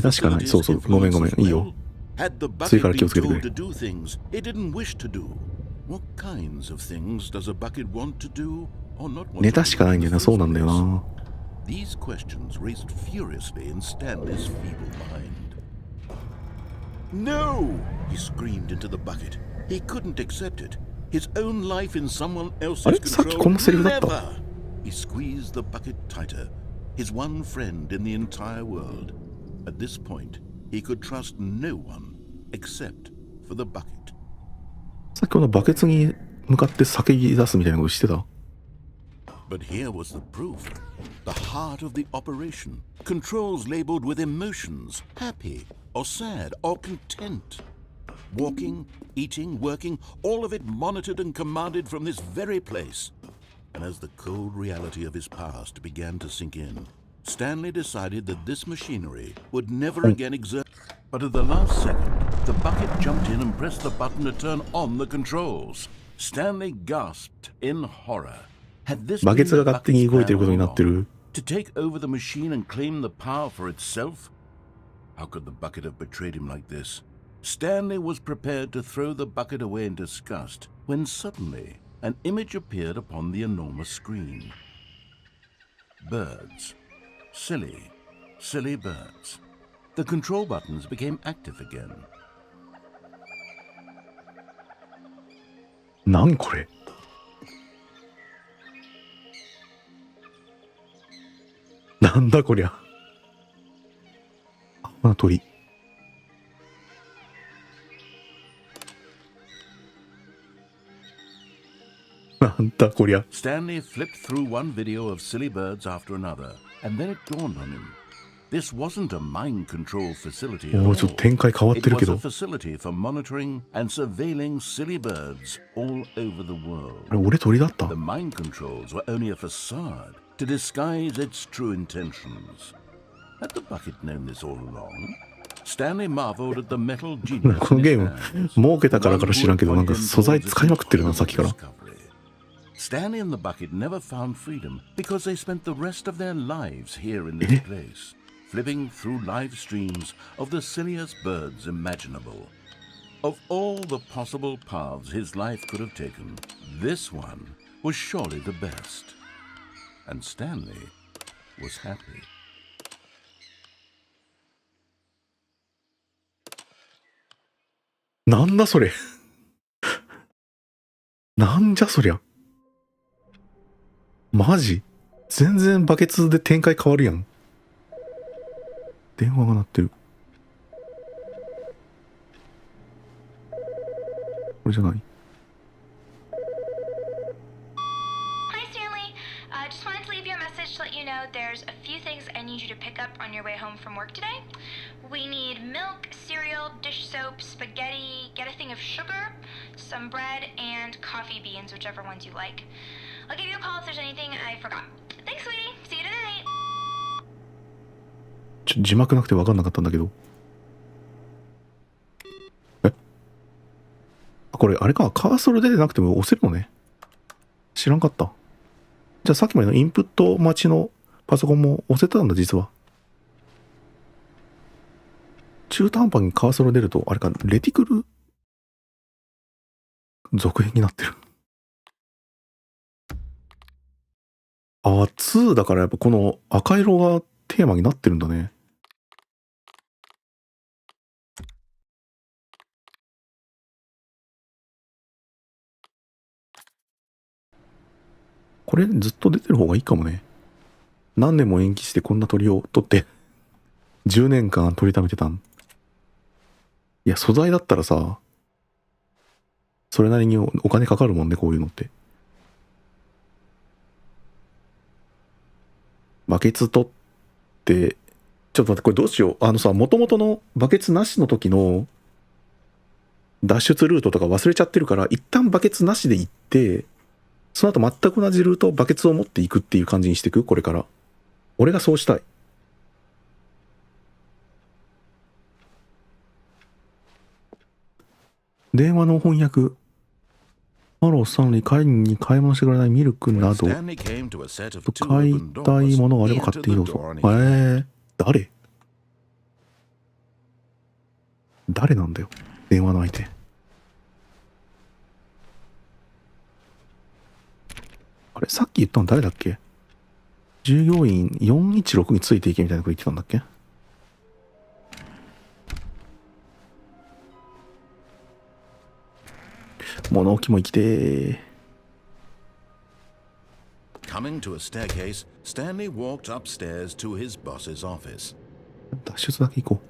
タしかない。そうそう、ごめんごめん、いいよ。次から気をつけてくれ。ネタしかないんだよな。そうなんだよな。These questions raced furiously in Stanley's feeble mind. No! He screamed into the bucket. He couldn't accept it. His own life in someone else's あれ、さっきこんなセリフだった。 Never! He squeezed the bucket tighter. His one friend in the entire world. At this point, he could trust no one except for the bucket. さっきこのバケツに向かって叫び出すみたいなことしてた。But here was the proof. The heart of the operation. Controls labeled with emotions. Happy, or sad, or content. Walking, eating, working, all of it monitored and commanded from this very place. And as the cold reality of his past began to sink in, Stanley decided that this machinery would never again exert. But at the last second, the bucket jumped in and pressed the button to turn on the controls. Stanley gasped in horror. バケツが勝手に動いてることになってる。 To take over the machine and claim the power for itself? How could the bucket have betrayed him like this? Stanley was prepared to throw the bucket away in disgust when suddenly an image appeared upon the enormous screen. Birds. Silly, silly birds. The control buttons became active again. 何これ。なんだこりゃ。あ、鳥。なんだこりゃ。 Stanley flipped through one video of silly birds after another, and then it dawned on him. This wasn't a mind control facility at all. もうちょっと展開変わってるけ It ど。 was a facility for monitoring and surveilling silly birds all over the world. あれ、俺鳥だった。 The mind controls were only a facade to disguise its true intentions. Had the bucket known this all along? Stanley marveled at the metal genius この in ゲ his ーム hands. 儲けたからか知らんけど、なんか素材使いまくってるな、さっきから。 Stanley and the bucket never found freedom because they spent the rest of their lives here in this place, flipping through live streams of the silliest birds imaginable. Of all the possible paths his life could have taken, this one was surely the best. And Stanley was happy. なんだそれ。なんじゃそりゃ。マジ？全然バケツで展開変わるやん。電話が鳴ってる。これじゃない？ Hi, Stanley. Just wanted to leave you a message to let you know there's a few things I need you to pick up on your way home from work today. We need milk, cereal, dish soap, spaghetti, get a thing of sugar, some bread, and coffee beans, whichever ones you like. I'll give you a call if there's anything I forgot. Thanks, sweetie. See you tonight. 字幕なくて分かんなかったんだけど。これあれか、カーソル出てなくても押せるのね。知らんかった。じゃあさっきまでのインプット待ちのパソコンも押せてたんだ、実は。中途半端にカーソル出ると、あれか、レティクル続編になってる。あ、2だからやっぱこの赤色がテーマになってるんだね。これずっと出てる方がいいかもね。何年も延期してこんな鳥を取って10年間取りためてたん。いや、素材だったらさ、それなりにお金かかるもんね、こういうのって。バケツ取って、ちょっと待って、これどうしよう。元々のバケツなしの時の脱出ルートとか忘れちゃってるから、一旦バケツなしで行って、その後全く同じルート、バケツを持っていくっていう感じにしていく？これから。俺がそうしたい。電話の翻訳。ハロー、スタンリー、会議に買い物してくれないミルクなど、買いたいものがあれば買っていいどうぞ。誰なんだよ、電話の相手。あれ、さっき言ったの誰だっけ？従業員416についていけみたいなこと言ってたんだっけ？物置も生きてー。Coming to a staircase, Stanley walked upstairs to his boss's office. 脱出だけ行こう。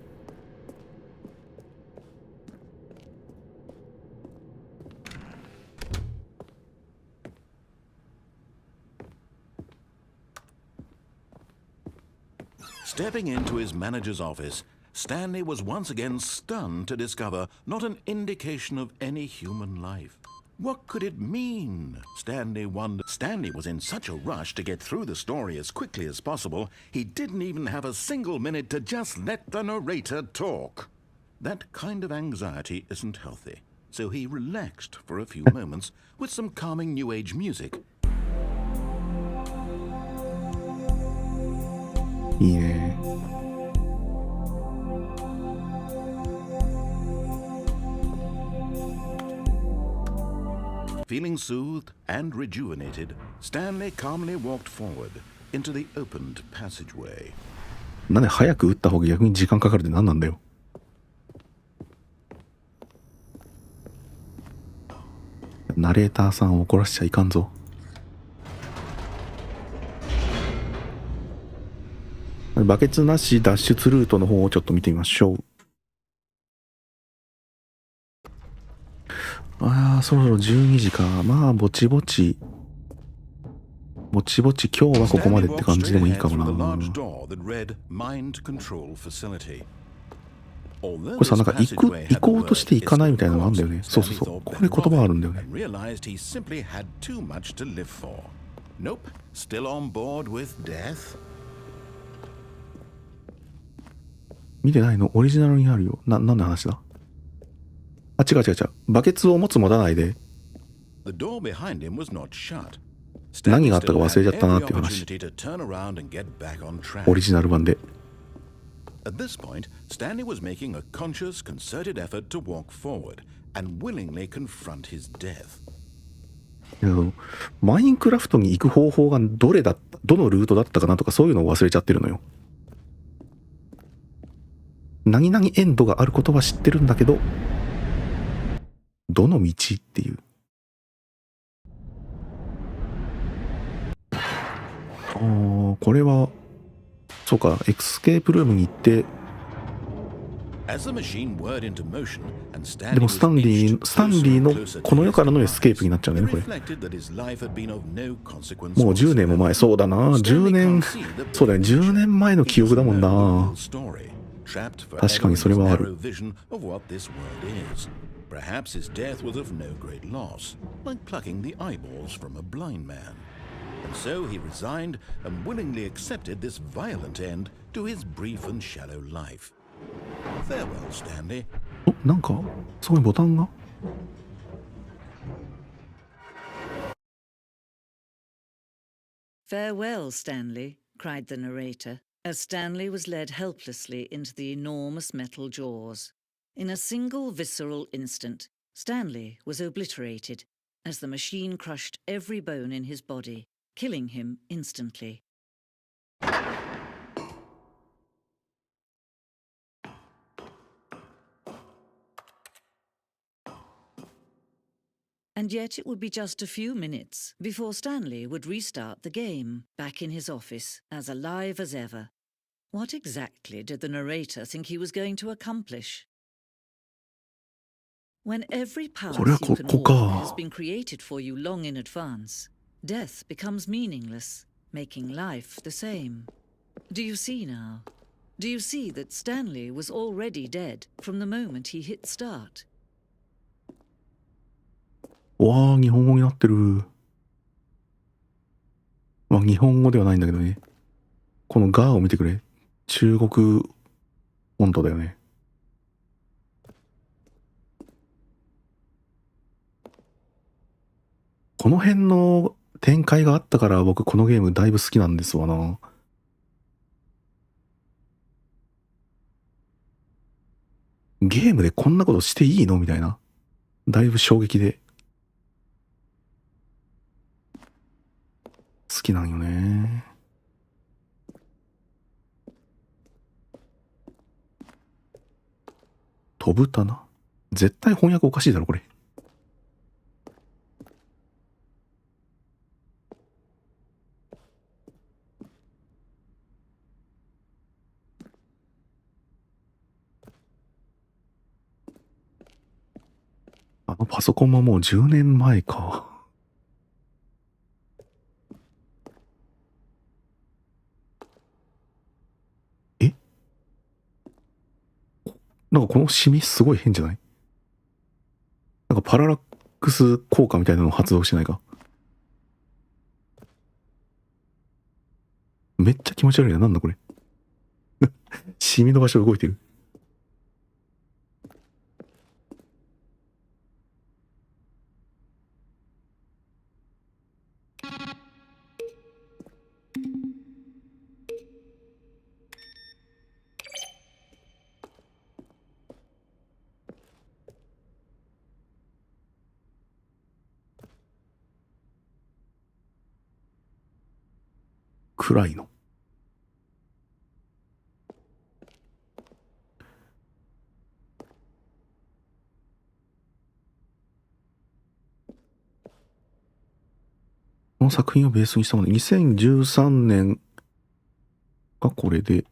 Stepping into his manager's office, Stanley was once again stunned to discover not an indication of any human life. What could it mean? Stanley wondered. Stanley was in such a rush to get through the story as quickly as possible, he didn't even have a single minute to just let the narrator talk. That kind of anxiety isn't healthy, so he relaxed for a few moments with some calming New Age music. いいね。Feeling soothed and rejuvenated, Stanley calmly walked forward into the opened passageway. なんで早く打った方が逆に時間かかるって何なんだよ。ナレーターさんを怒らしちゃいかんぞ。バケツなし脱出ルートの方をちょっと見てみましょう。ああ、そろそろ12時か。まあぼちぼち今日はここまでって感じでもいいかもな。これさ、なんか行こうとして行かないみたいなのあるんだよね。そうそうそう、これ言葉あるんだよね。見てないの？オリジナルにあるよ。何の話だ？あ、違う。バケツを持つ持たないで。何があったか忘れちゃったなっていう話。オリジナル版で。At this point, Stanley was making a conscious, concerted effort to walk forward and willingly confront his death. けどマインクラフトに行く方法がどのルートだったかなとかそういうのを忘れちゃってるのよ。何々エンドがあることは知ってるんだけど、どの道っていう。これはそうか、エクスケープルームに行って、As the machine whirred into motion and で Stanley も was スタンリ inched ー closer の and closer この to 世 his からのエスケープになっちゃうんだ he よね、これ。 reflected that his life had been of no consequence もう10年も前、そうだな、10 Stanley 年 can't see the そうだよ、 big 10 picture. 年前の He 記憶だもん doesn't know な。 the real story, trapped 確か forever に in それ his はある。 narrow vision of what this world is. Perhaps his death was of no great loss, like plucking the eyeballs from a blind man. And so he resigned and willingly accepted this violent end to his brief and shallow life. Farewell, Stanley. お、なんかそこにボタンが。 Farewell, Stanley, cried the narrator, as Stanley was led helplessly into the enormous metal jaws. In a single visceral instant, Stanley was obliterated as the machine crushed every bone in his body, killing him instantly. And yet it would be just a few minutes before Stanley would restart the game, back in his office, as alive as ever. What exactly did the narrator think he was going to accomplish? When every path you can walk has been created for you long in advance, death becomes meaningless, making life the same. Do you see now? Do you see that Stanley was already dead from the moment he hit start? わあ、日本語になってる。まあ、日本語ではないんだけどね。このガーを見てくれ。中国フォントだよね。この辺の展開があったから僕このゲームだいぶ好きなんですわな。ゲームでこんなことしていいのみたいな。だいぶ衝撃で。好きなんよね。飛ぶ棚？絶対翻訳おかしいだろこれ。あのパソコンももう10年前か。え？なんかこのシミすごい変じゃない？なんかパララックス効果みたいなの発動してないか？めっちゃ気持ち悪いな。なんだこれ。シミの場所動いてる。暗いの。この作品をベースにしたもの、2013年がこれで、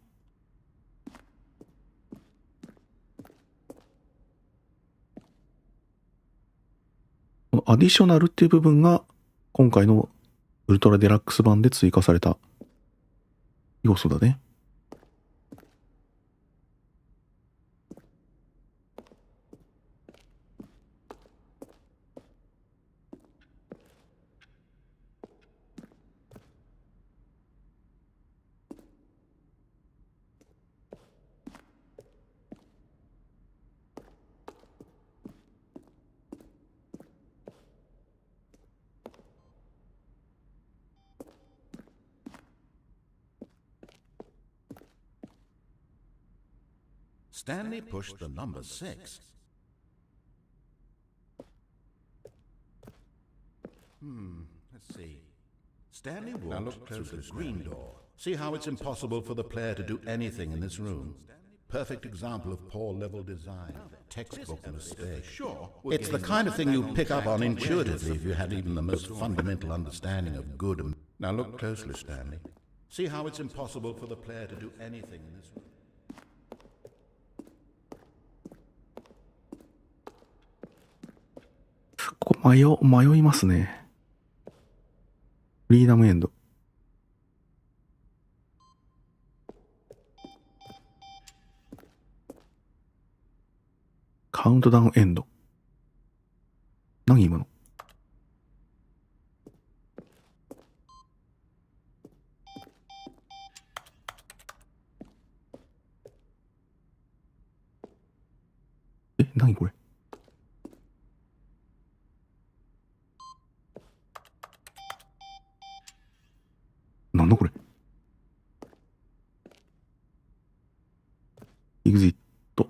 このアディショナルっていう部分が今回のウルトラデラックス版で追加された要素だね。Stanley pushed the number 6. Let's see. Stanley walked through the green door. See how it's impossible for the player to do anything in this room? Perfect example of poor level design. Textbook mistake. It's the kind of thing you pick up on intuitively if you had even the most fundamental understanding of good and... Now look closely, Stanley. See how it's impossible for the player to do anything in this room? ここ迷いますね。フリーダムエンド。カウントダウンエンド。何今の？何これ？なんだこれ？エグジット。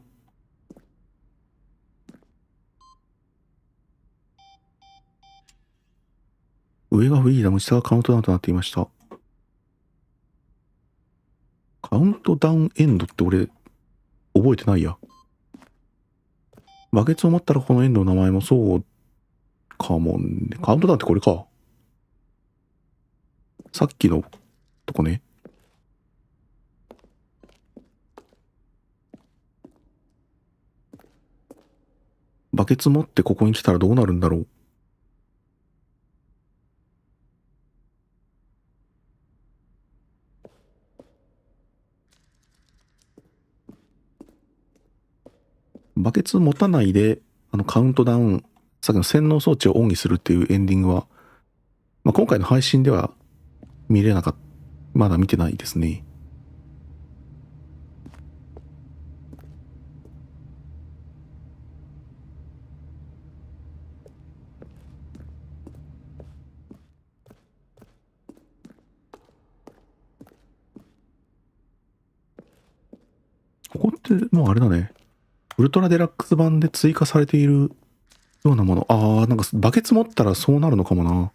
上がフリーダム、下がカウントダウンとなっていました。カウントダウンエンドって俺、覚えてないや。バケツを持ったらこのエンドの名前もそうかもね。カウントダウンってこれか。さっきのとこね。バケツ持ってここに来たらどうなるんだろう。バケツ持たないで、カウントダウン、さっきの洗脳装置をオンにするっていうエンディングは、今回の配信では見れなかった。まだ見てないですね。ここってもうあれだね。ウルトラデラックス版で追加されているようなもの。なんかバケツ持ったらそうなるのかもな。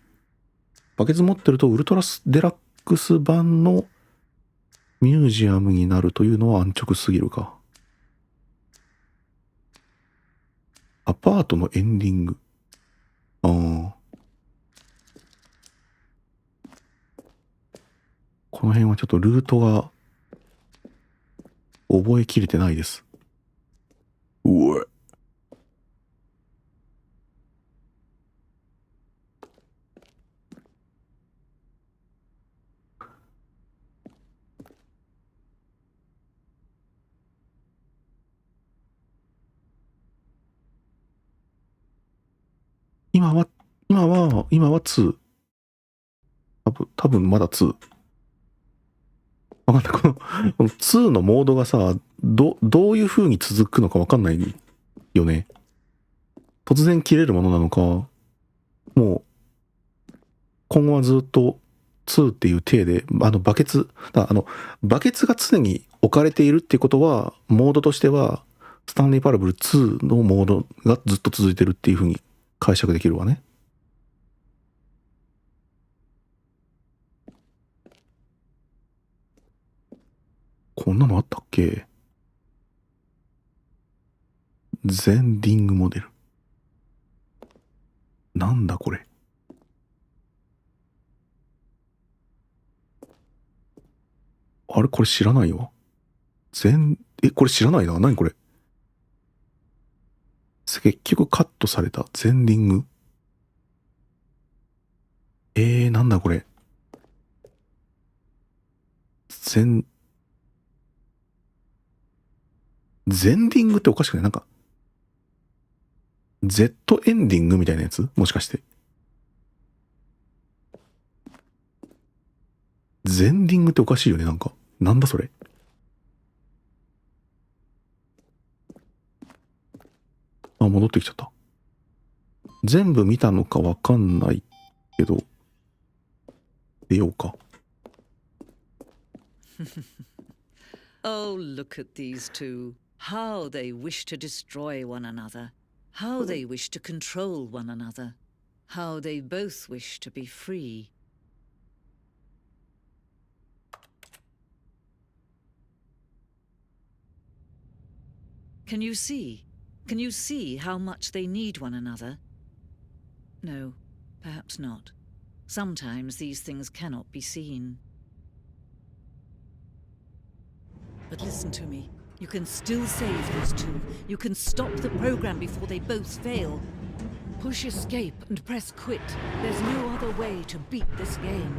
バケツ持ってるとウルトラデラックス版のミュージアムになるというのは安直すぎるか。アパートのエンディング。この辺はちょっとルートが覚えきれてないです。うえ。今は2。多分まだ2。わかんない。この2のモードがさ、どういう風に続くのかわかんないよね。突然切れるものなのか、もう、今後はずっと2っていう体で、バケツが常に置かれているっていうことは、モードとしては、スタンリーパラブル2のモードがずっと続いてるっていう風に解釈できるわね。こんなのあったっけ？ゼンディングモデル。なんだこれ。あれこれ知らないわ。これ知らないな。何これ。結局カットされた。ゼンディング。なんだこれ。ゼンディングっておかしくない？なんか、Z エンディングみたいなやつ？もしかして。ゼンディングっておかしいよね、なんか。なんだそれ。戻ってきちゃった。全部見たのかわかんないけど、出ようか。Oh, look at these two. How they wish to destroy one another. How they wish to control one another. how they both wish to be free. Can you see? Can you see how much they need one another? No, perhaps not. Sometimes these things cannot be seen. But listen to me. You can still save these two. You can stop the program before they both fail. Push escape and press quit. There's no other way to beat this game.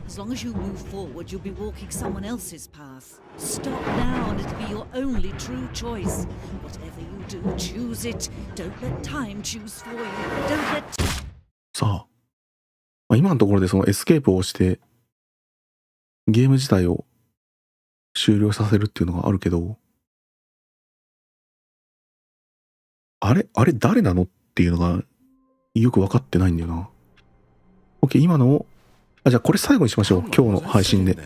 As long as you move forward, you'll be walking someone else's path. Stop now and it'll be your only true choice. Whatever you do, choose it. Don't let time choose for you. Don't let... さあ、まあ、今のところでそのエスケープを押してゲーム自体を終了させるっていうのがあるけど、あれ誰なのっていうのがよく分かってないんだよな。OK、今のを、じゃあこれ最後にしましょう。今日の配信で。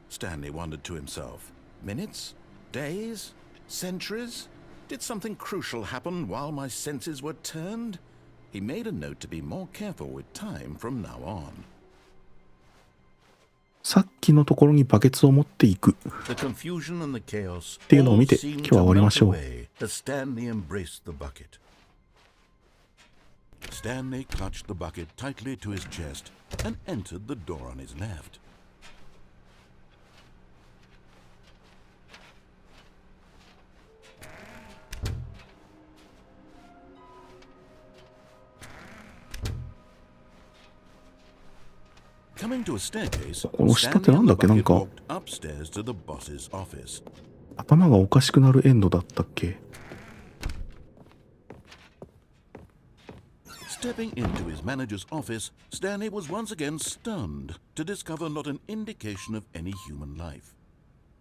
Stanley wondered to himself. Minutes? Days? Centuries? Did something crucial happen while my senses were turned? He made a note to be more careful with time from now on. さっきのところにバケツを持っていく The confusion and the chaos っていうのを見て all 今 seemed 日は終わり to ま melt しょう。 away as Stanley embraced the bucket. Stanley clutched the bucket tightly to his chest and entered the door on his left. Coming to a staircase, この下ってなんだっけ？ Stanley なんか walked upstairs to the boss's office. 頭がおかしくなるエンドだったっけ？ Stepping into his manager's office, Stanley was once again stunned to discover not an indication of any human life.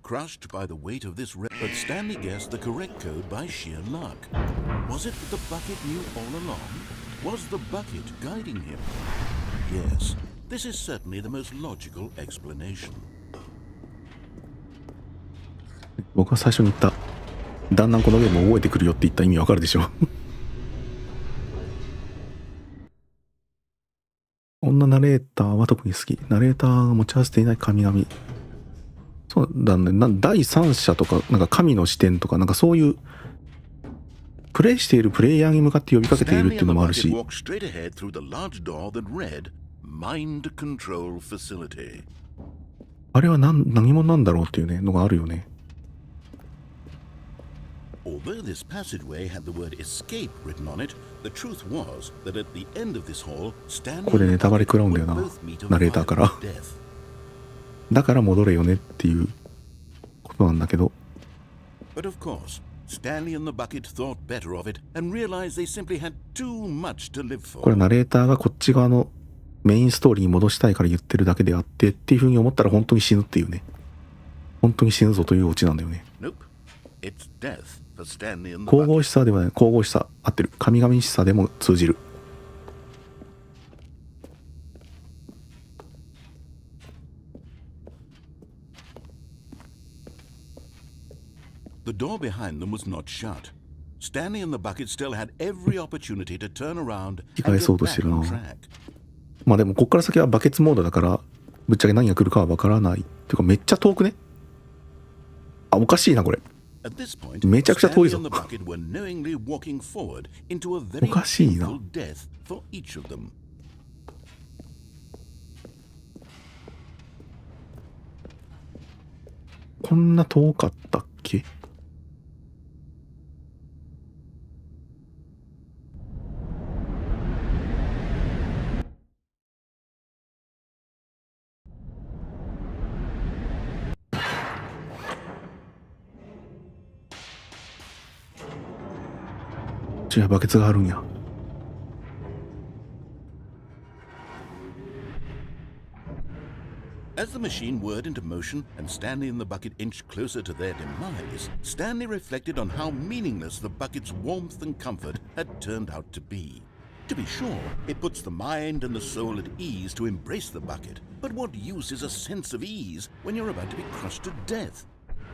Crushed by the weight of this but Stanley guessed the correct code by sheer luck. Was it that the bucket knew all along? Was the bucket guiding him? Yes, this is certainly the most logical explanation. 僕は最初に言っただんだんこのゲーム覚えてくるよって言った意味わかるでしょこんなナレーターは特に好き。ナレーターが持ち合わせていない神々。そうだね。第三者とか、なんか神の視点とか、なんかそういう、プレイしているプレイヤーに向かって呼びかけているっていうのもあるし。あれは何者なんだろうっていうね、のがあるよね。Although this passageway had the word escape written on it, the truth was that at the end of this hall, Stanley これネタバレ食らうんだよな、ナレーターから。だから戻れよねっていうことなんだけど。But of course, Stanley and the bucket thought better of it and realized they simply had too much to live for. これナレーターがこっち側のメインストーリーに戻したいから言ってるだけであってっていう風に思ったら本当に死ぬっていうね。本当に死ぬぞというオチなんだよね。Nope. It's death for Stanley and the 神々 bucket. しさではない、神々しさ合ってる。神々しさでも通じる。The door behind them was not shut. Stanley and the bucket still had every opportunity to turn around 引き and 返そ get うとして back る on な。 track. まあでもこっから先はバケツモードだからぶっちゃけ何が来るかはわからない。っていうかめっちゃ遠くね。あ、おかしいなこれ。 At this point, めちゃくちゃ遠いぞ。 Stanley and the bucket were knowingly walking forward into a very おかしいな。 painful death for each of them. こんな遠かったっけ？違う、バケツがあるんや。As the machine whirred into motion and Stanley and the bucket inched closer to their demise, Stanley reflected on how meaningless the bucket's warmth and comfort had turned out to be. To be sure, it puts the mind and the soul at ease to embrace the bucket, but what use is a sense of ease when you're about to be crushed to death?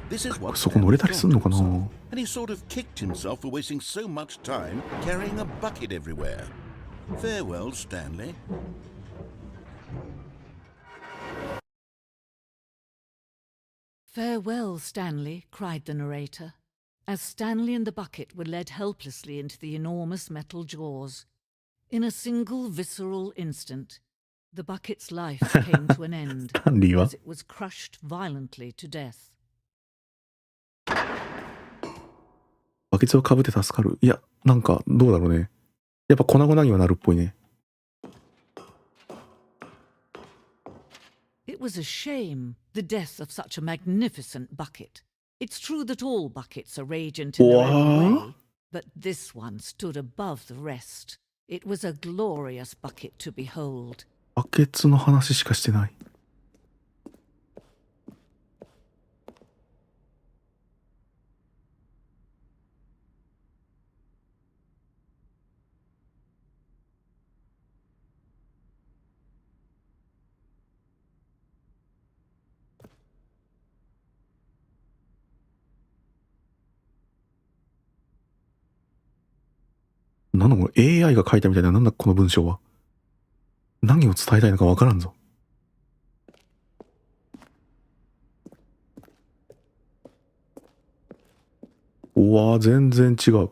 This is what そこ乗れたり Stanley すんの thought か to な？ himself, and he sort of kicked himself for wasting so much time carrying a bucket everywhere. Farewell, Stanley. Farewell, Stanley, cried the narrator, as Stanley and the bucket were led helplessly into the enormous metal jaws. In a single visceral instant, the bucket's life came to an end スタンリーは as it was crushed violently to death. バケツをかぶって助かる。いや、なんか、どうだろうね。やっぱ粉々にはなるっぽいね。It was a shame, the death of such a magnificent bucket. It's true that all buckets are radiant in their own way, but this one stood above the rest. It was a glorious bucket to behold. バケツの話しかしてない。なんだこれ AI が書いたみたいな、なんだこの文章は。何を伝えたいのかわからんぞ。うわー、全然違う。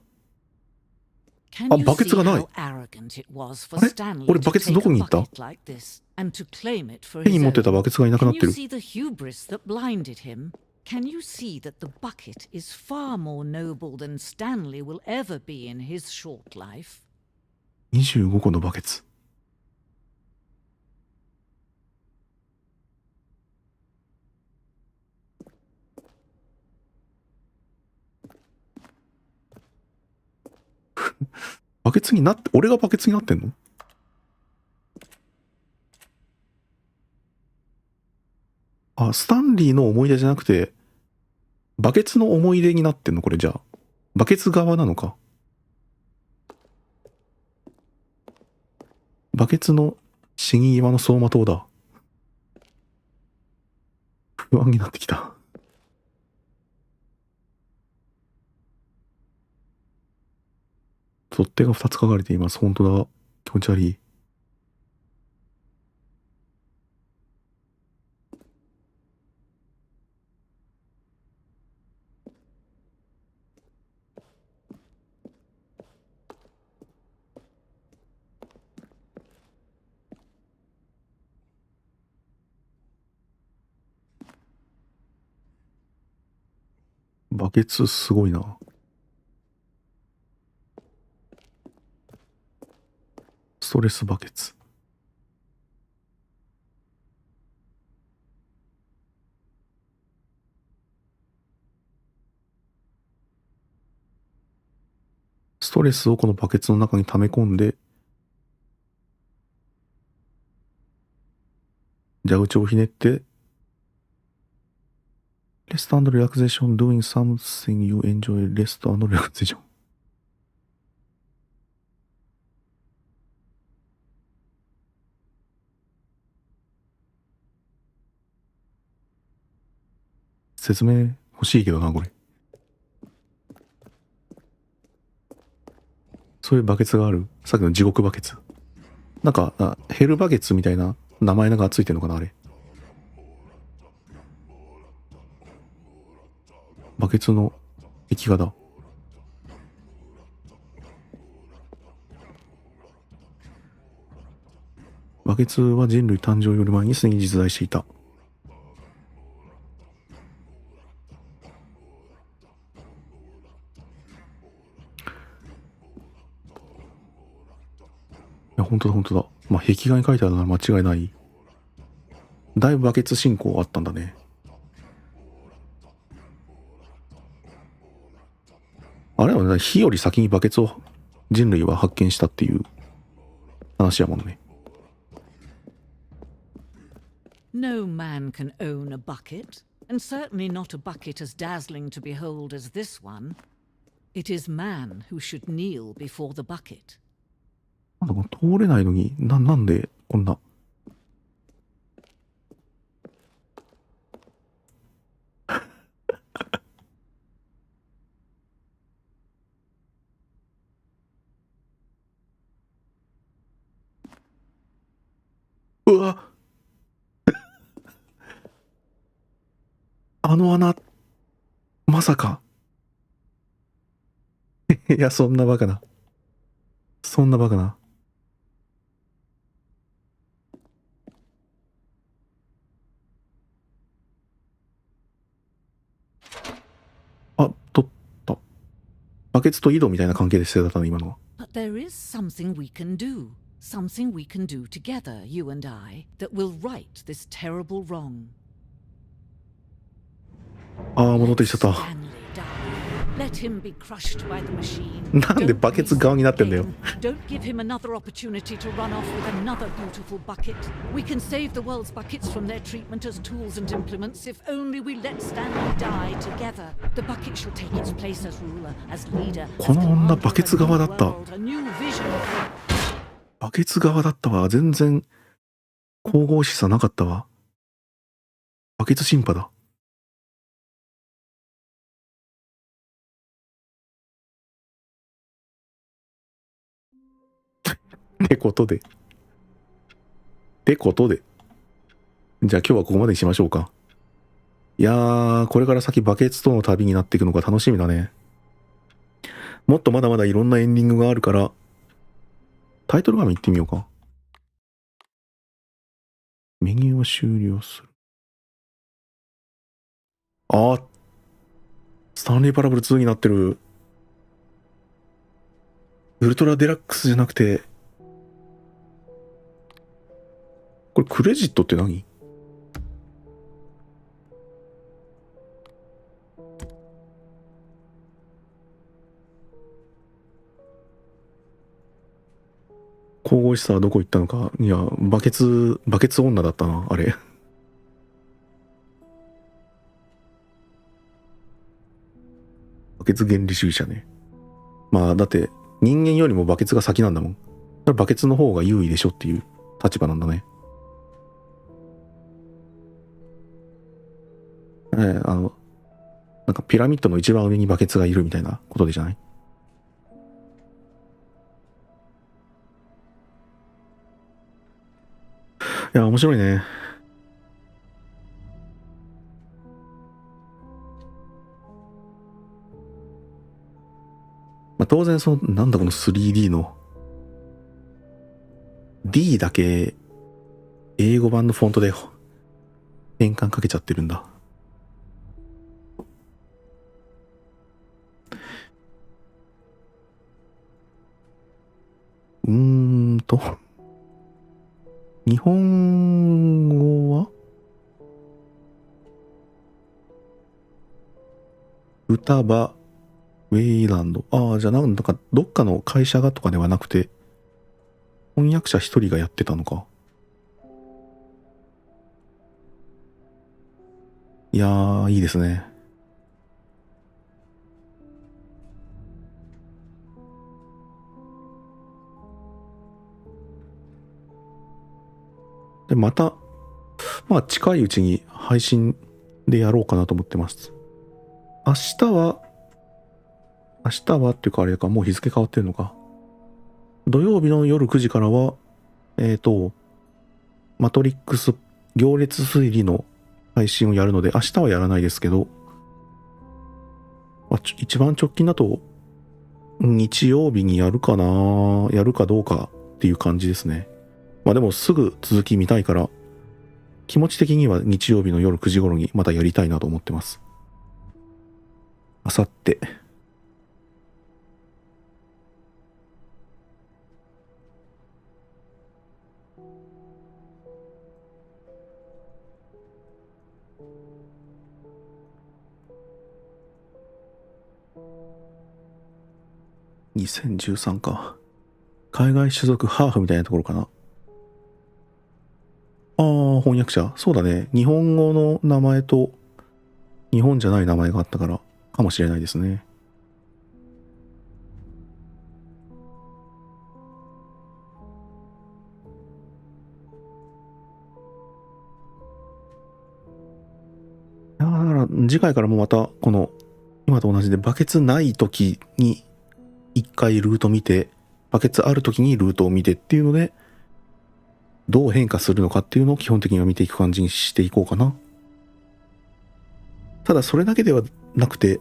Can you buckets see がない。 how arrogant it was for あれ Stanley 俺 to バケツ take どこ a に行った bucket like this and to claim it for 手に his 持ってた own? バケツがいなくな Can って you る。 see the hubris that blinded him? Can you see that the bucket is far more noble than Stanley will ever be in his short life? 25個のバケツ。バケツになって、俺がバケツになってんの？あ、スタンリーの思い出じゃなくて、バケツの思い出になってんのこれじゃあ。バケツ側なのか。バケツの死に際の走馬灯だ。不安になってきた。取っ手が2つ書かれています。本当だ。気持ち悪い。バケツすごいな。ストレスバケツ。ストレスをこのバケツの中に溜め込んで、蛇口をひねって、Rest and relaxation, doing something you enjoy, rest and relaxation. 説明欲しいけどな、これ。そういうバケツがある。さっきの地獄バケツ。なんか、ヘルバケツみたいな名前がついてるのかな、あれ。バケツの壁画だ。バケツは人類誕生より前にすでに実在していた。いや、本当だ、本当だ。まあ、壁画に書いてあるなら間違いない。だいぶバケツ信仰あったんだね。あれはね、火より先にバケツを人類は発見したっていう話やもんね。No man can own a bucket, and certainly not a bucket as dazzling to behold as this one. It is man who should kneel before the bucket. なんだ通れないのに、なんでこんな。あの穴、まさか。いや、そんなバカな。そんなバカな。あ、取った。バケツと井戸みたいな関係でしてたの、今のは。But there is something we can do. Something we can do together, you and I, that will right this terrible wrong. ああ、戻ってきちゃった。 Stanley die. Let him be crushed by the machine. なんでバケツ側になってんだよ。 Don't give him another opportunity to run off with another beautiful bucket. We can save the world's buckets from their treatment as tools and implements if only we let Stanley die together. The bucket shall take its place as ruler, as leader, この女 as バケツ側だった。 world, a new vision. バケツ側だったわ。全然神々しさなかったわ。バケツシンパだ。ってことで。じゃあ今日はここまでにしましょうか。いやー、これから先バケツとの旅になっていくのが楽しみだね。もっとまだまだいろんなエンディングがあるから、タイトル画面行ってみようか。メニューを終了する。あー、スタンレーパラブル2になってる。ウルトラデラックスじゃなくて、これクレジットって何？神々しさはどこ行ったのか。いや、バケツ女だったな、あれ。バケツ原理主義者ね。まあ、だって、人間よりもバケツが先なんだもん。バケツの方が優位でしょっていう立場なんだね。なんかピラミッドの一番上にバケツがいるみたいなことでじゃない？いや、面白いね。まあ、当然なんだこの 3D の D だけ英語版のフォントで変換かけちゃってるんだ。日本語は歌場ウェイランド。ああ、じゃあなんかどっかの会社がとかではなくて翻訳者一人がやってたのか。いやー、いいですね。で、また、まあ近いうちに配信でやろうかなと思ってます。明日はっていうかあれか、もう日付変わってるのか。土曜日の夜9時からは、マトリックス行列推理の配信をやるので、明日はやらないですけど、まあ、一番直近だと、日曜日にやるかな、やるかどうかっていう感じですね。まあでもすぐ続き見たいから、気持ち的には日曜日の夜9時頃にまたやりたいなと思ってます。あさって。2013か。海外種族ハーフみたいなところかな。ああ、翻訳者。そうだね。日本語の名前と日本じゃない名前があったからかもしれないですね。だから次回からもまたこの今と同じでバケツない時に一回ルート見て、バケツある時にルートを見てっていうのでどう変化するのかっていうのを基本的には見ていく感じにしていこうかな。ただそれだけではなくて、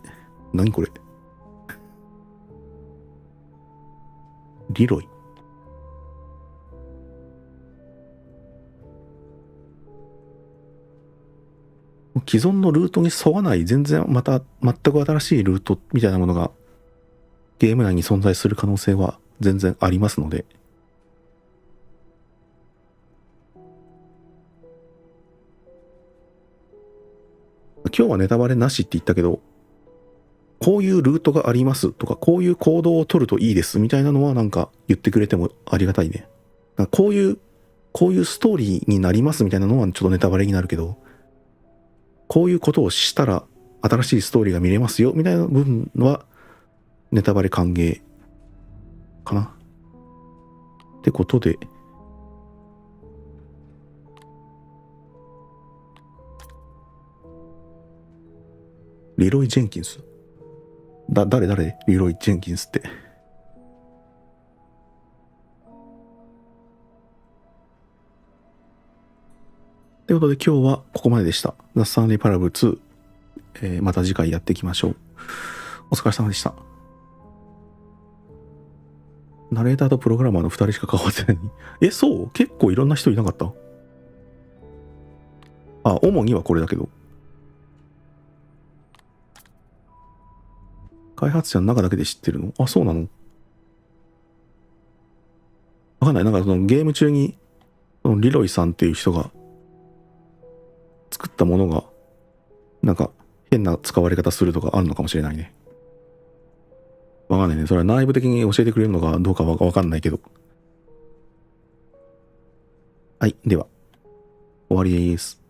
何これ、リロイ。既存のルートに沿わない全く新しいルートみたいなものがゲーム内に存在する可能性は全然ありますので、今日はネタバレなしって言ったけど、こういうルートがありますとか、こういう行動を取るといいですみたいなのはなんか言ってくれてもありがたいね。こういうストーリーになりますみたいなのはちょっとネタバレになるけど、こういうことをしたら新しいストーリーが見れますよみたいな部分はネタバレ歓迎かなってことで、リロイ・ジェンキンス。誰リロイ・ジェンキンスって。ということで今日はここまででした。ザ・スタンリー・パラブル2、また次回やっていきましょう。お疲れ様でした。ナレーターとプログラマーの2人しか関わってないのに。そう結構いろんな人いなかった？主にはこれだけど。開発者の中だけで知ってるの？そうなの？わかんない。なんかそのゲーム中に、そのリロイさんっていう人が作ったものが、なんか変な使われ方するとかあるのかもしれないね。わかんないね。それは内部的に教えてくれるのかどうかわかんないけど。はい。では、終わりです。